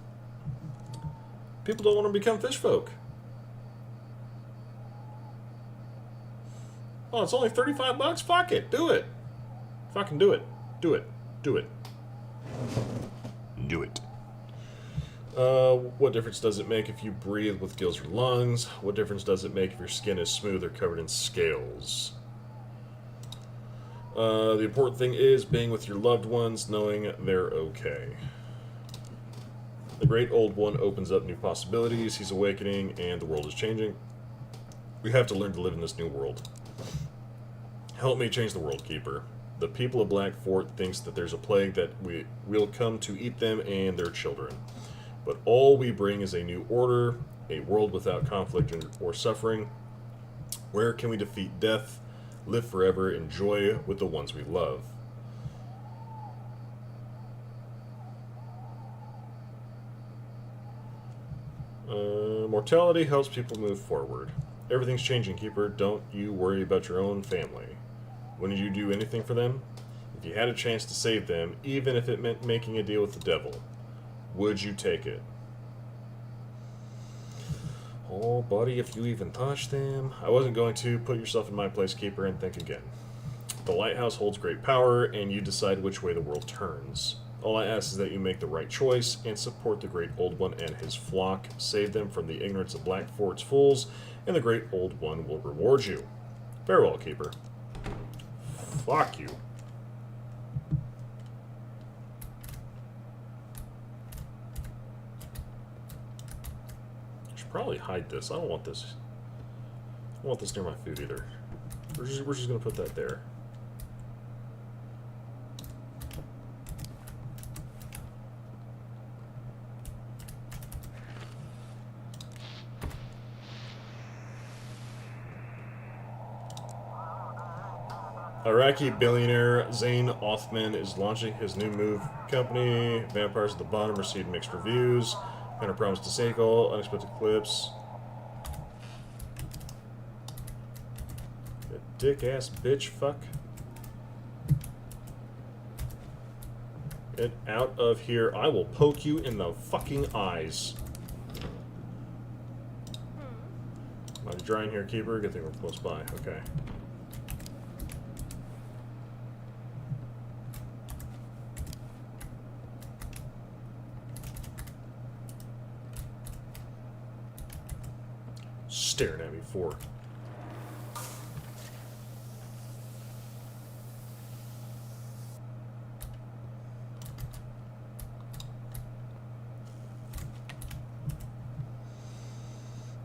People don't want to become fish folk. Oh, it's only 35 bucks? Fuck it. Do it. Fucking do it. Do it. Do it. Do it. What difference does it make if you breathe with gills or lungs? What difference does it make if your skin is smooth or covered in scales? The important thing is being with your loved ones, knowing they're okay. The Great Old One opens up new possibilities. He's awakening, and the world is changing. We have to learn to live in this new world. Help me change the world, Keeper. The people of Black Fort thinks that there's a plague that will come to eat them and their children. But all we bring is a new order, a world without conflict or suffering. Where can we defeat death, live forever, enjoy with the ones we love? Mortality helps people move forward. Everything's changing, Keeper. Don't you worry about your own family. Wouldn't you do anything for them? If you had a chance to save them, even if it meant making a deal with the devil, would you take it? Oh, buddy, if you even touch them. I wasn't going to. Put yourself in my place, Keeper, and think again. The lighthouse holds great power, and you decide which way the world turns. All I ask is that you make the right choice and support the Great Old One and his flock. Save them from the ignorance of Black Fort's fools, and the Great Old One will reward you. Farewell, Keeper. Fuck you. I should probably hide this. I don't want this. I don't want this near my food either. We're just gonna put that there. Iraqi billionaire Zain Othman is launching his new move company. Vampires at the Bottom received mixed reviews. Hunter promised to cycle. Unexpected clips. You dick ass bitch fuck. Get out of here. I will poke you in the fucking eyes. Am I drying here, Keeper? Good thing we're close by. Okay. Staring at me for.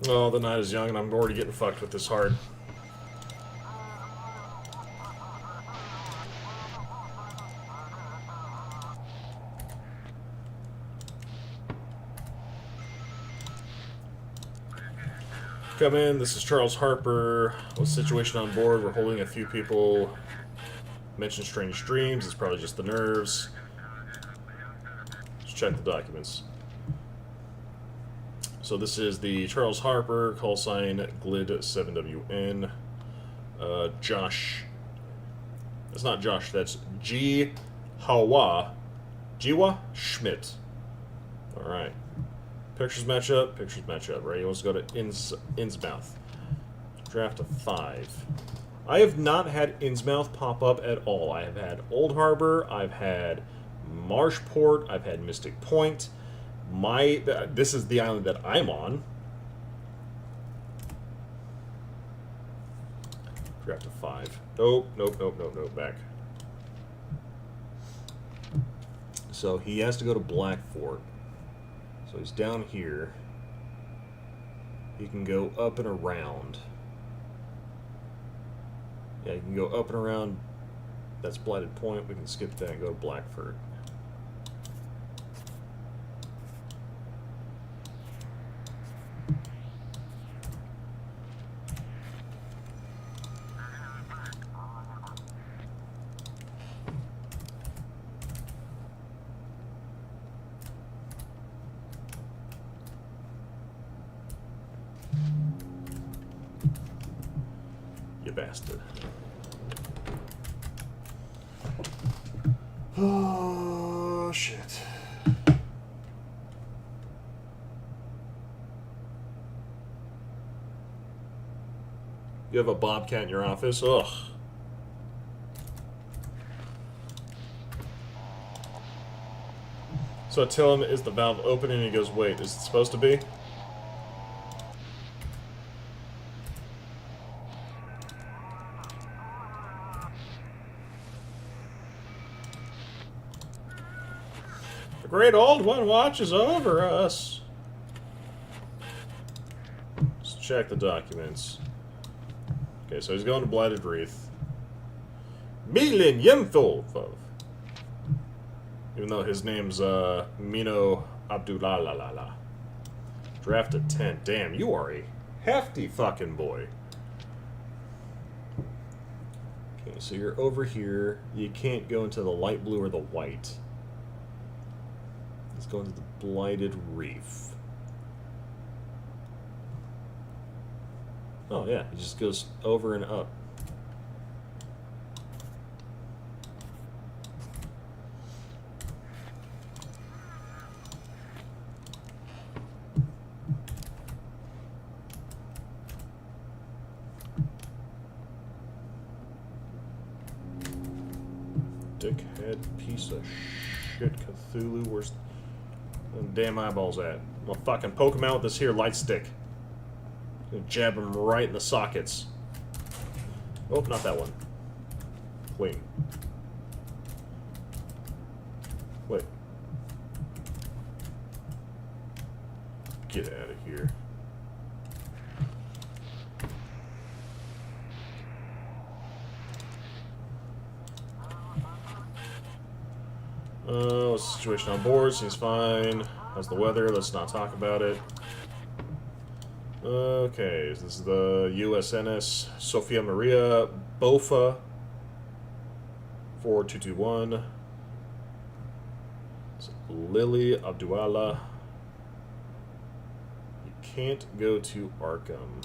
Oh, the night is young and I'm already getting fucked with this hard. Come in, this is Charles Harper. What's the situation on board? We're holding a few people. Mentioned strange dreams, it's probably just the nerves. Let's check the documents. So this is the Charles Harper, call sign GLID7WN. Josh. That's not Josh, that's G. Hawa. Jiwa Schmidt. Alright. Pictures match up, right? He wants to go to Innsmouth. Draft of 5. I have not had Innsmouth pop up at all. I have had Old Harbor, I've had Marshport, I've had Mystic Point. This is the island that I'm on. Draft of 5. Nope, back. So he has to go to Blackfort. So he's down here. He can go up and around. Yeah, he can go up and around. That's Blighted Point. We can skip that and go to Blackfort. You bastard. Oh, shit. You have a bobcat in your office? Ugh. So I tell him, is the valve open? And he goes, wait, is it supposed to be? The Great Old One watches over us. Let's check the documents. Okay, so he's going to Blighted Wreath. Millennium Thulfov. Even though his name's Mino Abdullah. Draft of 10. Damn, you are a hefty fucking boy. Okay, so you're over here. You can't go into the light blue or the white. Let's go into the Blighted Reef. Oh yeah, it just goes over and up. Head piece of shit, Cthulhu. Where's them damn eyeballs at? I'm gonna fucking poke him out with this here light stick. Gonna jab him right in the sockets. Oh, not that one. Wait. Wait. Get out of here. What's the situation on board? Seems fine. How's the weather? Let's not talk about it. Okay, this is the USNS Sofia Maria Bofa 4221. It's Lily Abduala. You can't go to Arkham.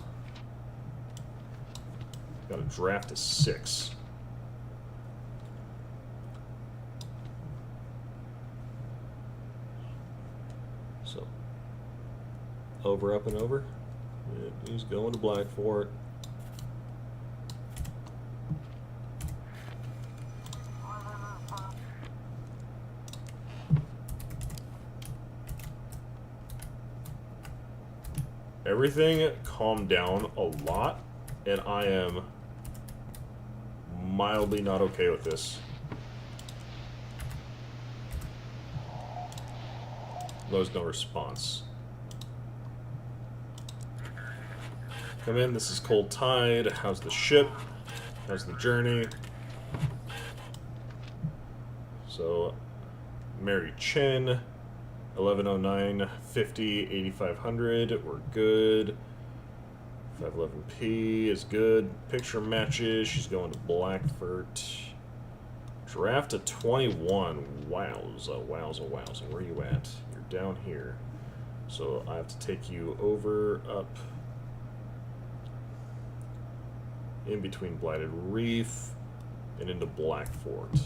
Got a draft of 6. So, over, up, and over. Yep, he's going to Blackfort. Everything calmed down a lot, and I am mildly not okay with this. There's no response. Come in, this is Cold Tide. How's the ship? How's the journey? So, Mary Chen, 1109, 50, 8500. We're good. 511P is good. Picture matches. She's going to Blackfort. Draft of 21. Wowza, wowza, wowza. Where are you at? You're down here. So I have to take you over, up, in between Blighted Reef and into Blackfort.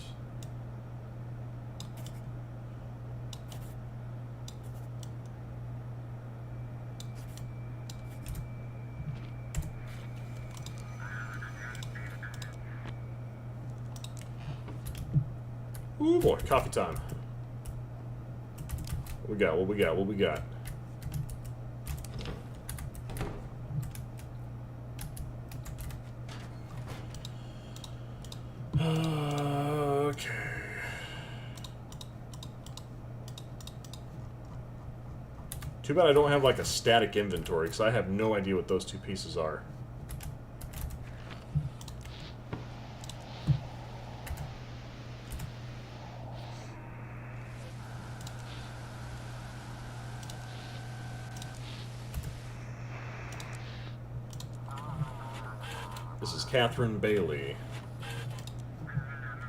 Ooh boy, coffee time. What we got? What we got? What we got? Okay. Too bad I don't have like a static inventory, because I have no idea what those two pieces are. This is Catherine Bailey.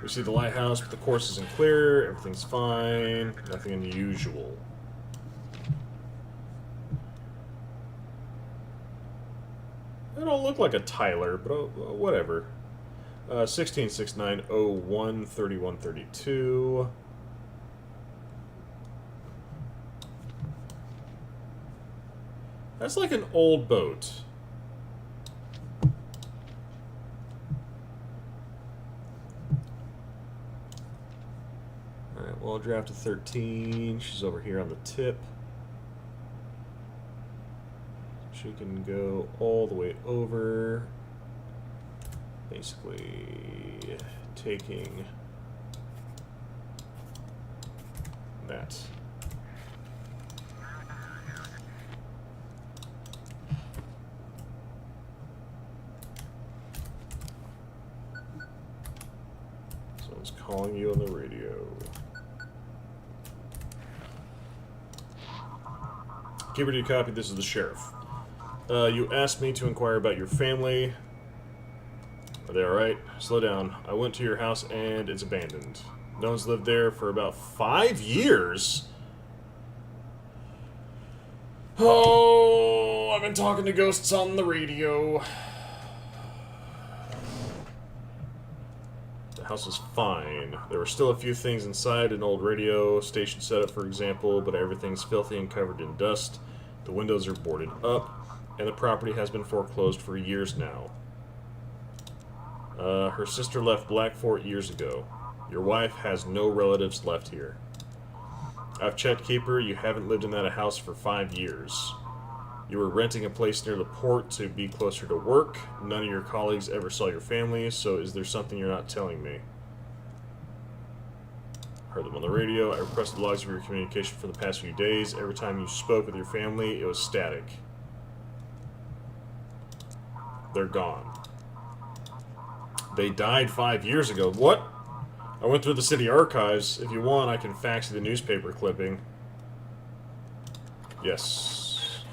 We see the lighthouse, but the course isn't clear. Everything's fine. Nothing unusual. They don't look like a Tyler, but whatever. 166901 3132. That's like an old boat. Alright, well, draft of 13. She's over here on the tip. She can go all the way over. Basically, taking that. Someone's calling you on the radio. Keeper, do you copy? This is the sheriff. You asked me to inquire about your family. Are they alright? Slow down. I went to your house and it's abandoned. No one's lived there for about 5 years? Oh, I've been talking to ghosts on the radio. The house is fine. There were still a few things inside, an old radio station setup, for example, but everything's filthy and covered in dust. The windows are boarded up, and the property has been foreclosed for years now. Her sister left Blackfort years ago. Your wife has no relatives left here. I've checked, Keeper. You haven't lived in that house for 5 years. You were renting a place near the port to be closer to work. None of your colleagues ever saw your family, so is there something you're not telling me? Heard them on the radio. I requested logs of your communication for the past few days. Every time you spoke with your family, it was static. They're gone. They died 5 years ago. What? I went through the city archives. If you want, I can fax you the newspaper clipping. Yes.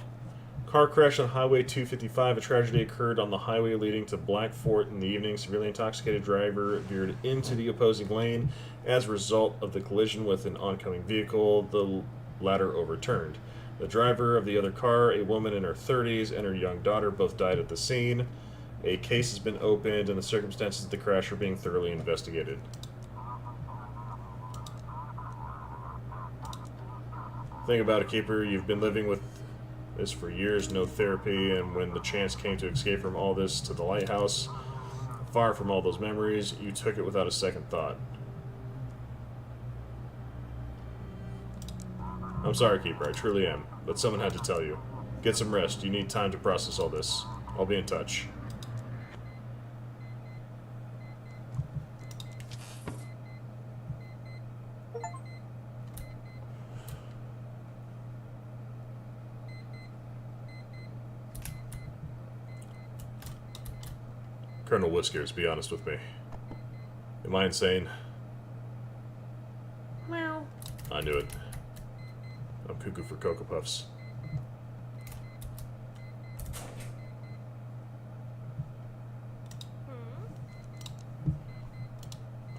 Car crash on Highway 255. A tragedy occurred on the highway leading to Black Fort in the evening. Severely intoxicated driver veered into the opposing lane. As a result of the collision with an oncoming vehicle, the latter overturned. The driver of the other car, a woman in her 30s, and her young daughter both died at the scene. A case has been opened, and the circumstances of the crash are being thoroughly investigated. Think about it, Keeper. You've been living with this for years, no therapy, and when the chance came to escape from all this to the lighthouse, far from all those memories, you took it without a second thought. I'm sorry, Keeper, I truly am, but someone had to tell you. Get some rest. You need time to process all this. I'll be in touch. Colonel Whiskers, be honest with me. Am I insane? Meow. I knew it. I'm cuckoo for Cocoa Puffs.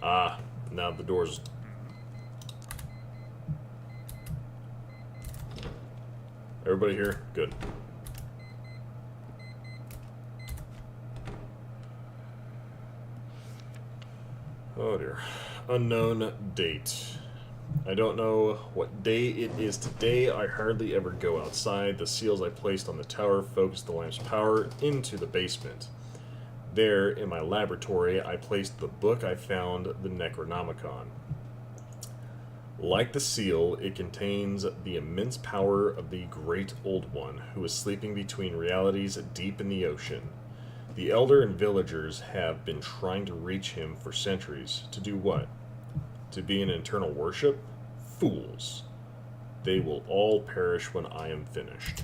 Ah, now the door's... Everybody here? Good. Oh dear. Unknown date. I don't know what day it is today. I hardly ever go outside. The seals I placed on the tower focused the lamp's power into the basement. There, in my laboratory, I placed the book I found, the Necronomicon. Like the seal, it contains the immense power of the Great Old One, who is sleeping between realities deep in the ocean. The Elder and villagers have been trying to reach him for centuries. To do what? To be an eternal worship? Fools. They will all perish when I am finished.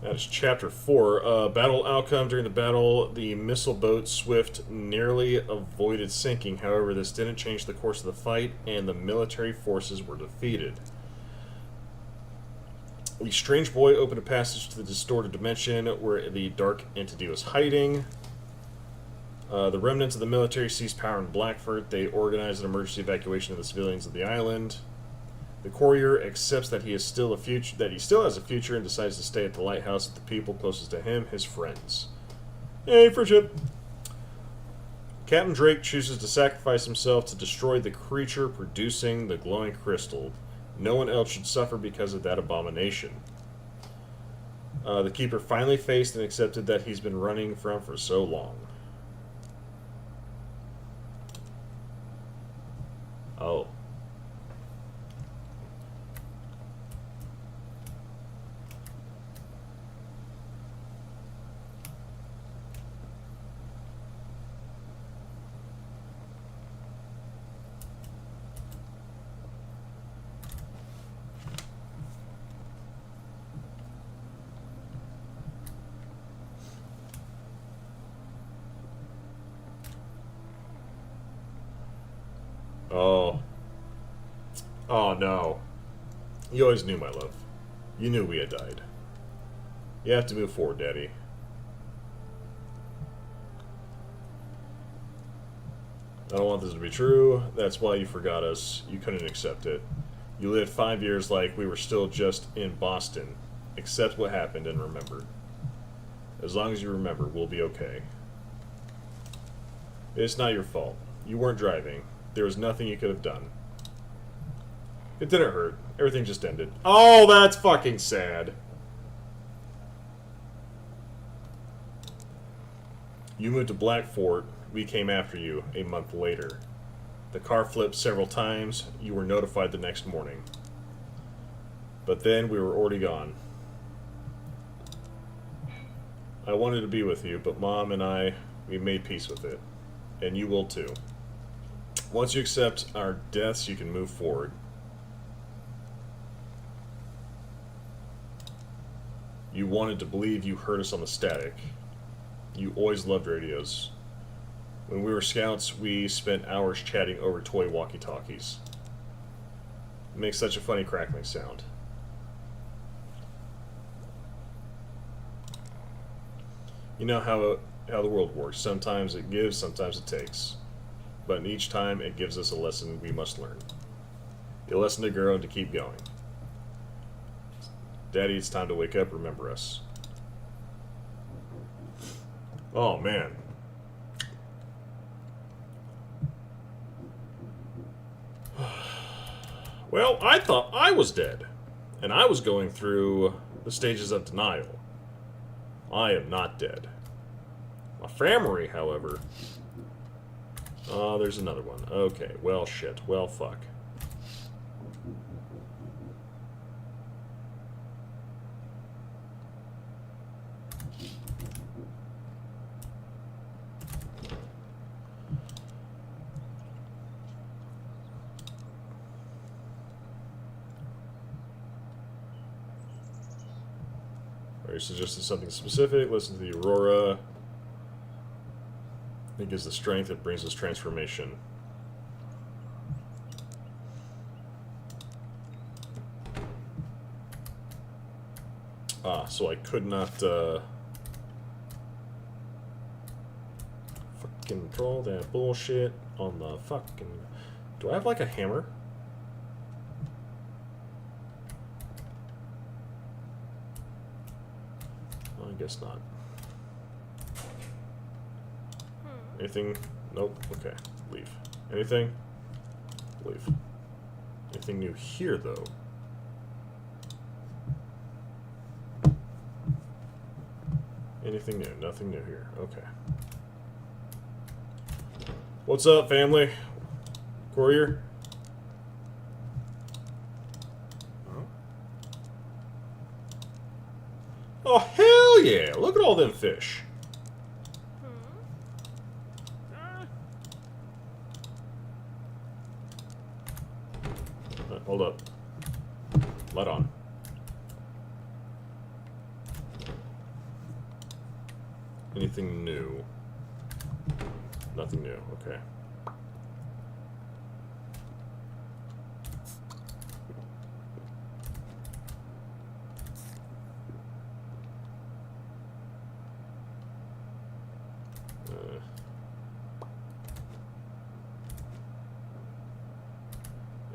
That is Chapter 4. Battle outcome. During the battle, the missile boat Swift nearly avoided sinking. However, this didn't change the course of the fight, and the military forces were defeated. The strange boy opened a passage to the distorted dimension where the dark entity was hiding. The remnants of the military seized power in Blackford. They organized an emergency evacuation of the civilians of the island. The courier accepts that he still has a future and decides to stay at the lighthouse with the people closest to him, his friends. Yay, friendship! Captain Drake chooses to sacrifice himself to destroy the creature producing the glowing crystal. No one else should suffer because of that abomination. The Keeper finally faced and accepted that he's been running from for so long. Oh. Oh. Oh, no. You always knew, my love. You knew we had died. You have to move forward, Daddy. I don't want this to be true. That's why you forgot us. You couldn't accept it. You lived 5 years like we were still just in Boston. Accept what happened and remember. As long as you remember, we'll be okay. It's not your fault. You weren't driving. There was nothing you could have done. It didn't hurt. Everything just ended. Oh, that's fucking sad. You moved to Black Fort. We came after you a month later. The car flipped several times. You were notified the next morning. But then we were already gone. I wanted to be with you, but Mom and I, we made peace with it. And you will too. Once you accept our deaths, you can move forward. You wanted to believe you heard us on the static. You always loved radios. When we were scouts, we spent hours chatting over toy walkie-talkies. It makes such a funny crackling sound. You know how the world works. Sometimes it gives, sometimes it takes. But in each time, it gives us a lesson we must learn. A lesson to grow and to keep going. Daddy, it's time to wake up. Remember us. Oh, man. Well, I thought I was dead. And I was going through the stages of denial. I am not dead. My family, however... there's another one. Okay, well, shit. Well, fuck. Are you suggesting something specific? Listen to the Aurora. It gives the strength that brings us transformation. Ah, so I could not, fucking draw that bullshit on the fucking... Do I have, like, a hammer? I guess not. Anything? Nope. Okay. Leave. Anything? Leave. Anything new here, though? Anything new? Nothing new here. Okay. What's up, family? Courier? Oh, hell yeah! Look at all them fish. Hold up. Let on. Anything new? Nothing new. Okay.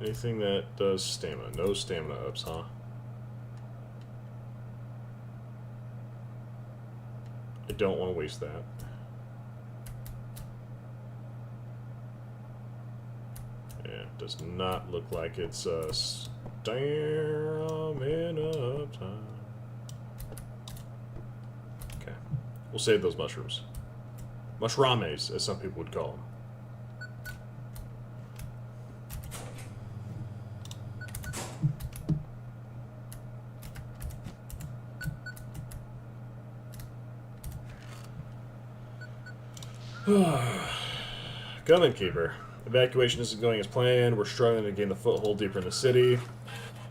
Anything that does stamina. No stamina ups, huh? I don't want to waste that. Yeah, does not look like it's stamina up time. Okay. We'll save those mushrooms. Mushrames, as some people would call them. Gunman Keeper. Evacuation isn't going as planned. We're struggling to gain the foothold deeper in the city.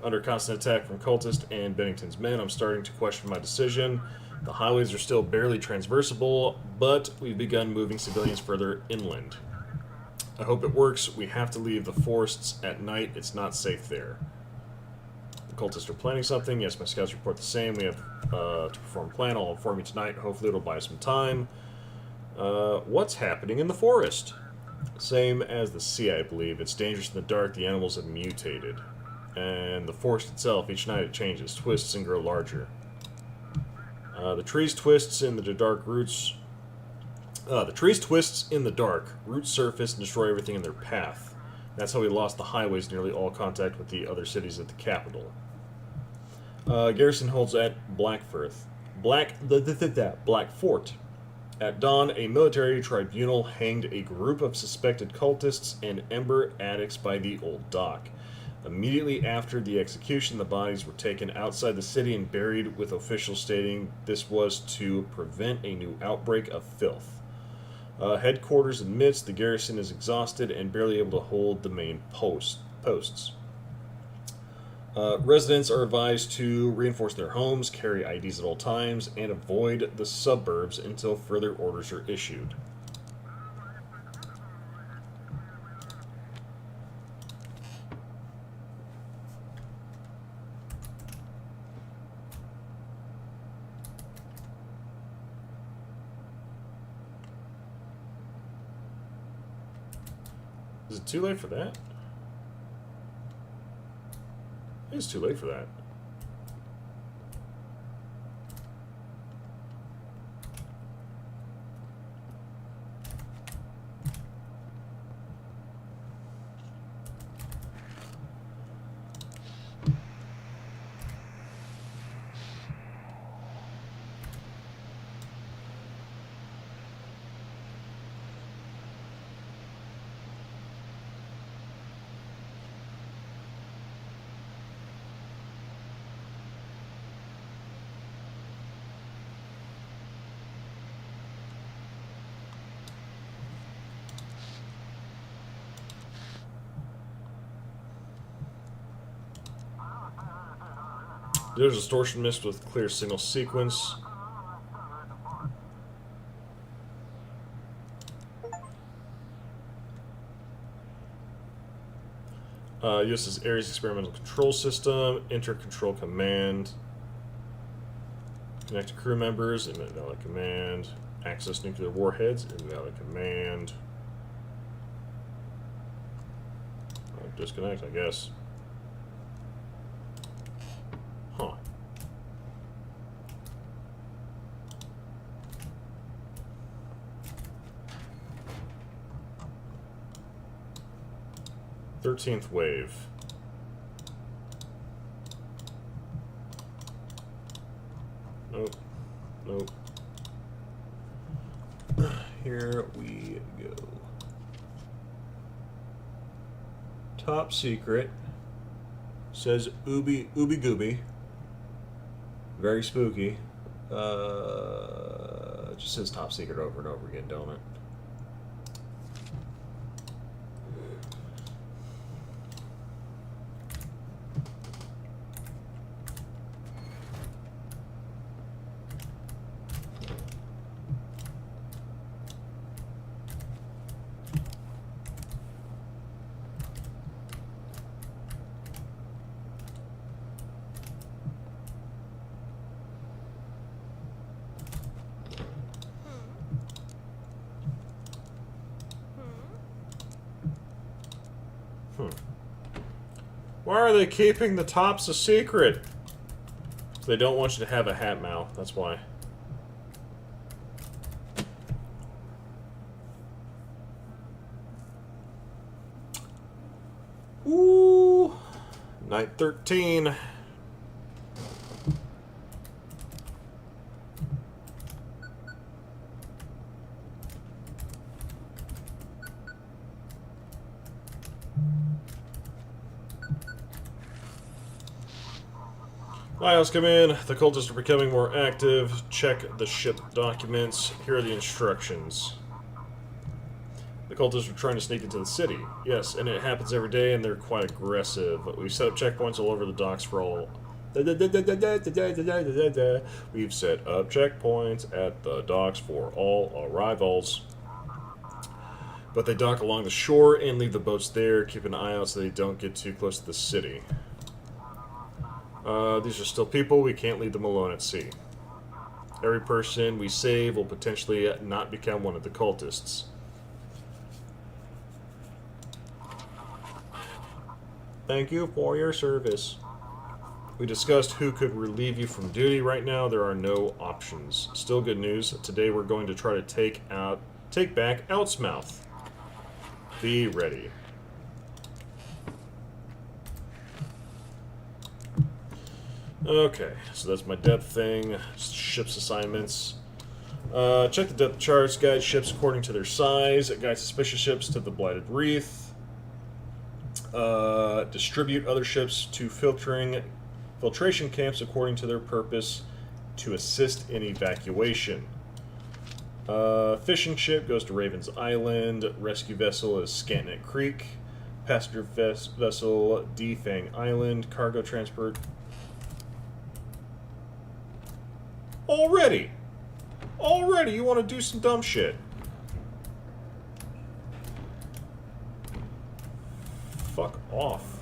Under constant attack from cultists and Bennington's men, I'm starting to question my decision. The highways are still barely transversable, but we've begun moving civilians further inland. I hope it works. We have to leave the forests at night. It's not safe there. The cultists are planning something. Yes, my scouts report the same. We have to perform a plan. I'll inform you tonight. Hopefully it'll buy us some time. What's happening in the forest? Same as the sea, I believe. It's dangerous in the dark. The animals have mutated. And the forest itself, each night it changes, twists, and grow larger. The trees twists in the dark roots. The trees twists in the dark, roots surface, and destroy everything in their path. That's how we lost the highways, nearly all contact with the other cities at the capital. Garrison holds at Black Fort. At dawn, a military tribunal hanged a group of suspected cultists and Ember addicts by the old dock. Immediately after the execution, the bodies were taken outside the city and buried, with officials stating this was to prevent a new outbreak of filth. Headquarters admits the garrison is exhausted and barely able to hold the main posts. Residents are advised to reinforce their homes, carry IDs at all times, and avoid the suburbs until further orders are issued. Is it too late for that? It's too late for that. There's distortion mixed with clear signal sequence. Uses Ares experimental control system, enter control command, connect to crew members, invalid command, access nuclear warheads, invalid command. Disconnect, I guess. Huh. Thirteenth wave. Nope. Nope. Here we go. Top secret. Says ooby gooby. Very spooky. It just says top secret over and over again, don't it? Why are they keeping the tops a secret? They don't want you to have a hat, Mal. That's why. Ooh. Night 13. Files come in. The cultists are becoming more active. Check the ship documents. Here are the instructions. The cultists are trying to sneak into the city. Yes, and it happens every day, and they're quite aggressive. We've set up checkpoints all over the docks for all... We've set up checkpoints at the docks for all arrivals. But they dock along the shore and leave the boats there. Keep an eye out so they don't get too close to the city. These are still people. We can't leave them alone at sea. Every person we save will potentially not become one of the cultists. Thank you for your service. We discussed who could relieve you from duty. Right now, there are no options. Still good news. Today we're going to try to take back Outsmouth. Be ready. Okay, so that's my depth thing. Ships assignments. Check the depth charts. Guide ships according to their size. Guide suspicious ships to the Blighted Reef. Distribute other ships to filtration camps according to their purpose to assist in evacuation. Fishing ship goes to Raven's Island. Rescue vessel is Scantnet Creek. Passenger vessel Defang Island. Cargo transport. Already you want to do some dumb shit. Fuck off.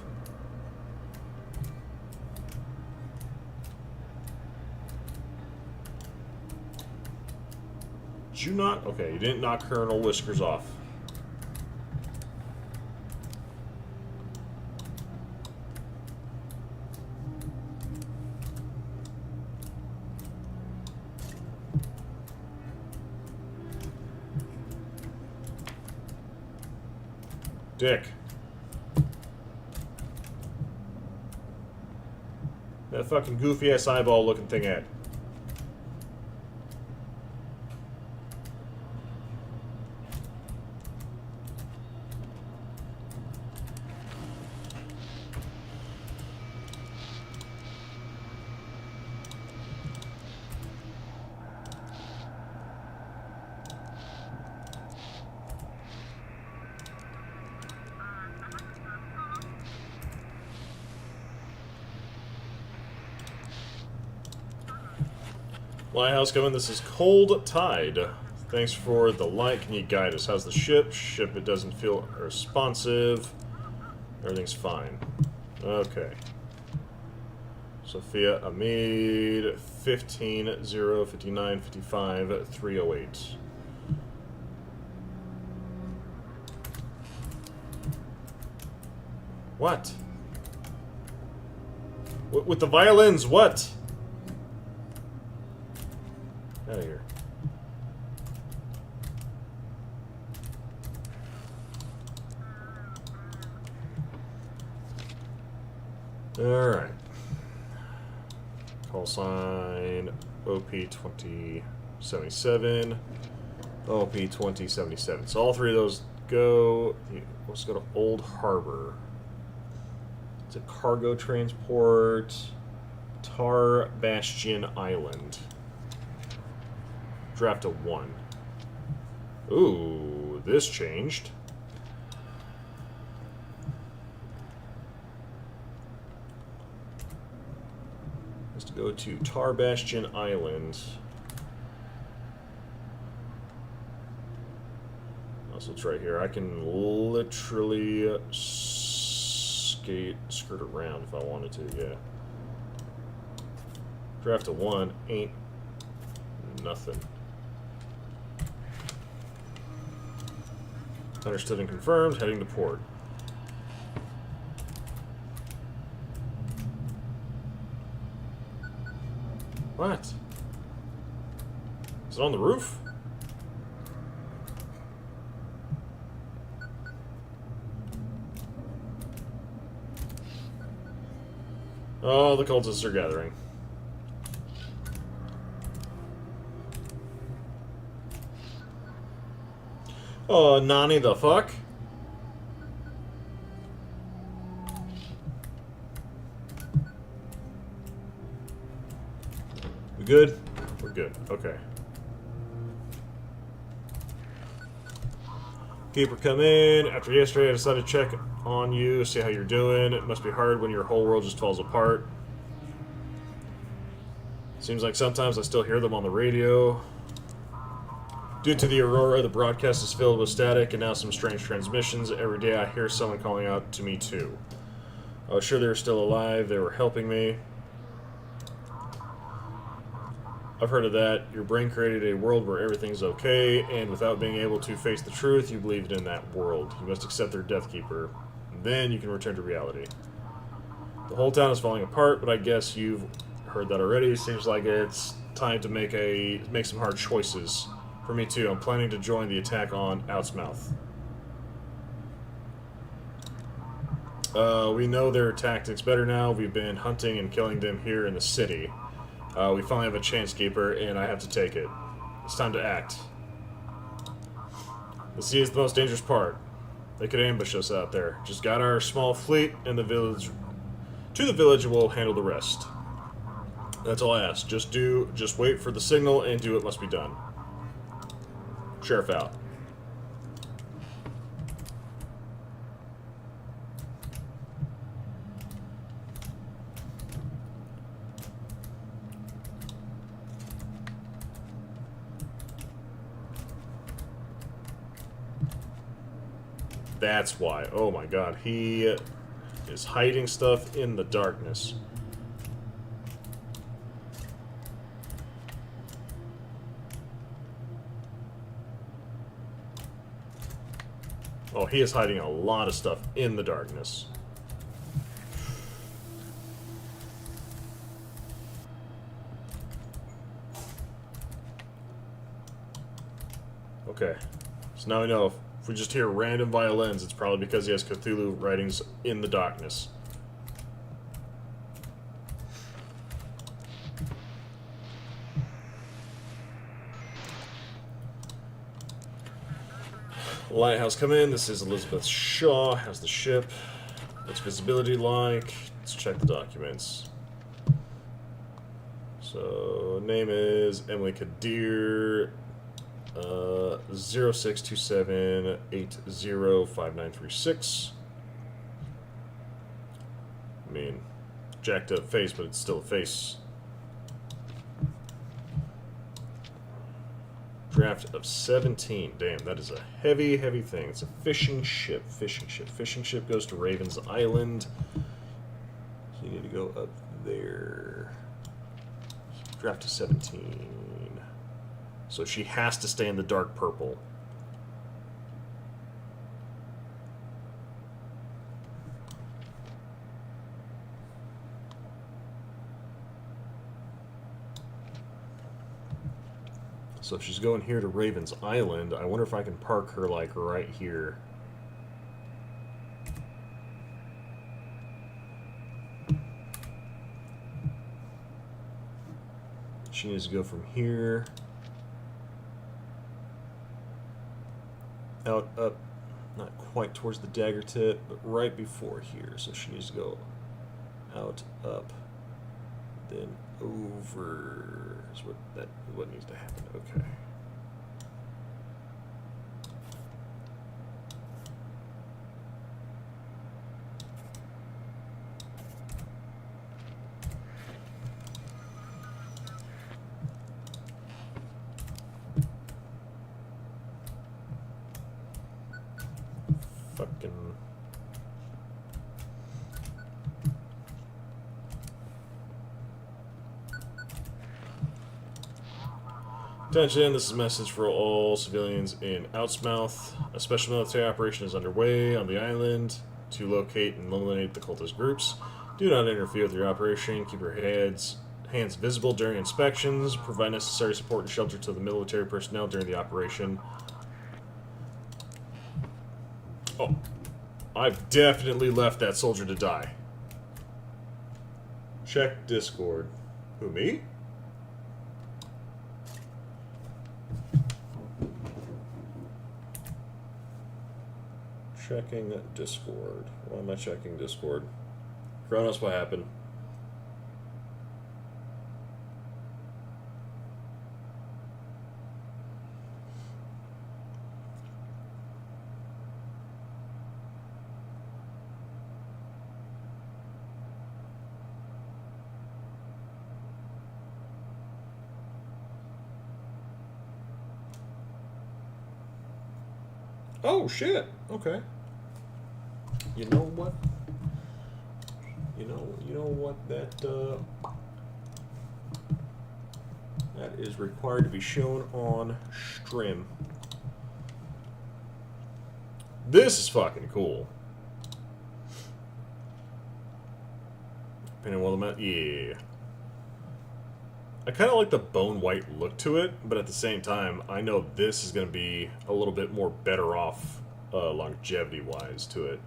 Did you not? Okay, you didn't knock Colonel Whiskers off. Dick. That fucking goofy ass eyeball looking thing at. Lighthouse coming. This is Cold Tide. Thanks for the light. Can you guide us? How's the ship? Ship, it doesn't feel responsive. Everything's fine. Okay. Sophia Amid 15 0 59 55 308. What? With the violins, what? Out of here. Alright. Call sign OP2077. OP2077. So all three of those go. Let's go to Old Harbor. It's a cargo transport. Tar Bastion Island. Draft a 1. Ooh, this changed. Let's go to Tar Bastion Island. Also, it's right here. I can literally skirt around if I wanted to, yeah. Draft a 1 ain't nothing. Understood and confirmed. Heading to port. What? Is it on the roof? Oh, the cultists are gathering. Oh, Nani the fuck? We good? We're good. Okay. Keeper, come in. After yesterday, I decided to check on you, see how you're doing. It must be hard when your whole world just falls apart. Seems like sometimes I still hear them on the radio. Due to the Aurora, the broadcast is filled with static and now some strange transmissions. Every day I hear someone calling out to me too. I was sure they were still alive. They were helping me. I've heard of that. Your brain created a world where everything's okay, and without being able to face the truth, you believed in that world. You must accept their Death Keeper. Then you can return to reality. The whole town is falling apart, but I guess you've heard that already. Seems like it's time to make some hard choices. For me too. I'm planning to join the attack on Outsmouth. We know their tactics better now. We've been hunting and killing them here in the city. We finally have a chance, Keeper, and I have to take it. It's time to act. The sea is the most dangerous part. They could ambush us out there. Just guide our small fleet and the village to the village, and we'll handle the rest. That's all I ask. Just wait for the signal and do what must be done. Sheriff out. That's why. Oh my god. He is hiding stuff in the darkness. Oh, he is hiding a lot of stuff in the darkness. Okay. So now we know if we just hear random violins, it's probably because he has Cthulhu writings in the darkness. Lighthouse, come in. This is Elizabeth Shaw. How's the ship? What's visibility like? Let's check the documents. So, name is Emily Kadir. 0627805936. I mean, jacked up face, but it's still a face. Draft of 17. Damn, that is a heavy, heavy thing. It's a fishing ship. Fishing ship. Fishing ship goes to Raven's Island. So you need to go up there. Draft of 17. So she has to stay in the dark purple. So if she's going here to Raven's Island, I wonder if I can park her, like, right here. She needs to go from here out, up, not quite towards the dagger tip, but right before here. So she needs to go out, up, then over. Is what needs to happen. Okay. Fucking. Attention, this is a message for all civilians in Outsmouth. A special military operation is underway on the island to locate and eliminate the cultist groups. Do not interfere with your operation. Keep your hands visible during inspections. Provide necessary support and shelter to the military personnel during the operation. Oh, I've definitely left that soldier to die. Check Discord. Who, me? Checking Discord. Why am I checking Discord? Kronos, what happened? Oh shit. Okay. You know what? You know what that that is required to be shown on stream. This is fucking cool. Depending on what yeah. I kind of like the bone white look to it, but at the same time, I know this is going to be a little bit more better off longevity-wise to it.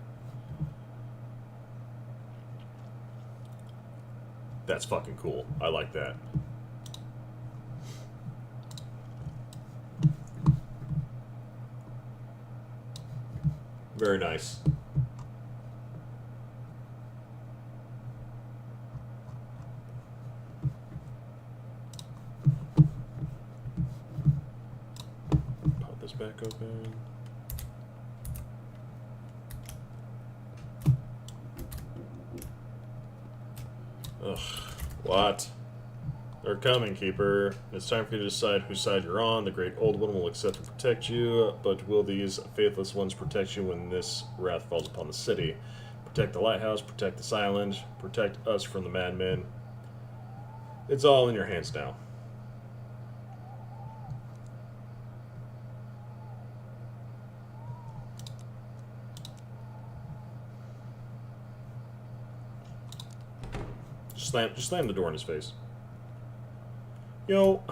That's fucking cool. I like that. Very nice. Pop this back open. Ugh. What? They're coming, Keeper. It's time for you to decide whose side you're on. The Great Old One will accept and protect you, but will these faithless ones protect you when this wrath falls upon the city? Protect the lighthouse, protect this island, protect us from the madmen. It's all in your hands now. Just slam the door in his face. You know,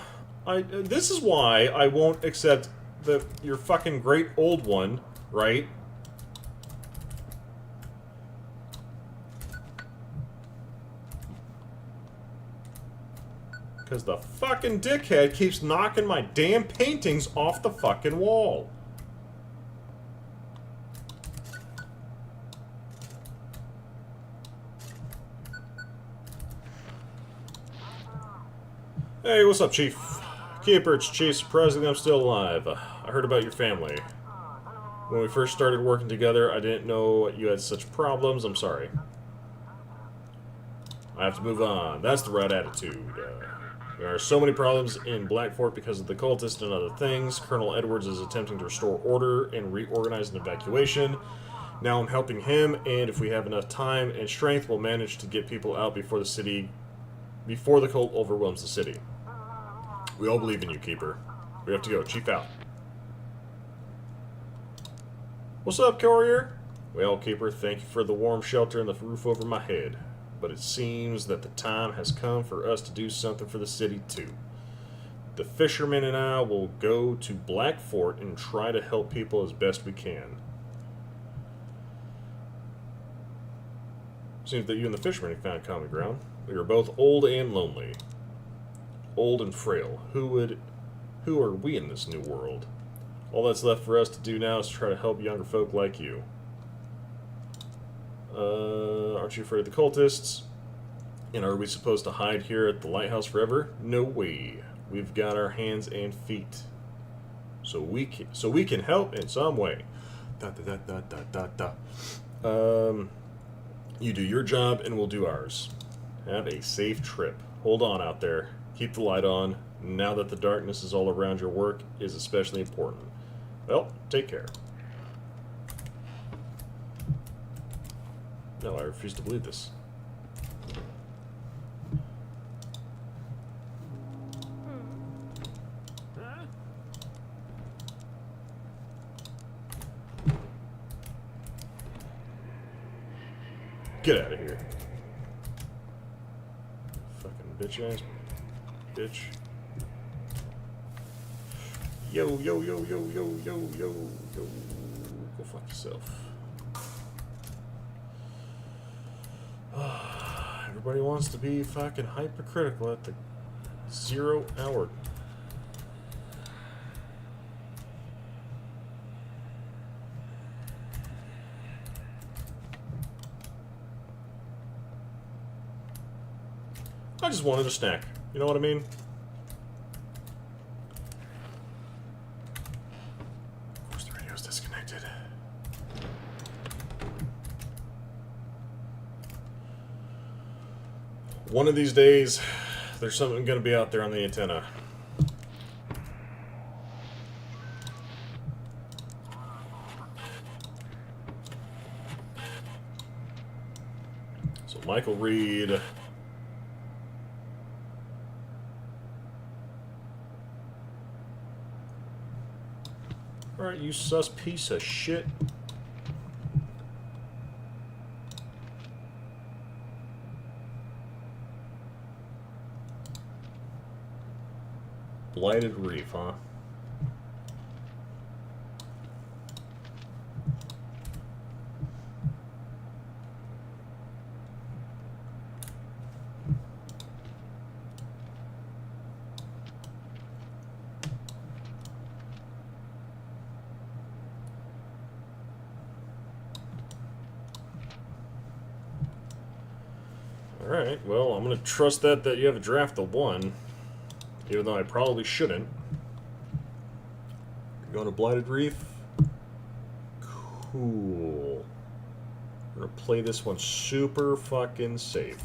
this is why I won't accept your fucking Great Old One, right? Because the fucking dickhead keeps knocking my damn paintings off the fucking wall. Hey, what's up, Chief? Keeper, it's Chief. Surprisingly, I'm still alive. I heard about your family. When we first started working together, I didn't know you had such problems. I'm sorry. I have to move on. That's the right attitude. There are so many problems in Blackfort because of the cultists and other things. Colonel Edwards is attempting to restore order and reorganize an evacuation. Now I'm helping him, and if we have enough time and strength, we'll manage to get people out before the cult overwhelms the city. We all believe in you, Keeper. We have to go. Chief out. What's up, Courier? Well, Keeper, thank you for the warm shelter and the roof over my head. But it seems that the time has come for us to do something for the city, too. The fishermen and I will go to Blackfort and try to help people as best we can. Seems that you and the fishermen have found common ground. We are both old and lonely. Old and frail. Who are we in this new world? All that's left for us to do now is try to help younger folk like you. Aren't you afraid of the cultists? And are we supposed to hide here at the lighthouse forever? No way. We've got our hands and feet. So we can help in some way. You do your job and we'll do ours. Have a safe trip. Hold on out there. Keep the light on. Now that the darkness is all around, your work is especially important. Well, take care. No, I refuse to believe this. Get out of here. Fucking bitch ass bitch. Yo, yo, yo, yo, yo, yo, yo, yo. Go fuck yourself. Everybody wants to be fucking hypercritical at the 0 hour. I just wanted a snack. You know what I mean? Of course the radio's disconnected. One of these days, there's something going to be out there on the antenna. So Michael Reed. Alright, you sus piece of shit. Blighted Reef, huh? Alright, well, I'm going to trust that you have a draft of 1. Even though I probably shouldn't. Going to Blighted Reef. Cool. We're going to play this one super fucking safe.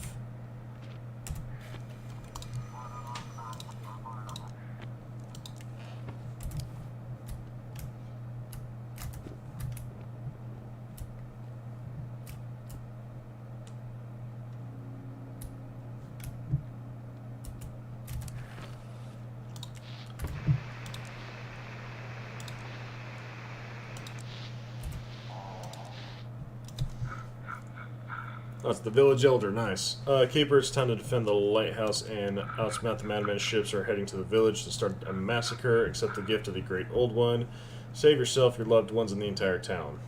That's the village elder, nice. Keeper, it's time to defend the lighthouse and outsmart the madman ships are heading to the village to start a massacre. Accept the gift of the great old one. Save yourself, your loved ones, and the entire town.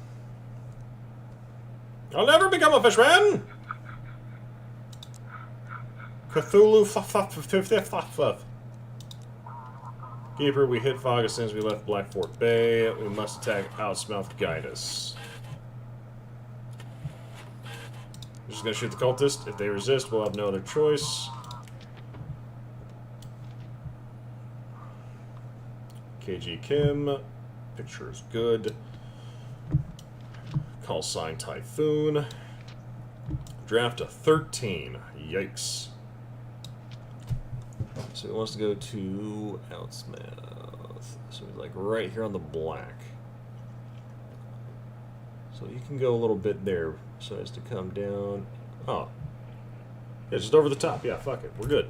I'll never become a fishman! Cthulhu fuff. Keeper, we hit fog as soon as we left Black Fort Bay. We must attack Outsmouth to guide us. We're just gonna shoot the cultist. If they resist, we'll have no other choice. KG Kim. Picture is good. Call sign Typhoon. Draft a 13. Yikes. So he wants to go to Outsmouth. So he's like right here on the black. So you can go a little bit there so as to come down. Oh. Yeah, just over the top. Yeah, fuck it. We're good.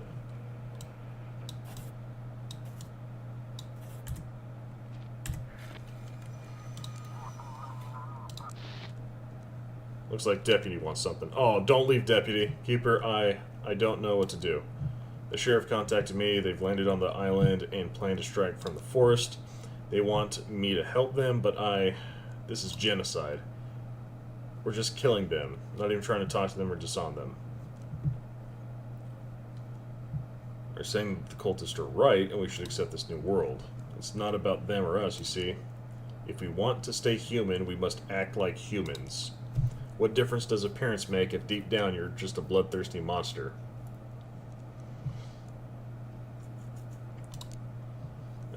Looks like Deputy wants something. Oh, don't leave, Deputy. Keeper, I don't know what to do. The sheriff contacted me. They've landed on the island and plan to strike from the forest. They want me to help them, but this is genocide. We're just killing them. Not even trying to talk to them or disarm them. They're saying that the cultists are right and we should accept this new world. It's not about them or us, you see. If we want to stay human, we must act like humans. What difference does appearance make if deep down you're just a bloodthirsty monster?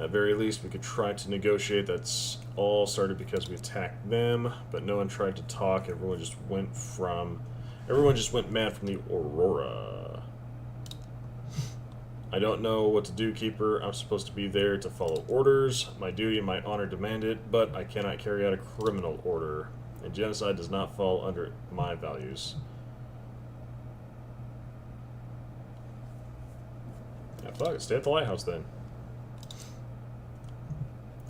At very least, we could try to negotiate. That's all started because we attacked them, but no one tried to talk. Everyone just went mad from the Aurora. I don't know what to do, Keeper. I'm supposed to be there to follow orders. My duty and my honor demand it, but I cannot carry out a criminal order. And genocide does not fall under my values. Yeah, fuck it. Stay at the lighthouse then.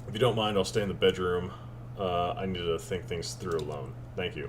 If you don't mind, I'll stay in the bedroom. I need to think things through alone. Thank you.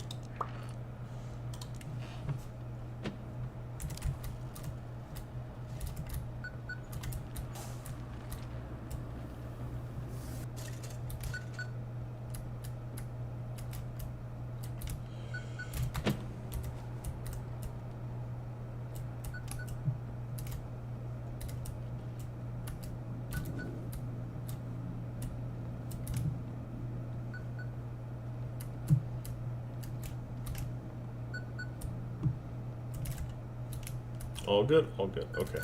All good? All good. Okay.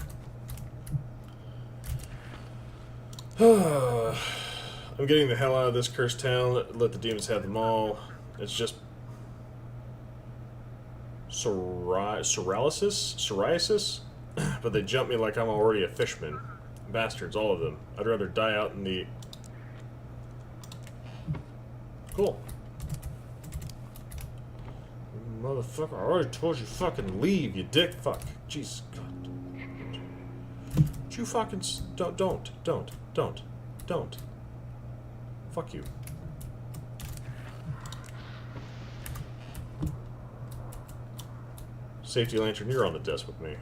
I'm getting the hell out of this cursed town. Let the demons have them all. It's just... Psoriasis? But they jump me like I'm already a fishman. Bastards, all of them. I'd rather die out in the... Cool. Motherfucker, I already told you fucking leave, you dick fuck. Jesus God. You fucking... Don't. Fuck you. Safety lantern, you're on the desk with me.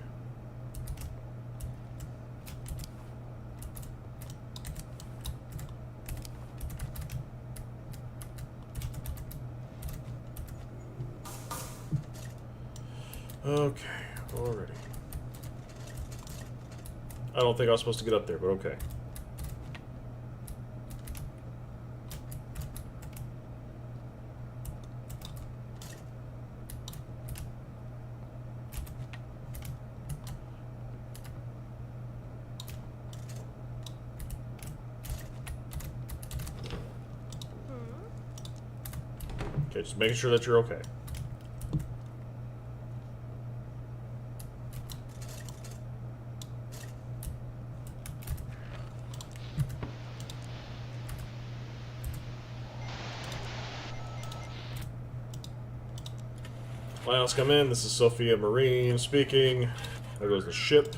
Okay, already. I don't think I was supposed to get up there, but okay. Just making sure that you're okay. Lighthouse, come in. This is Sophia Marine speaking. There goes the ship.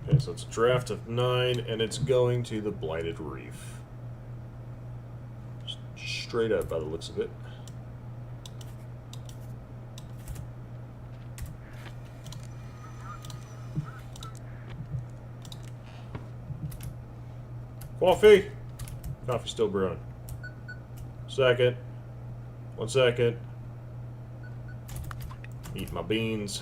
Okay, so it's a draft of 9, and it's going to the Blighted Reef. Just straight up by the looks of it. Coffee! Coffee's still brewing. Second. 1 second. Eat my beans.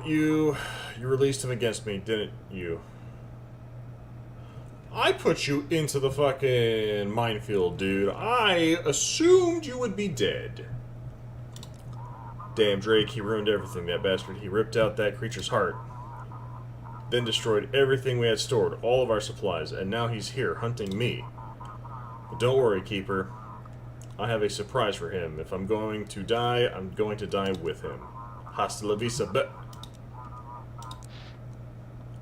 You released him against me, didn't you? I put you into the fucking minefield, dude. I assumed you would be dead. Damn Drake, he ruined everything, that bastard. He ripped out that creature's heart. Then destroyed everything we had stored, all of our supplies, and now he's here, hunting me. But don't worry, Keeper. I have a surprise for him. If I'm going to die, I'm going to die with him. Hasta la vista, but...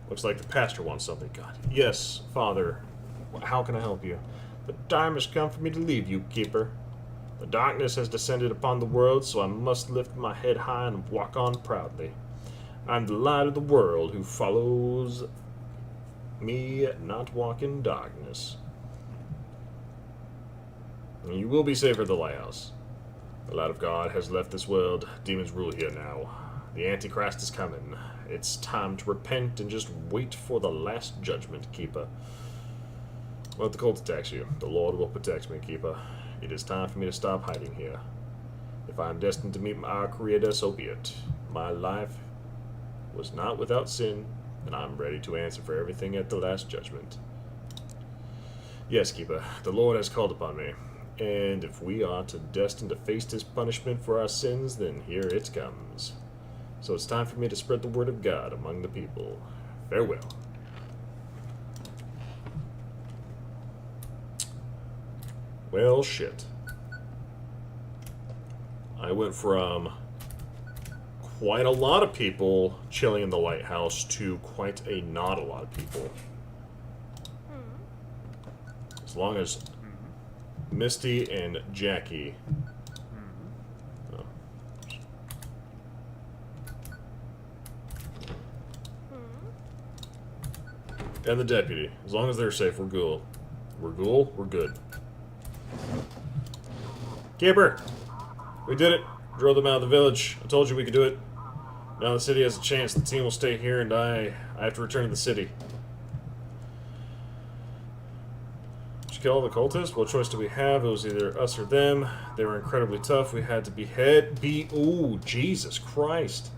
Looks like the pastor wants something. God. Yes, Father. How can I help you? The time has come for me to leave you, Keeper. The darkness has descended upon the world, so I must lift my head high and walk on proudly. I'm the light of the world who follows me, not walk in darkness. You will be safe at the lighthouse. The light of God has left this world. Demons rule here now. The Antichrist is coming. It's time to repent and just wait for the last judgment, Keeper. Let the cult attacks you. The Lord will protect me, Keeper. It is time for me to stop hiding here. If I am destined to meet our Creator, so be it. My life was not without sin, and I'm ready to answer for everything at the last judgment. Yes, Keeper, the Lord has called upon me. And if we are destined to face his punishment for our sins, then here it comes. So it's time for me to spread the word of God among the people. Farewell. Well, shit. I went from quite a lot of people chilling in the lighthouse to quite a not a lot of people. As long as Misty and Jackie... And the deputy. As long as they're safe, we're cool. We're cool, we're good. Keeper! We did it! Drove them out of the village. I told you we could do it. Now the city has a chance. The team will stay here, and I have to return to the city. Did you kill all the cultists? What choice do we have? It was either us or them. They were incredibly tough. We had to ooh, Jesus Christ.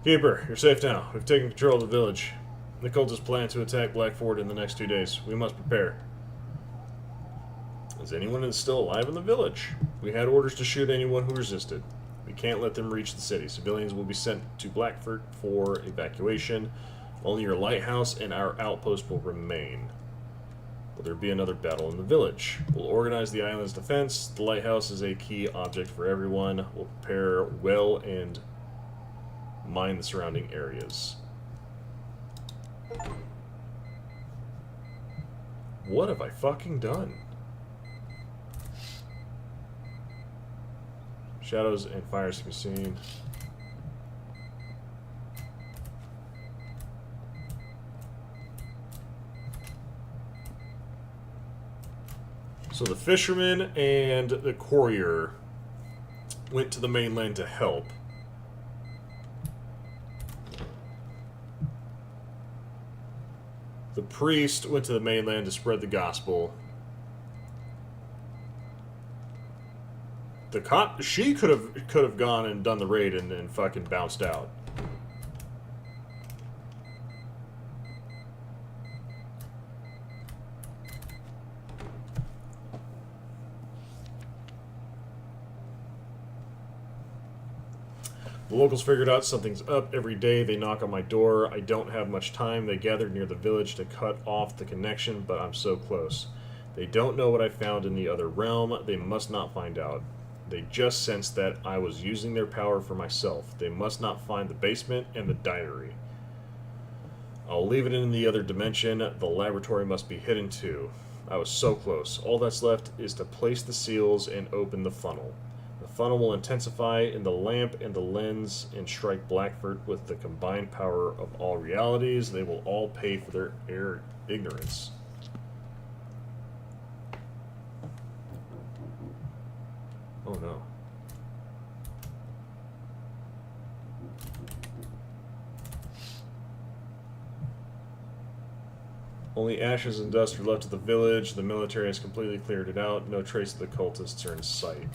Keeper, you're safe now. We've taken control of the village. The cultists plan to attack Blackford in the next 2 days. We must prepare. Is anyone still alive in the village? We had orders to shoot anyone who resisted. We can't let them reach the city. Civilians will be sent to Blackford for evacuation. Only your lighthouse and our outpost will remain. Will there be another battle in the village? We'll organize the island's defense. The lighthouse is a key object for everyone. We'll prepare well and mine the surrounding areas. What have I fucking done? Shadows and fires can be seen. So the fisherman and the courier went to the mainland to help. The priest went to the mainland to spread the gospel. She could have gone and done the raid and fucking bounced out. The locals figured out something's up every day. They knock on my door. I don't have much time. They gathered near the village to cut off the connection, but I'm so close. They don't know what I found in the other realm. They must not find out. They just sensed that I was using their power for myself. They must not find the basement and the diary. I'll leave it in the other dimension. The laboratory must be hidden too. I was so close. All that's left is to place the seals and open the funnel. The funnel will intensify in the lamp and the lens and strike Blackford with the combined power of all realities. They will all pay for their ignorance. Oh no. Only ashes and dust are left of the village. The military has completely cleared it out. No trace of the cultists are in sight.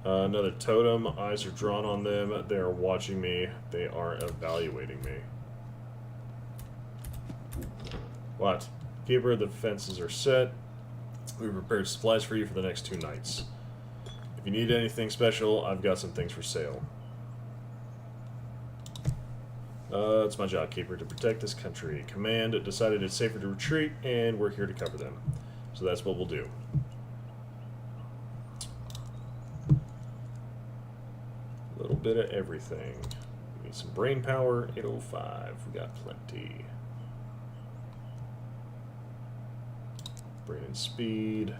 Another totem. Eyes are drawn on them. They are watching me. They are evaluating me. What? Keeper, the fences are set. We prepared supplies for you for the next 2 nights. If you need anything special, I've got some things for sale. It's my job, Keeper, to protect this country. Command decided it's safer to retreat, and we're here to cover them. So that's what we'll do. A little bit of everything. We need some brain power. 805. We got plenty. Brain and speed.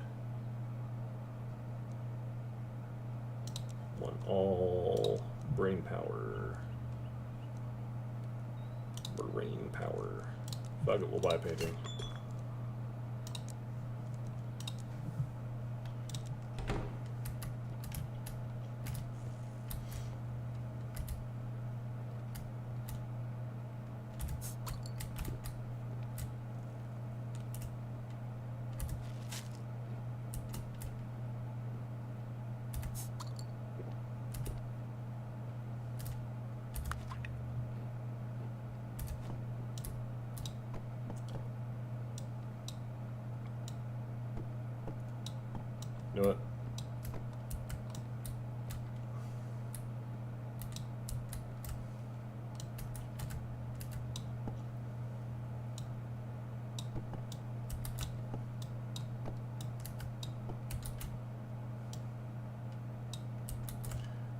1 all. Brain power. Brain power. Fuck it, we'll buy painting. You know what?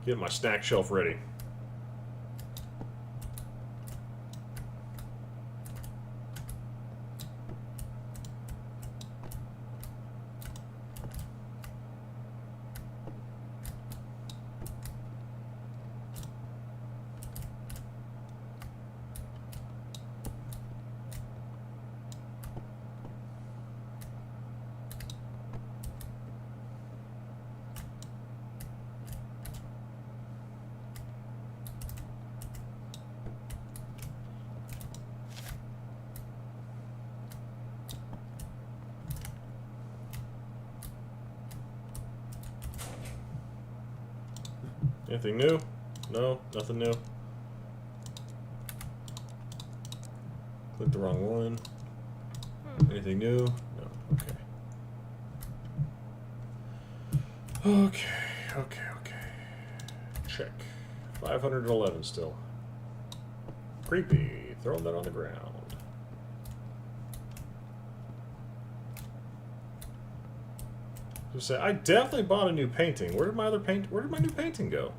Get my snack shelf ready. Anything new? No, nothing new. Click the wrong one. Anything new? No, okay. Okay. Check. 511 still. Creepy. Throwing that on the ground. Say, I definitely bought a new painting. Where did my new painting go?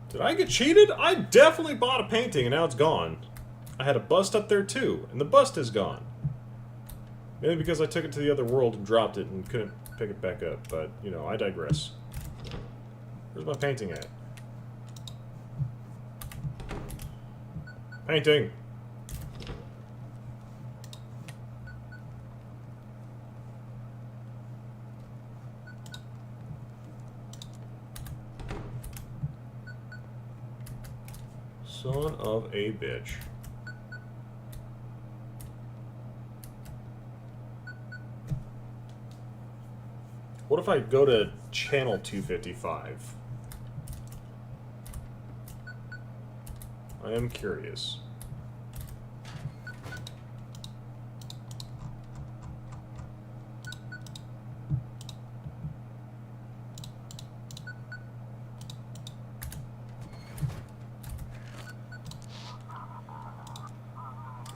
Did I get cheated? I definitely bought a painting and now it's gone. I had a bust up there too, and the bust is gone. Maybe because I took it to the other world and dropped it and couldn't pick it back up, but, you know, I digress. Where's my painting at? Painting! Son of a bitch. What if I go to channel 255? I am curious.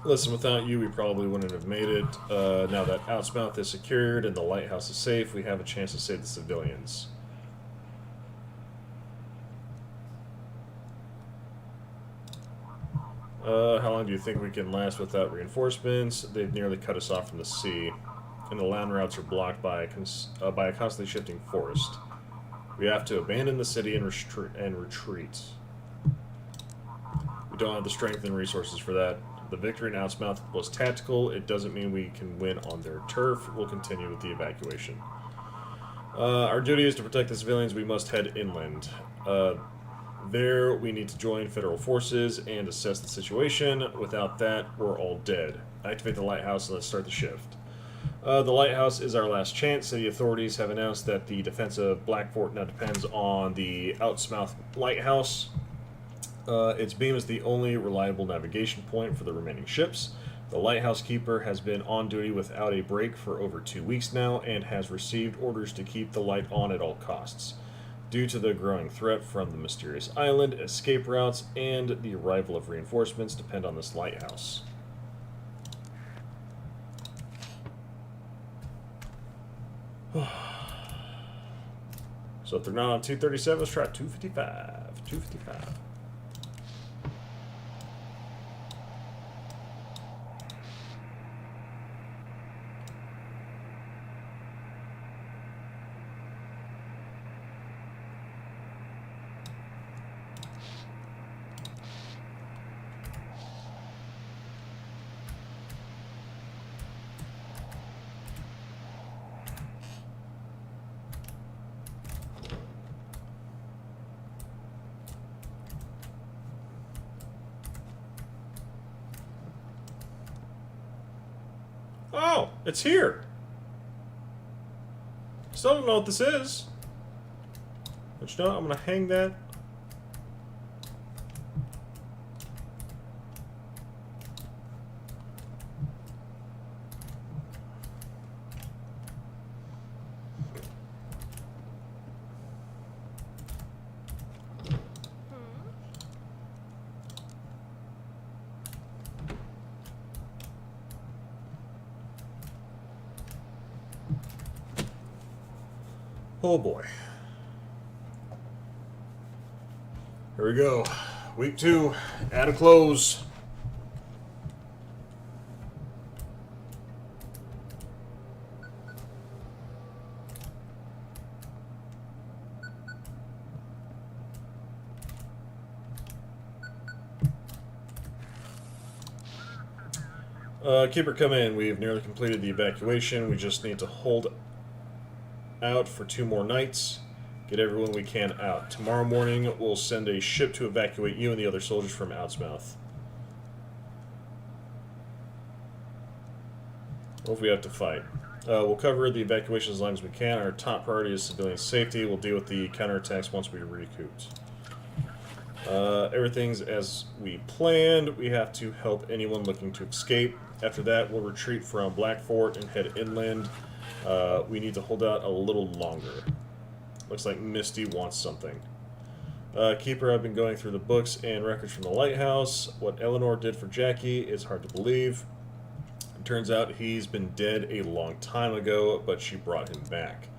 Listen, without you, we probably wouldn't have made it. Now that Outsmouth is secured and the lighthouse is safe, we have a chance to save the civilians. How long do you think we can last without reinforcements? They've nearly cut us off from the sea, and the land routes are blocked by a constantly shifting forest. We have to abandon the city and retreat. We don't have the strength and resources for that. The victory in Outsmouth was tactical. It doesn't mean we can win on their turf. We'll continue with the evacuation. Our duty is to protect the civilians. We must head inland. There, we need to join federal forces and assess the situation. Without that, we're all dead. Activate the lighthouse and let's start the shift. The lighthouse is our last chance. City authorities have announced that the defense of Black Fort now depends on the Outsmouth lighthouse. Its beam is the only reliable navigation point for the remaining ships. The lighthouse keeper has been on duty without a break for over 2 weeks now and has received orders to keep the light on at all costs. Due to the growing threat from the mysterious island, escape routes and the arrival of reinforcements depend on this lighthouse. So if they're not on 237, let's try 255. 255. Oh, it's here. Still don't know what this is. But you know what? I'm going to hang that. Oh boy. Here we go. Week 2. Add a close. Keeper, come in. We've nearly completed the evacuation. We just need to hold out for 2 more nights. Get everyone we can out. Tomorrow morning, we'll send a ship to evacuate you and the other soldiers from Outsmouth. What if we have to fight? We'll cover the evacuation as long as we can. Our top priority is civilian safety. We'll deal with the counterattacks once we recouped. Everything's as we planned. We have to help anyone looking to escape. After that, we'll retreat from Black Fort and head inland. We need to hold out a little longer. Looks like Misty wants something. Keeper, I've been going through the books and records from the lighthouse. What Eleanor did for Jackie is hard to believe. It turns out he's been dead a long time ago, but she brought him back.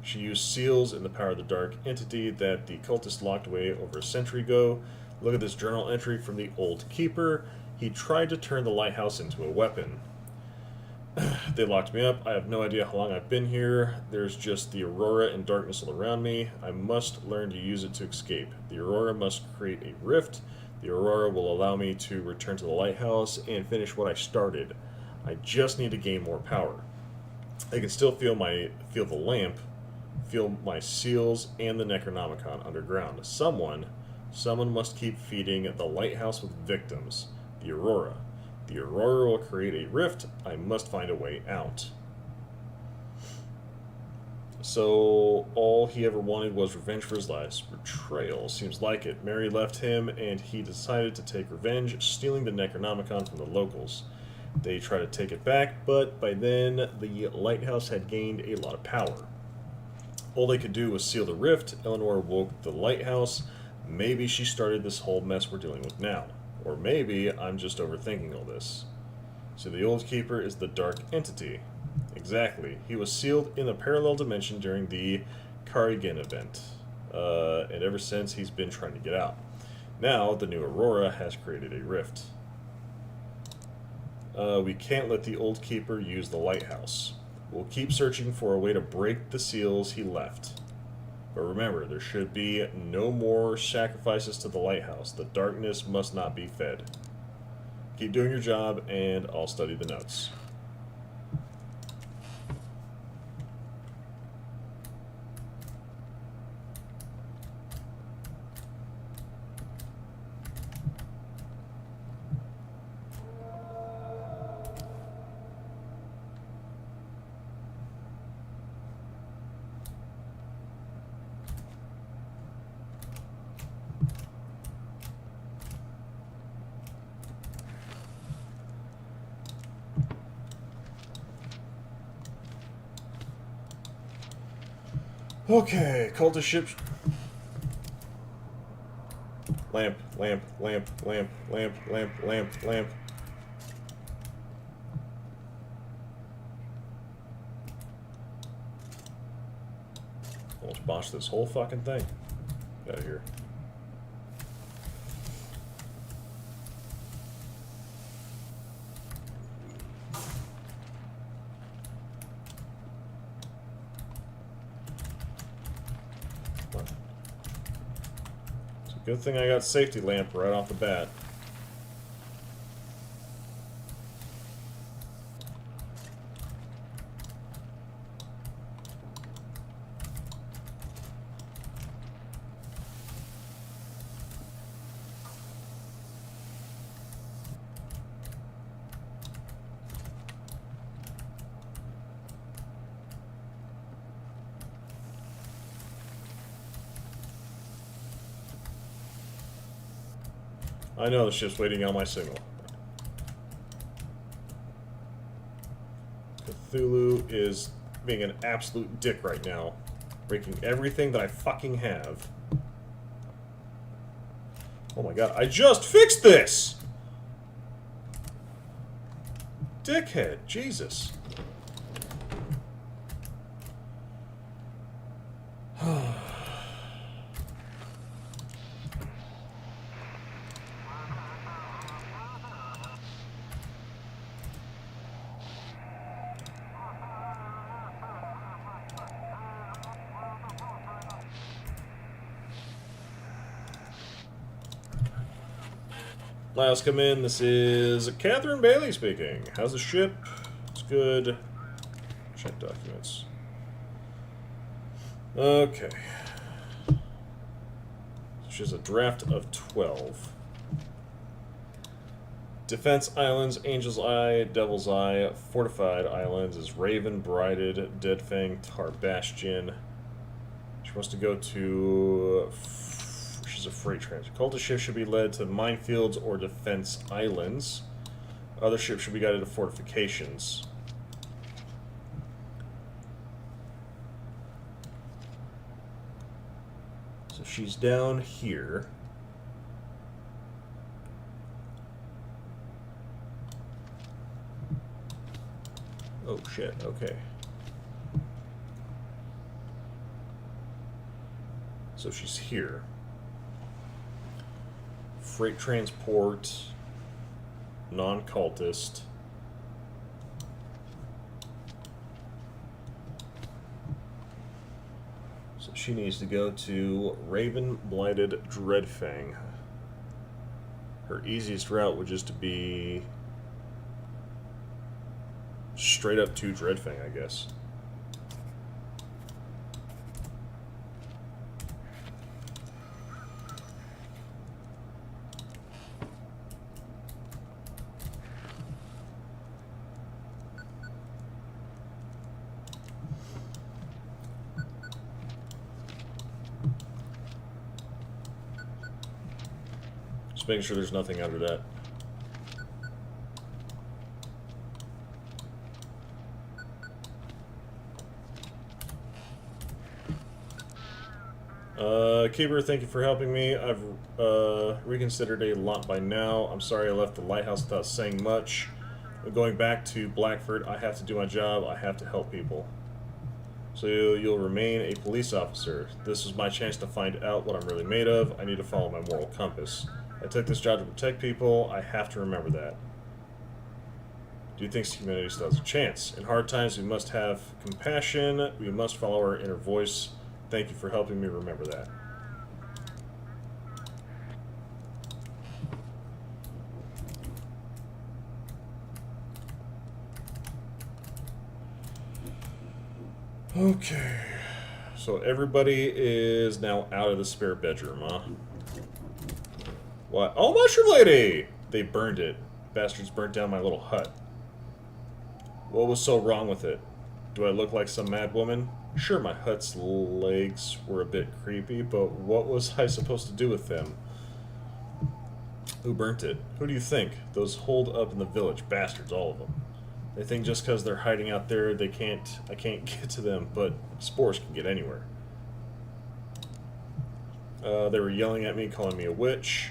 She used seals in the power of the dark entity that the cultists locked away over a century ago. Look at this journal entry from the old Keeper. He tried to turn the lighthouse into a weapon. They locked me up. I have no idea how long I've been here. There's just the aurora and darkness all around me. I must learn to use it to escape. The aurora must create a rift. The aurora will allow me to return to the lighthouse and finish what I started. I just need to gain more power. I can still feel the lamp, feel my seals and the Necronomicon underground. Someone must keep feeding the lighthouse with victims. The aurora. The aurora will create a rift. I must find a way out. So, all he ever wanted was revenge for his last betrayal. Seems like it. Mary left him, and he decided to take revenge, stealing the Necronomicon from the locals. They tried to take it back, but by then, the lighthouse had gained a lot of power. All they could do was seal the rift. Eleanor woke the lighthouse. Maybe she started this whole mess we're dealing with now. Or maybe I'm just overthinking all this. So the Old Keeper is the dark entity. Exactly. He was sealed in a parallel dimension during the Carrigan event. And ever since, he's been trying to get out. Now, the new Aurora has created a rift. We can't let the Old Keeper use the lighthouse. We'll keep searching for a way to break the seals he left. But remember, there should be no more sacrifices to the lighthouse. The darkness must not be fed. Keep doing your job, and I'll study the notes. Okay, cultist ships. Lamp, lamp, lamp, lamp, lamp, lamp, lamp, lamp. Almost botched this whole fucking thing. Get out of here. Good thing I got safety lamp right off the bat. I know the ship's waiting on my signal. Cthulhu is being an absolute dick right now, breaking everything that I fucking have. Oh my god, I just fixed this! Dickhead, Jesus. Last come in, this is Catherine Bailey speaking. How's the ship? It's good. Check documents. Okay. She has a draft of 12. Defense Islands, Angel's Eye, Devil's Eye. Fortified Islands is Raven, Brided, Deadfang, Tar Bastion. She wants to go to... She's a freight transit. Cultist ships should be led to minefields or defense islands. Other ships should be guided to fortifications. So she's down here. Oh shit, okay. So she's here. Freight transport, non-cultist. she needs to go to Raven Blighted Dreadfang. Her easiest route would just to be straight up to Dreadfang, I guess. Just making sure there's nothing under that. Keeper, thank you for helping me. I've reconsidered a lot by now. I'm sorry I left the lighthouse without saying much. Going back to Blackford, I have to do my job. I have to help people. So you'll remain a police officer. This is my chance to find out what I'm really made of. I need to follow my moral compass. I took this job to protect people. I have to remember that. Do you think humanity still has a chance? In hard times, we must have compassion. We must follow our inner voice. Thank you for helping me remember that. Okay. So everybody is now out of the spare bedroom, huh? What? Oh, Mushroom Lady! They burned it. Bastards burnt down my little hut. What was so wrong with it? Do I look like some mad woman? Sure, my hut's legs were a bit creepy, but what was I supposed to do with them? Who burnt it? Who do you think? Those holed up in the village. Bastards, all of them. They think just because they're hiding out there, I can't get to them, but spores can get anywhere. They were yelling at me, calling me a witch,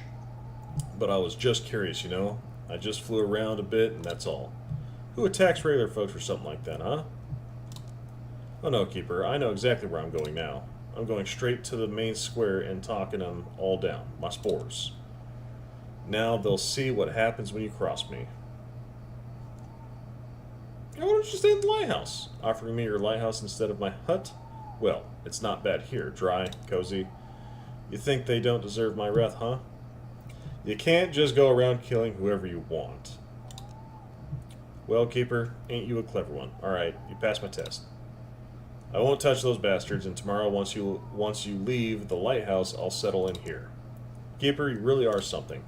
but I was just curious, you know? I just flew around a bit, and that's all. Who attacks regular folks for something like that, huh? Oh no, Keeper, I know exactly where I'm going now. I'm going straight to the main square and talking them all down, my spores. Now they'll see what happens when you cross me. Why don't you stay in the lighthouse? Offering me your lighthouse instead of my hut? Well, it's not bad here. Dry, cozy. You think they don't deserve my wrath, huh? You can't just go around killing whoever you want. Well, Keeper, ain't you a clever one? Alright, you passed my test. I won't touch those bastards, and tomorrow, once you leave the lighthouse, I'll settle in here. Keeper, you really are something.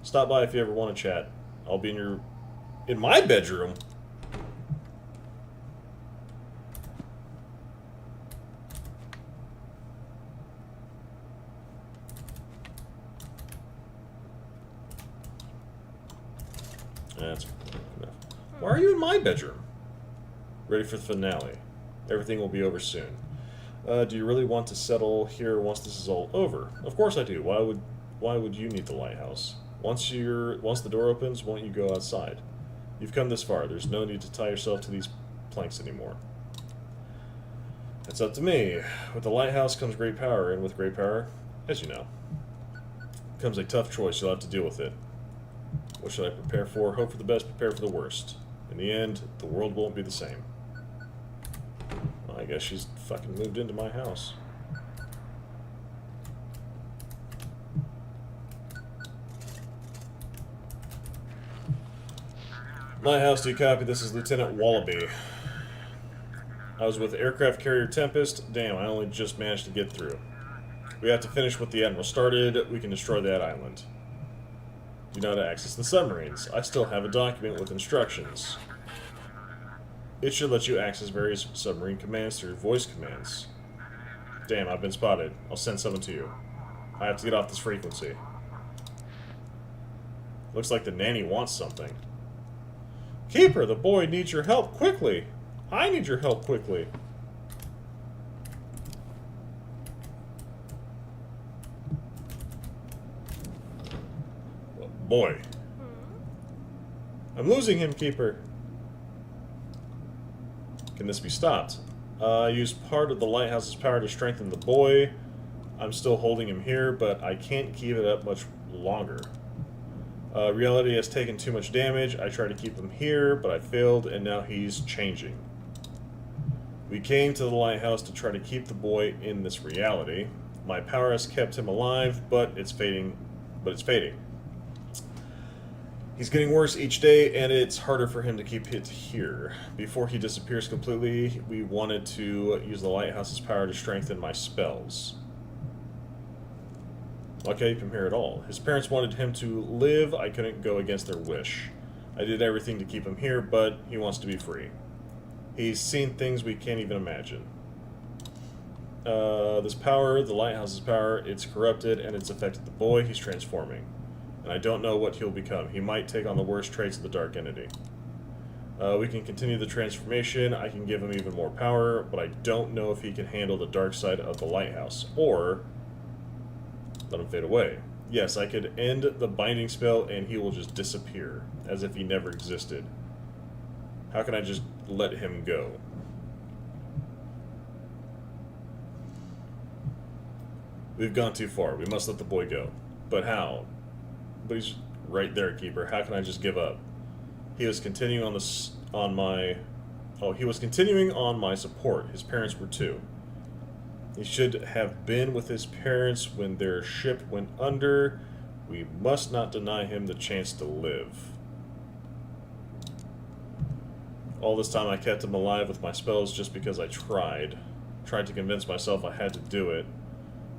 Stop by if you ever want to chat. I'll be in my bedroom. That's enough. Why are you in my bedroom? Ready for the finale. Everything will be over soon. Do you really want to settle here once this is all over? Of course I do. Why would you need the lighthouse? Once the door opens, won't you go outside? You've come this far. There's no need to tie yourself to these planks anymore. It's up to me. With the lighthouse comes great power, and with great power, as you know, comes a tough choice. You'll have to deal with it. What should I prepare for? Hope for the best, prepare for the worst. In the end, the world won't be the same. Well, I guess she's fucking moved into my house. My house, do you copy? This is Lieutenant Wallaby. I was with aircraft carrier Tempest. Damn, I only just managed to get through. We have to finish what the Admiral started. We can destroy that island. You know how to access the submarines. I still have a document with instructions. It should let you access various submarine commands through voice commands. Damn, I've been spotted. I'll send someone to you. I have to get off this frequency. Looks like the nanny wants something. Keeper, the boy needs your help quickly. I need your help quickly. Boy. I'm losing him, Keeper. Can this be stopped? I used part of the lighthouse's power to strengthen the boy. I'm still holding him here, but I can't keep it up much longer. Reality has taken too much damage. I tried to keep him here, but I failed, and now he's changing. We came to the lighthouse to try to keep the boy in this reality. My power has kept him alive, but it's fading. He's getting worse each day, and it's harder for him to keep it here. Before he disappears completely, we wanted to use the lighthouse's power to strengthen my spells. Why can't I keep him here at all? His parents wanted him to live. I couldn't go against their wish. I did everything to keep him here, but he wants to be free. He's seen things we can't even imagine. This power, the lighthouse's power, it's corrupted and it's affected the boy. He's transforming. And I don't know what he'll become. He might take on the worst traits of the dark entity. We can continue the transformation. I can give him even more power, but I don't know if he can handle the dark side of the lighthouse. Or let him fade away. Yes, I could end the binding spell and he will just disappear, as if he never existed. How can I just let him go? We've gone too far. We must let the boy go. But how? But he's right there, Keeper. How can I just give up? He was continuing on my support. His parents were too. He should have been with his parents when their ship went under. We must not deny him the chance to live. All this time I kept him alive with my spells just because I tried. Tried to convince myself I had to do it.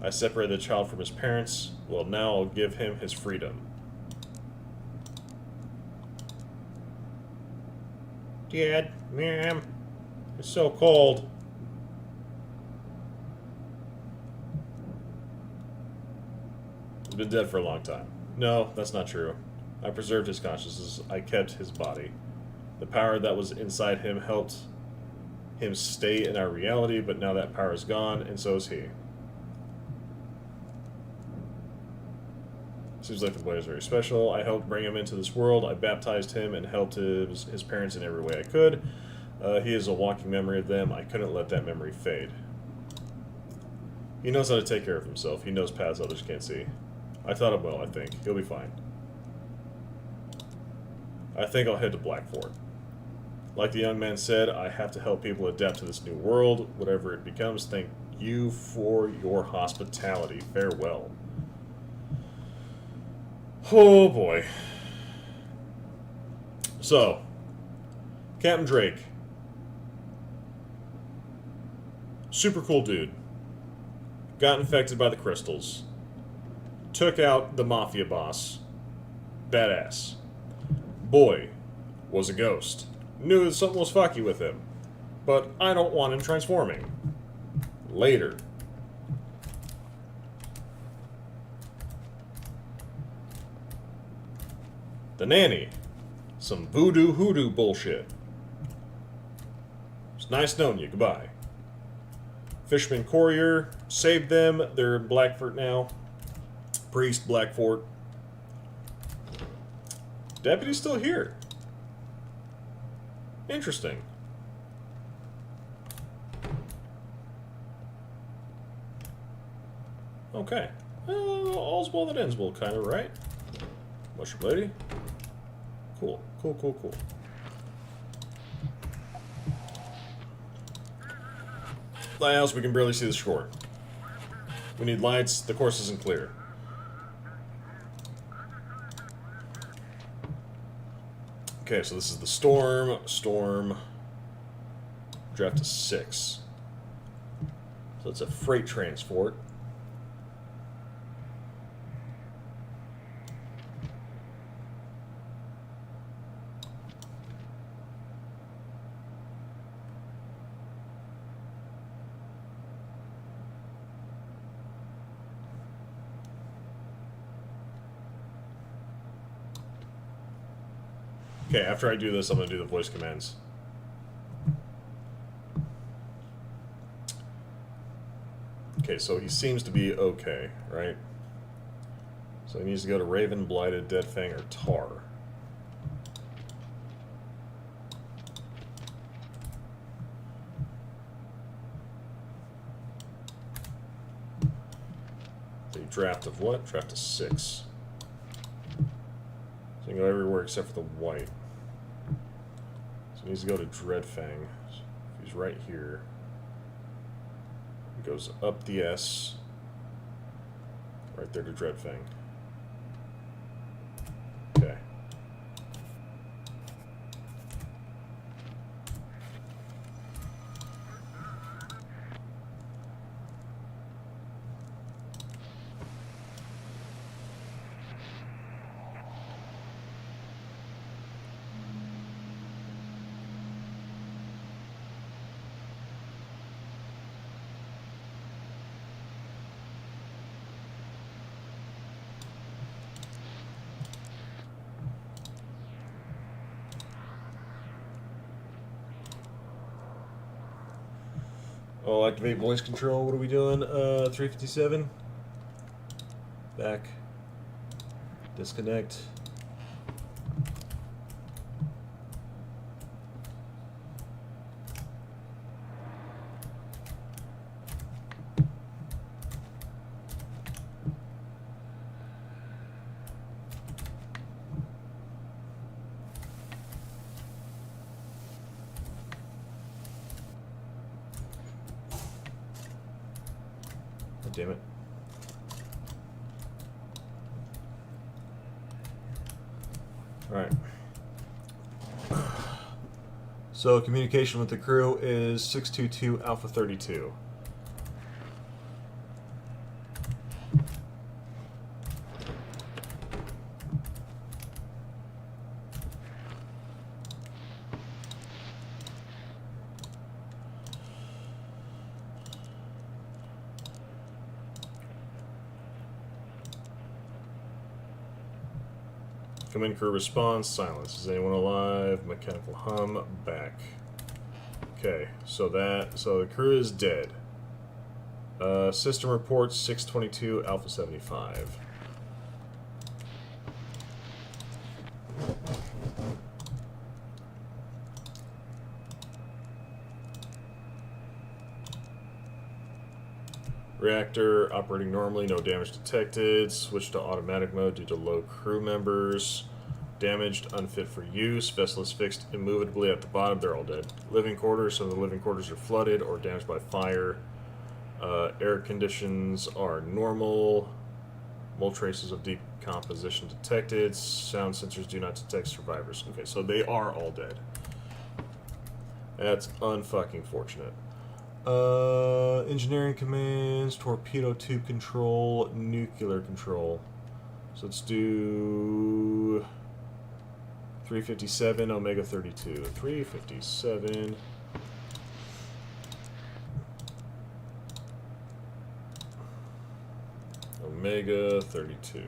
I separated the child from his parents. Well, now I'll give him his freedom. Dad, Mom, it's so cold. He's been dead for a long time. No, that's not true. I preserved his consciousness. I kept his body. The power that was inside him helped him stay in our reality, but now that power is gone, and so is he. Seems like the boy is very special. I helped bring him into this world. I baptized him and helped his parents in every way I could. He is a walking memory of them. I couldn't let that memory fade. He knows how to take care of himself. He knows paths others can't see. I taught him well, I think. He'll be fine. I think I'll head to Blackfort. Like the young man said, I have to help people adapt to this new world, whatever it becomes. Thank you for your hospitality. Farewell. Oh boy. So, Captain Drake. Super cool dude. Got infected by the crystals. Took out the mafia boss. Badass. Boy was a ghost. Knew that something was fucky with him. But I don't want him transforming. Later. The nanny. Some voodoo hoodoo bullshit. It's nice knowing you. Goodbye. Fisherman Courier. Saved them. They're in Blackfort now. Priest, Blackfort. Deputy's still here. Interesting. Okay. All's well that ends well, kind of, right? Mushroom lady. Cool. Cool, cool, cool. Lighthouse, we can barely see the shore. We need lights. The course isn't clear. Okay, so this is the storm. Draft to 6. So it's a freight transport. Okay, after I do this, I'm going to do the voice commands. Okay, so he seems to be okay, right? So he needs to go to Raven, Blighted, Deadfang, or Tar. So draft of what? Draft of 6. So he can go everywhere except for the white. So he needs to go to Dreadfang. He's right here. goes up the S, right there to Dreadfang. Okay. Oh, activate voice control. What are we doing? 357. Back. Disconnect. God damn it. Alright. So communication with the crew is 622 Alpha 32. Come in, crew response, silence. Is anyone alive? Mechanical hum, back. Okay, so the crew is dead. System reports 622 Alpha 75. Reactor operating normally, no damage detected. Switch to automatic mode due to low crew members. Damaged, unfit for use. Vessel is fixed immovably at the bottom. They're all dead. Living quarters, some of the living quarters are flooded or damaged by fire. Air conditions are normal. Mole traces of decomposition detected. Sound sensors do not detect survivors. Okay, so they are all dead. That's unfucking fortunate. Engineering commands, torpedo tube control, nuclear control. So let's do 357, Omega 32. 357. Omega 32.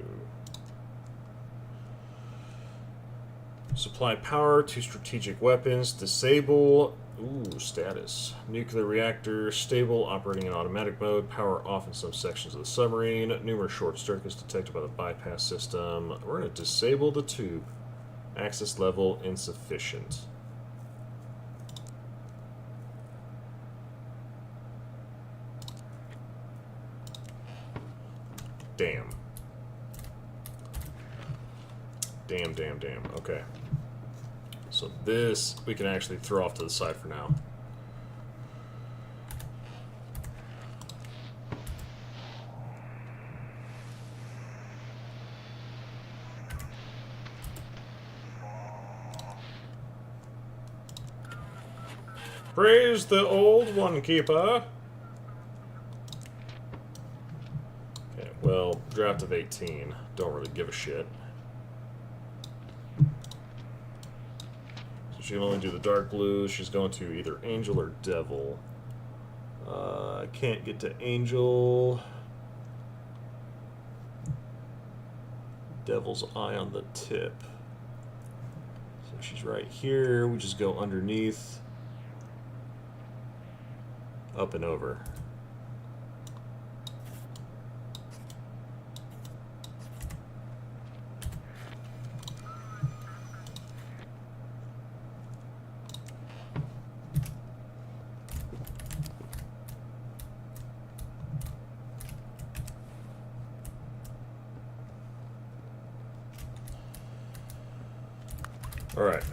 Supply power to strategic weapons. Disable. Ooh, status. Nuclear reactor stable, operating in automatic mode. Power off in some sections of the submarine. Numerous short circuits detected by the bypass system. We're going to disable the tube. Access level insufficient. Damn. Damn, damn, damn. Okay. So this we can actually throw off to the side for now. Praise the old one, keeper. Okay, well, draft of 18. Don't really give a shit. She can only do the dark blue. She's going to either Angel or Devil. I can't get to Angel. Devil's eye on the tip. So she's right here. We just go underneath. Up and over. All right.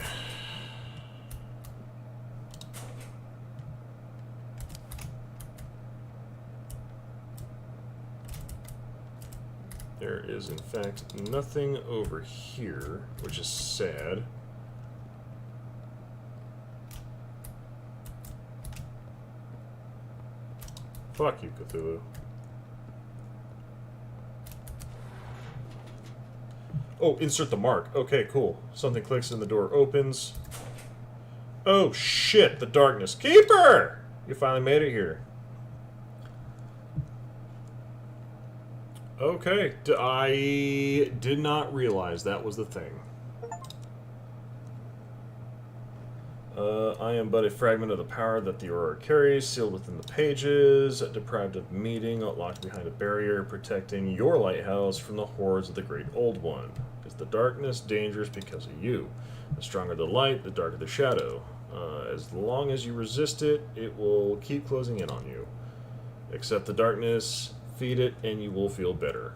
There is, in fact, nothing over here, which is sad. Fuck you, Cthulhu. Oh, insert the mark. Okay, cool. Something clicks and the door opens. Oh, shit, the darkness. Keeper! You finally made it here. Okay, I did not realize that was the thing. I am but a fragment of the power that the Aurora carries, sealed within the pages, deprived of meaning, locked behind a barrier, protecting your lighthouse from the horrors of the Great Old One. Is the darkness dangerous because of you? The stronger the light, the darker the shadow. As long as you resist it, it will keep closing in on you. Accept the darkness, feed it, and you will feel better.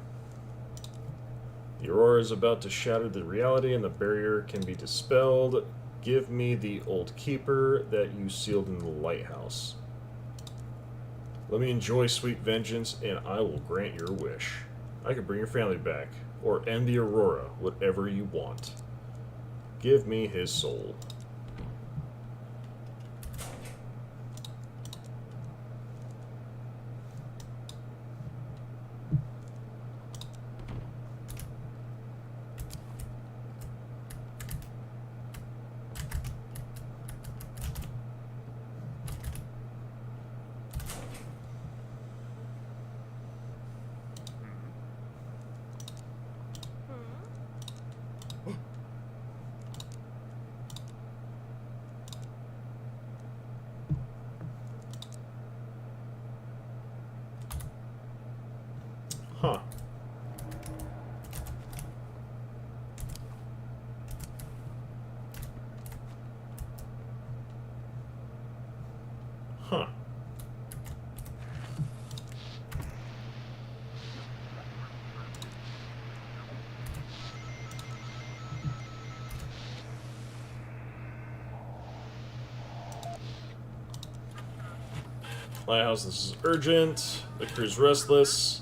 The Aurora is about to shatter the reality, and the barrier can be dispelled. Give me the old keeper that you sealed in the lighthouse. Let me enjoy sweet vengeance, and I will grant your wish. I can bring your family back, or end the Aurora, whatever you want. Give me his soul. Huh. Huh. Lighthouse, this is urgent. The crew's restless.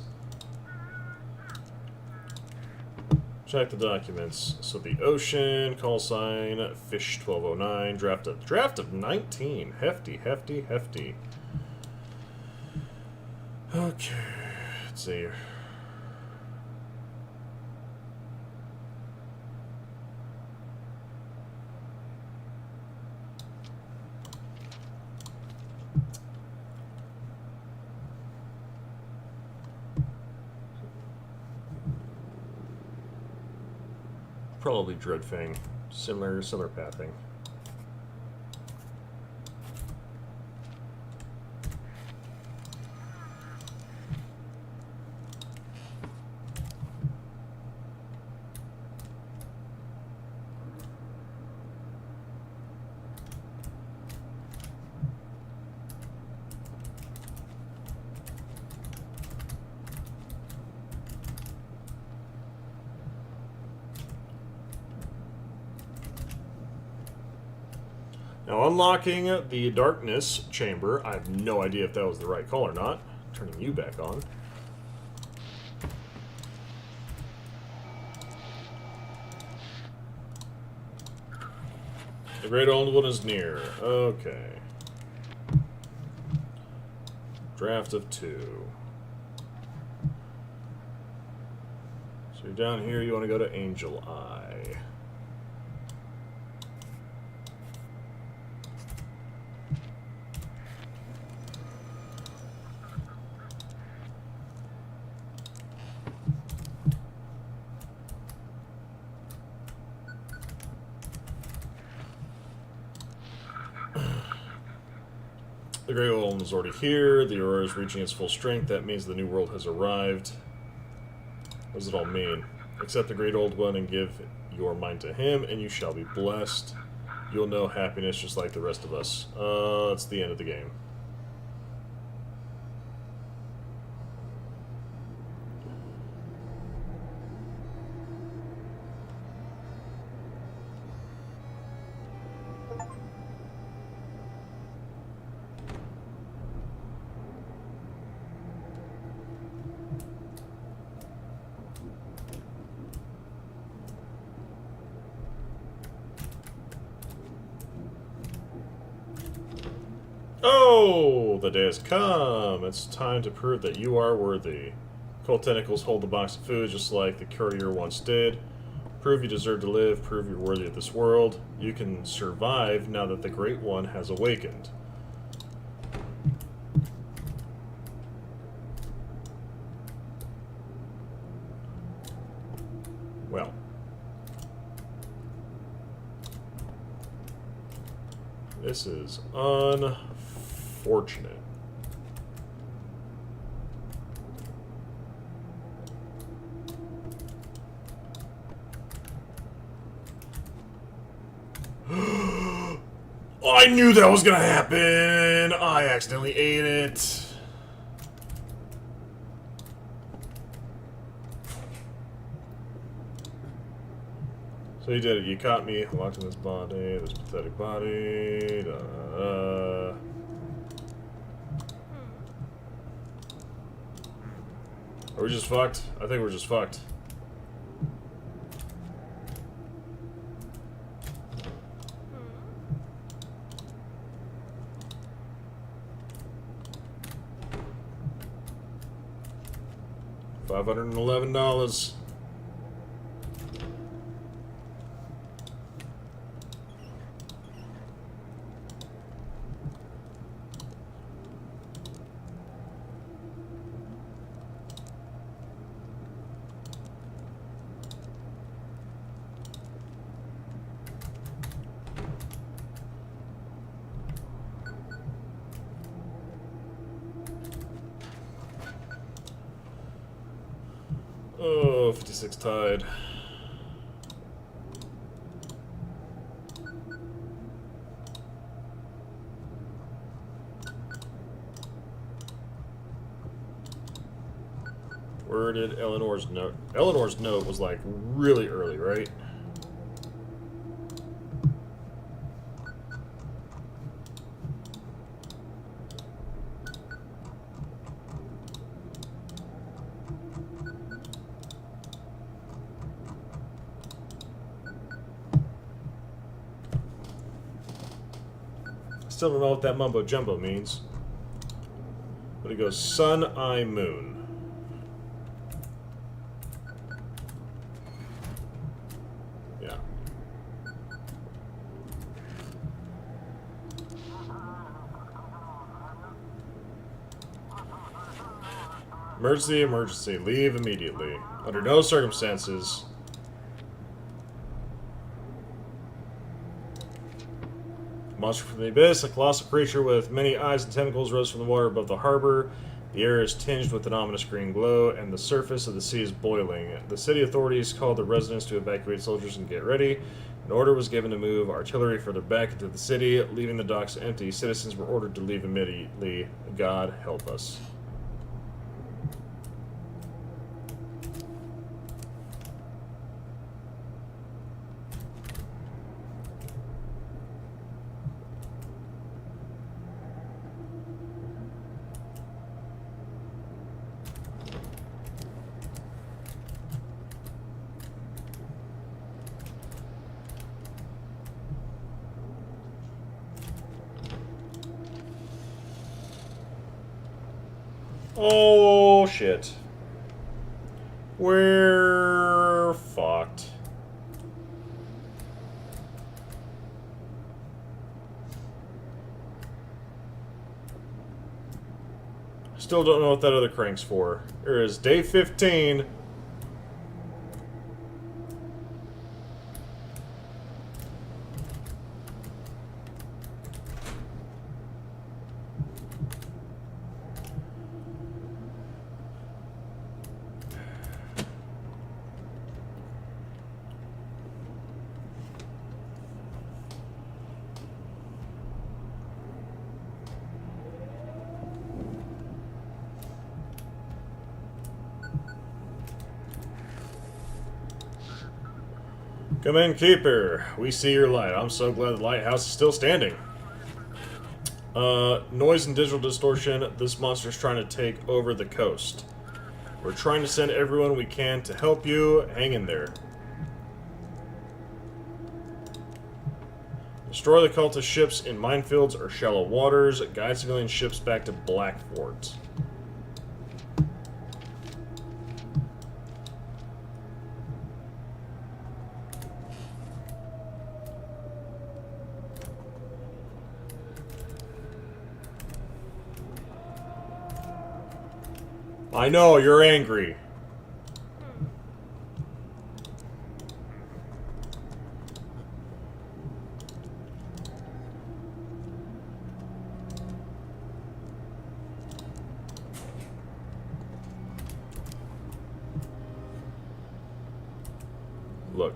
Check the documents. So the ocean, call sign, fish 1209, draft of 19. Hefty, hefty, hefty. Okay, let's see. Probably Dreadfang. Similar pathing. Now, unlocking the darkness chamber, I have no idea if that was the right call or not. Turning you back on. The Great Old One is near. Okay. Draft of 2. So you're down here, you want to go to Angel Eye. The Great Old One is already here. The Aurora is reaching its full strength. That means the New World has arrived. What does it all mean? Accept the Great Old One and give your mind to him, and you shall be blessed. You'll know happiness just like the rest of us. That's the end of the game. Oh, the day has come. It's time to prove that you are worthy. Cold tentacles hold the box of food just like the courier once did. Prove you deserve to live, prove you're worthy of this world. You can survive now that the Great One has awakened. Well. This is unfortunate. I knew that was gonna happen! I accidentally ate it. So you did it. You caught me locked in this body, this pathetic body. Are we just fucked? I think we're just fucked. $511. Oh, 56 tied. Where did Eleanor's note? Eleanor's note was like really early, right? Still don't know what that mumbo jumbo means. But it goes sun, eye, moon. Yeah. Emergency, emergency. Leave immediately. Under no circumstances. Monster from the abyss, a colossal creature with many eyes and tentacles, rose from the water above the harbor. The air is tinged with an ominous green glow, and the surface of the sea is boiling. The city authorities called the residents to evacuate soldiers and get ready. An order was given to move artillery further back into the city, leaving the docks empty. Citizens were ordered to leave immediately. God help us. Oh, shit. We're fucked. Still don't know what that other crank's for. There is day 15. Come in, Keeper. We see your light. I'm so glad the lighthouse is still standing. Noise and digital distortion. This monster's trying to take over the coast. We're trying to send everyone we can to help you. Hang in there. Destroy the cultist ships in minefields or shallow waters. Guide civilian ships back to Blackfort. I know, you're angry. Look.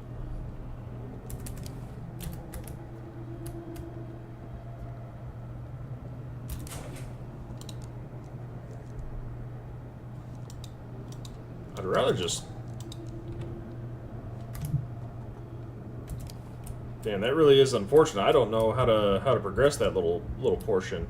I'd rather just... Damn, that really is unfortunate. I don't know how to progress that little portion.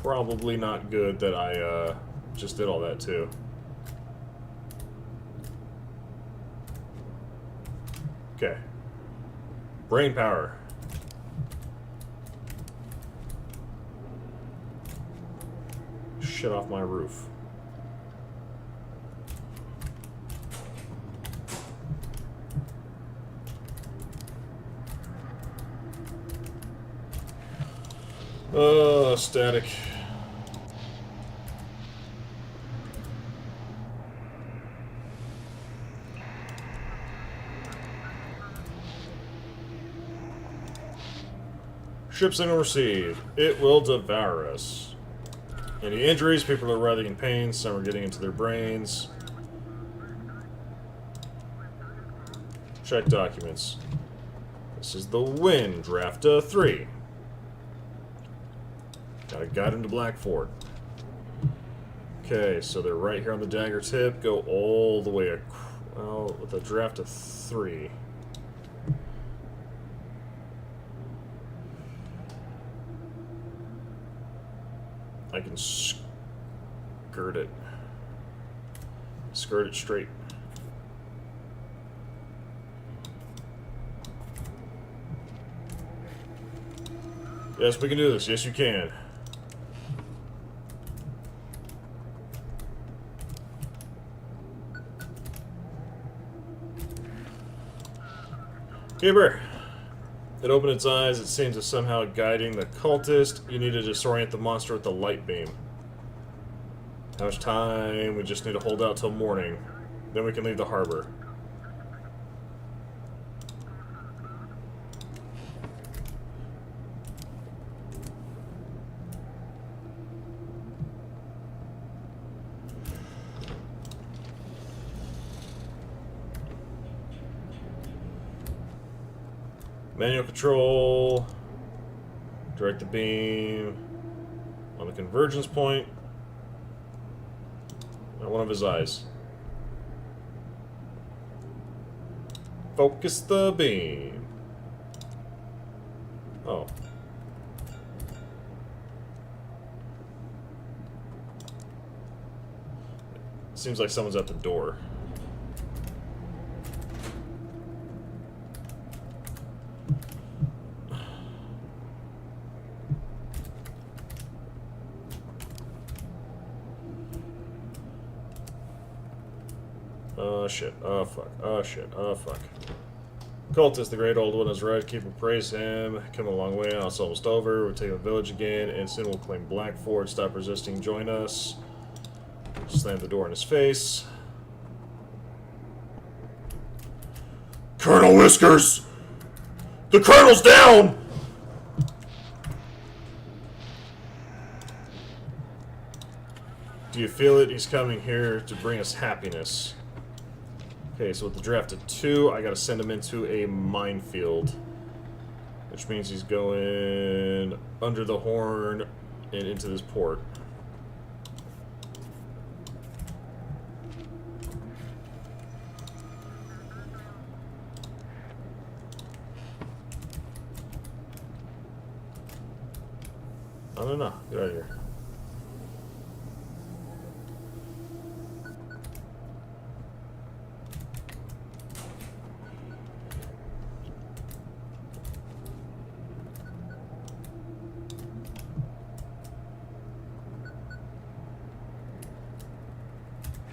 Probably not good that I just did all that too. Okay. Brain power. Shit off my roof. Static. Ship signal received. It will devour us. Any injuries? People are writhing in pain. Some are getting into their brains. Check documents. This is the Wind, Draft 3. Gotta guide him to Blackfort. Okay, so they're right here on the dagger tip. Go all the way, well, with a draft of 3. I can skirt it. Skirt it straight. Yes, we can do this. Yes, you can. Keeper. It opened its eyes. It seems to somehow guiding the cultist. You need to disorient the monster with the light beam. How much time? We just need to hold out till morning. Then we can leave the harbor. Manual control. Direct the beam on the convergence point. At one of his eyes. Focus the beam. Oh. Seems like someone's at the door. Oh shit, oh fuck, oh shit, oh fuck. Cultist, the great old one is right, keep and praise him. Come a long way, now it's almost over. We'll take the village again, and soon we'll claim Blackfort. Stop resisting, join us. Slam the door in his face. Colonel Whiskers! The Colonel's down! Do you feel it? He's coming here to bring us happiness. Okay, so with the draft of 2, I gotta send him into a minefield. Which means he's going under the horn and into this port. No, no, no. Get out of here.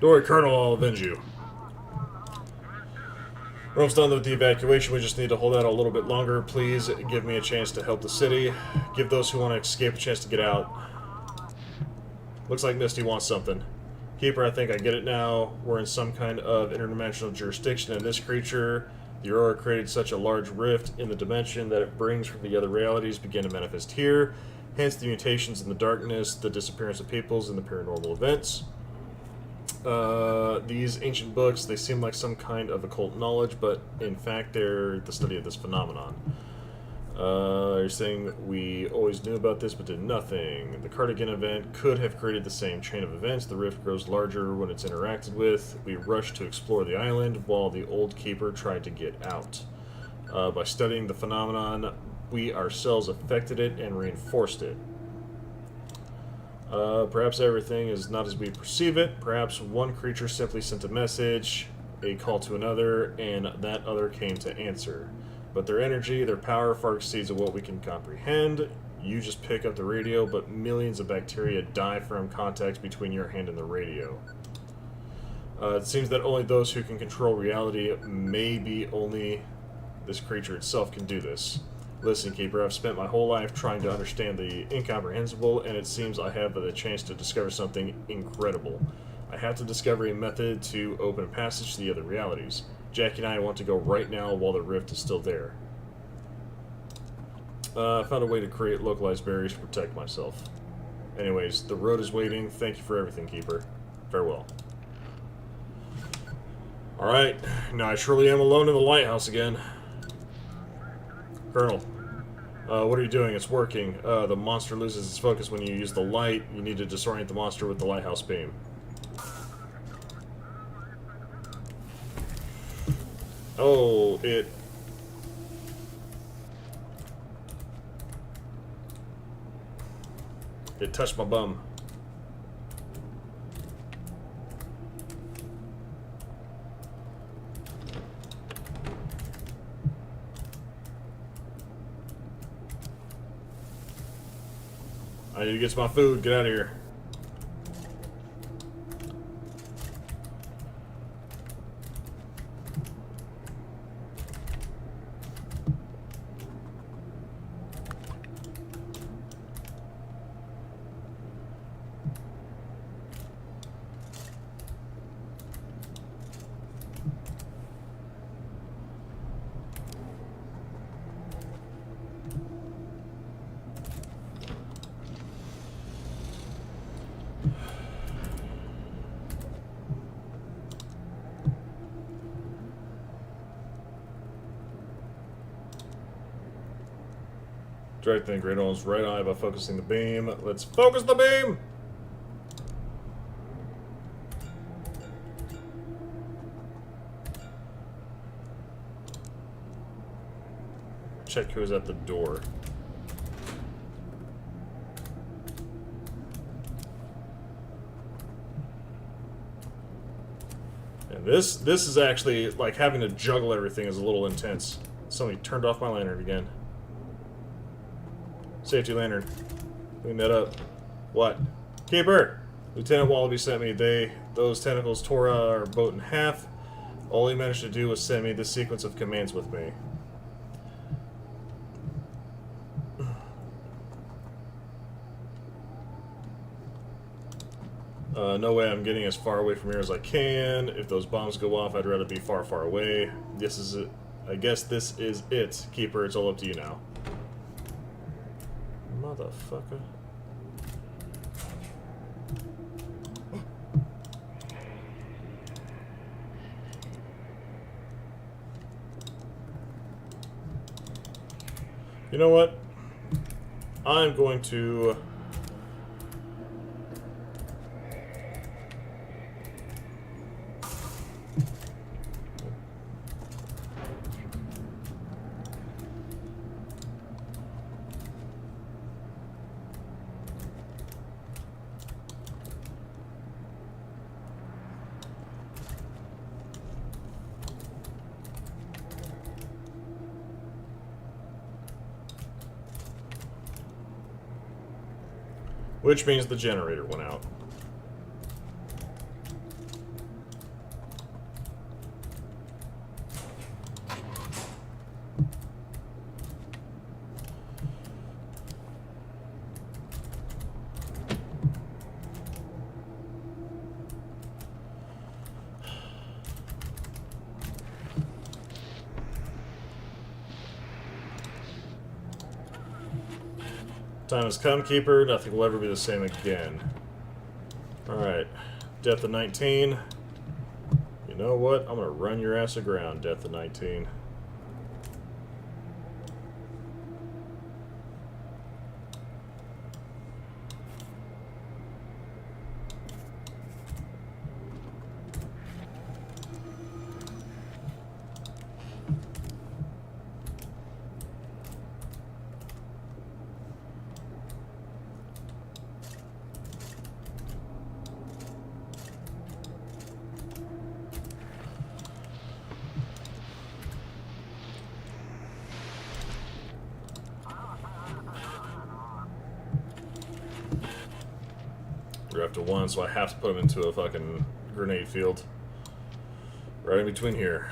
Don't worry, Colonel, I'll avenge you. We're almost done with the evacuation. We just need to hold out a little bit longer. Please give me a chance to help the city. Give those who want to escape a chance to get out. Looks like Misty wants something. Keeper, I think I get it now. We're in some kind of interdimensional jurisdiction, and this creature, the Aurora, created such a large rift in the dimension that it brings from the other realities begin to manifest here. Hence the mutations in the darkness, the disappearance of peoples, and the paranormal events. These ancient books, they seem like some kind of occult knowledge, but in fact they're the study of this phenomenon. You're saying we always knew about this but did nothing. The Cardigan event could have created the same chain of events. The rift grows larger when it's interacted with. We rushed to explore the island while the old keeper tried to get out. By studying the phenomenon, we ourselves affected it and reinforced it. Perhaps everything is not as we perceive it. Perhaps one creature simply sent a message, a call to another, and that other came to answer. But their energy, their power far exceeds what we can comprehend. You just pick up the radio, but millions of bacteria die from contact between your hand and the radio. It seems that only those who can control reality, maybe only this creature itself, can do this. Listen, Keeper, I've spent my whole life trying to understand the incomprehensible, and it seems I have the chance to discover something incredible. I have to discover a method to open a passage to the other realities. Jackie and I want to go right now while the rift is still there. I found a way to create localized barriers to protect myself. Anyways, the road is waiting. Thank you for everything, Keeper. Farewell. Alright, now I surely am alone in the lighthouse again. Colonel, what are you doing? It's working. The monster loses its focus when you use the light. You need to disorient the monster with the lighthouse beam. Oh, it touched my bum. I need to get to my food. Get out of here. Directing the Great One's right eye by focusing the beam. Let's focus the beam! Check who's at the door. And this is actually, like, having to juggle everything is a little intense. Somebody turned off my lantern again. Safety lantern. Clean that up. What? Keeper! Lieutenant Wallaby sent me. Those tentacles tore our boat in half. All he managed to do was send me this sequence of commands with me. No way I'm getting as far away from here as I can. If those bombs go off, I'd rather be far, far away. This is it. I guess this is it. Keeper, it's all up to you now. Motherfucker. You know what? I'm going to... Which means the generator went out. Time has come, Keeper. Nothing will ever be the same again. Alright. Depth of 19. You know what? I'm gonna run your ass aground, Depth of 19. We're up to 1, so I have to put him into a fucking grenade field. Right in between here.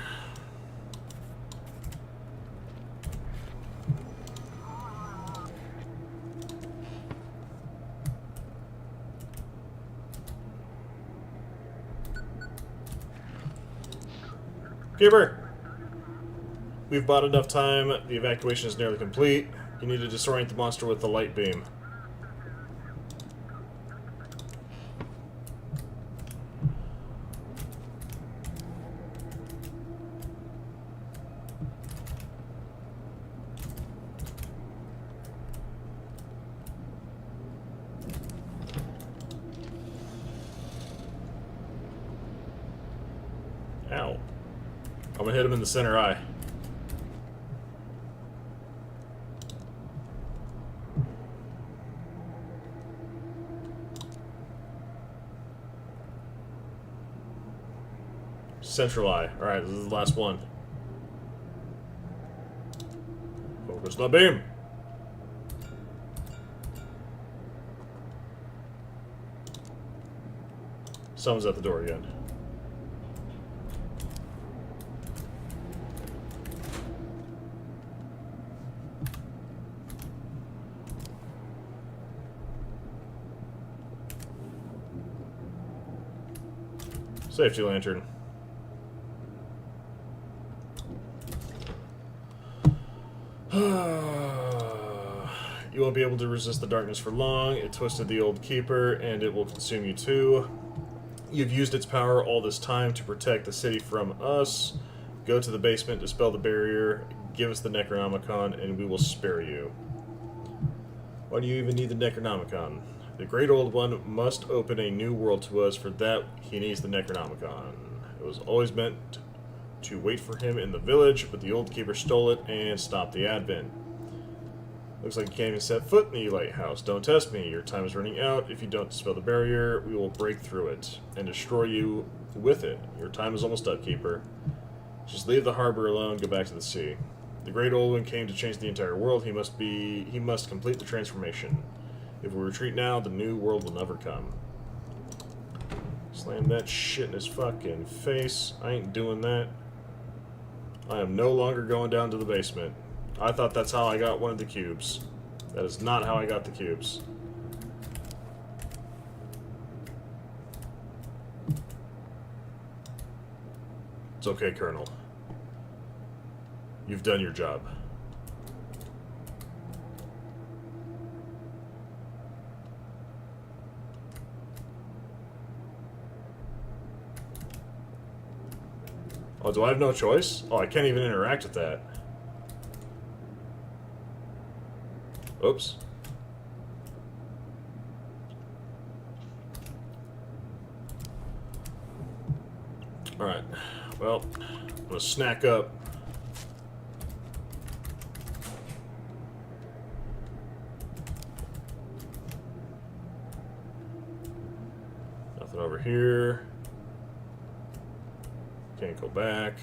Keeper! We've bought enough time. The evacuation is nearly complete. You need to disorient the monster with the light beam. Ow. I'm gonna hit him in the center eye. Central eye. Alright, this is the last one. Focus the beam. Someone's at the door again. Safety lantern. You won't be able to resist the darkness for long. It twisted the old keeper, and it will consume you too. You've used its power all this time to protect the city from us. Go to the basement, dispel the barrier, give us the Necronomicon, and we will spare you. Why do you even need the Necronomicon? The Great Old One must open a new world to us. For that, he needs the Necronomicon. It was always meant to wait for him in the village, but the old keeper stole it and stopped the advent. Looks like you can't even set foot in the lighthouse. Don't test me. Your time is running out. If you don't dispel the barrier, we will break through it and destroy you with it. Your time is almost up, Keeper. Just leave the harbor alone. Go back to the sea. The Great Old One came to change the entire world. He must complete the transformation. If we retreat now, the new world will never come. Slam that shit in his fucking face. I ain't doing that. I am no longer going down to the basement. I thought that's how I got one of the cubes. That is not how I got the cubes. It's okay, Colonel. You've done your job. Oh, do I have no choice? Oh, I can't even interact with that. Oops. Alright. Well, I'm gonna snack up. Nothing over here. Can't go back.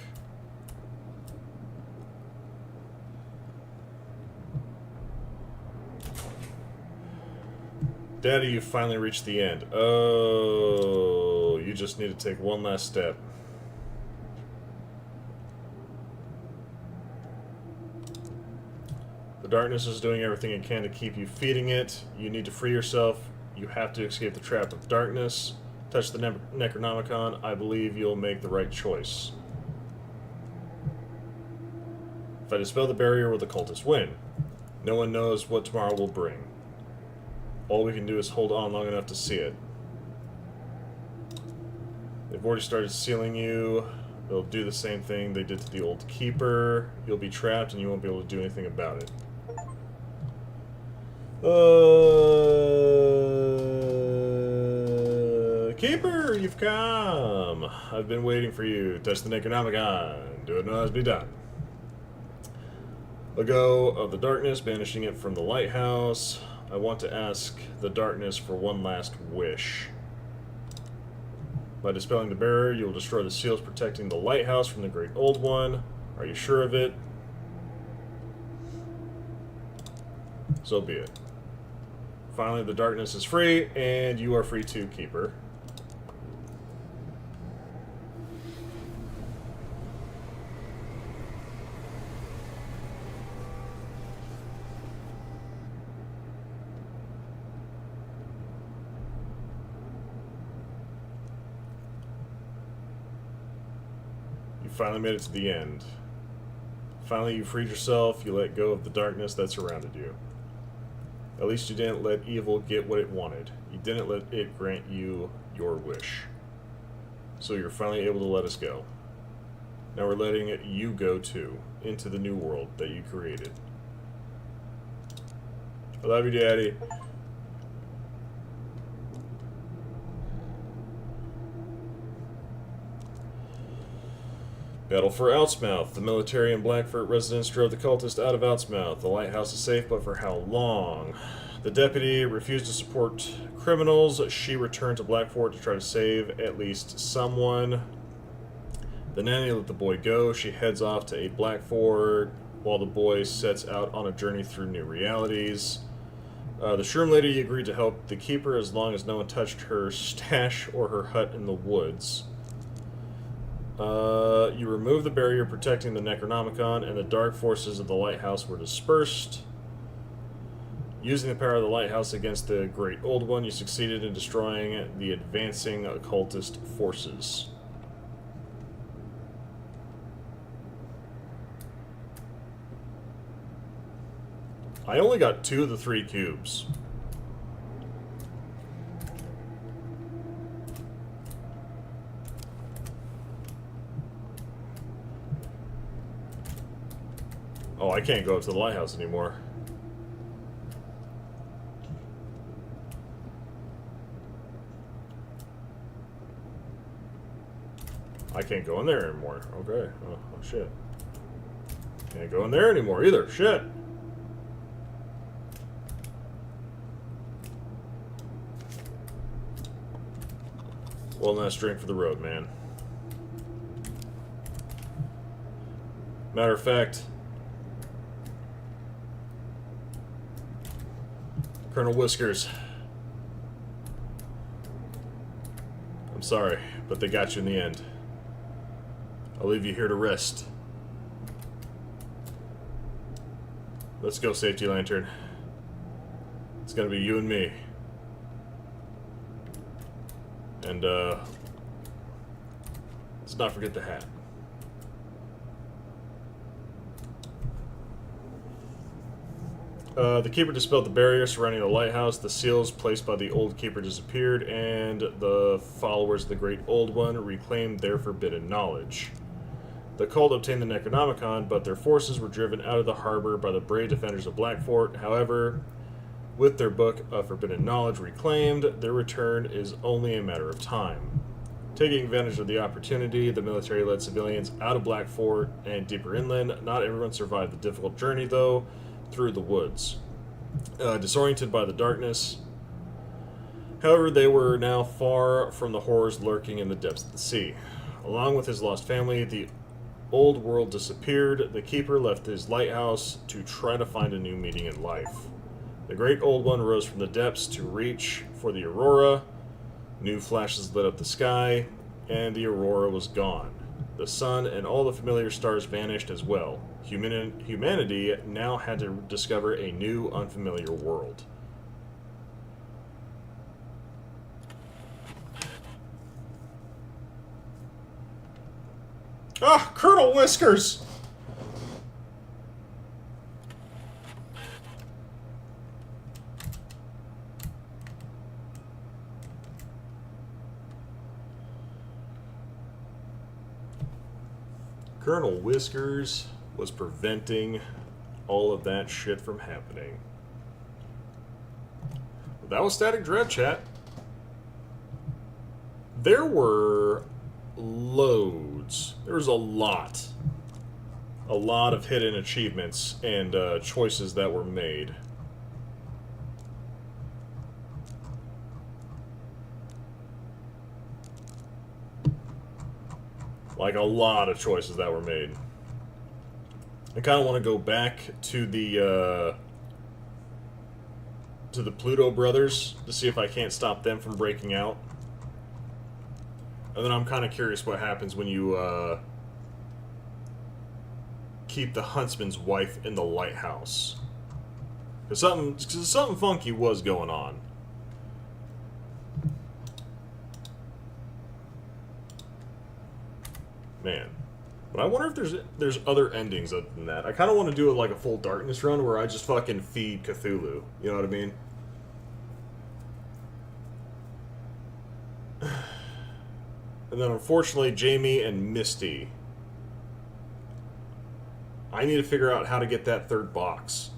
Daddy, you finally reached the end. Oh, you just need to take one last step. The darkness is doing everything it can to keep you feeding it. You need to free yourself. You have to escape the trap of darkness. Touch the Necronomicon. I believe you'll make the right choice. If I dispel the barrier, will the cultists win? No one knows what tomorrow will bring. All we can do is hold on long enough to see it. They've already started sealing you. They'll do the same thing they did to the old keeper. You'll be trapped and you won't be able to do anything about it. Keeper, you've come. I've been waiting for you. Touch the Necronomicon. Do it now as be done. Let go of the darkness, banishing it from the lighthouse. I want to ask the darkness for one last wish. By dispelling the barrier, you will destroy the seals protecting the lighthouse from the Great Old One. Are you sure of it? So be it. Finally, the darkness is free, and you are free too, Keeper. You finally made it to the end. Finally, you freed yourself, you let go of the darkness that surrounded you. At least you didn't let evil get what it wanted. You didn't let it grant you your wish. So you're finally able to let us go. Now we're letting you go too, into the new world that you created. I love you, Daddy. Battle for Outsmouth. The military and Blackfort residents drove the cultists out of Outsmouth. The lighthouse is safe, but for how long? The deputy refused to support criminals. She returned to Blackfort to try to save at least someone. The nanny let the boy go. She heads off to aid Blackfort while the boy sets out on a journey through new realities. The shroom lady agreed to help the keeper as long as no one touched her stash or her hut in the woods. You removed the barrier protecting the Necronomicon, and the dark forces of the lighthouse were dispersed. Using the power of the lighthouse against the Great Old One, you succeeded in destroying the advancing occultist forces. I only got 2 of the 3 cubes. Oh, I can't go up to the lighthouse anymore. I can't go in there anymore. Okay. Oh, shit. Can't go in there anymore either. Shit. One last drink for the road, man. Matter of fact, Colonel Whiskers, I'm sorry, but they got you in the end. I'll leave you here to rest. Let's go, Safety Lantern. It's gonna be you and me. And, let's not forget the hat. The Keeper dispelled the barrier surrounding the lighthouse. The seals placed by the old Keeper disappeared, and the followers of the Great Old One reclaimed their forbidden knowledge. The cult obtained the Necronomicon, but their forces were driven out of the harbor by the brave defenders of Blackfort. However, with their book of forbidden knowledge reclaimed, their return is only a matter of time. Taking advantage of the opportunity, the military led civilians out of Blackfort and deeper inland. Not everyone survived the difficult journey, though, through the woods. Disoriented by the darkness. However, they were now far from the horrors lurking in the depths of the sea. Along with his lost family, the old world disappeared. The Keeper left his lighthouse to try to find a new meaning in life. The Great Old One rose from the depths to reach for the aurora. New flashes lit up the sky, and the aurora was gone. The sun and all the familiar stars vanished as well. Humanity now had to discover a new, unfamiliar world. Ah, Colonel Whiskers! Colonel Whiskers was preventing all of that shit from happening. That was Static Dread, chat. There were loads. There was a lot of hidden achievements and choices that were made. Like, a lot of choices that were made. I kind of want to go back to the Pluto brothers to see if I can't stop them from breaking out. And then I'm kind of curious what happens when you keep the huntsman's wife in the lighthouse. Because something funky was going on. Man. But I wonder if there's other endings other than that. I kind of want to do it like a full darkness run where I just fucking feed Cthulhu. You know what I mean? And then unfortunately, Jamie and Misty. I need to figure out how to get that third box.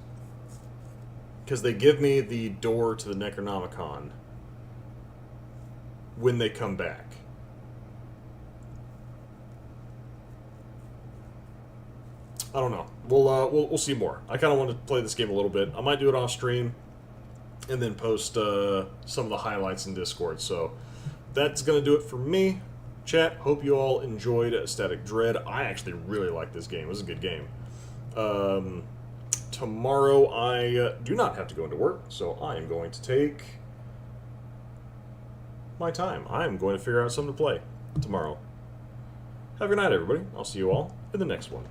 Because they give me the door to the Necronomicon when they come back. I don't know. We'll see more. I kind of want to play this game a little bit. I might do it off stream and then post some of the highlights in Discord. So that's going to do it for me. Chat, hope you all enjoyed Static Dread. I actually really like this game. It was a good game. Tomorrow I do not have to go into work, so I am going to take my time. I am going to figure out something to play tomorrow. Have a good night, everybody. I'll see you all in the next one.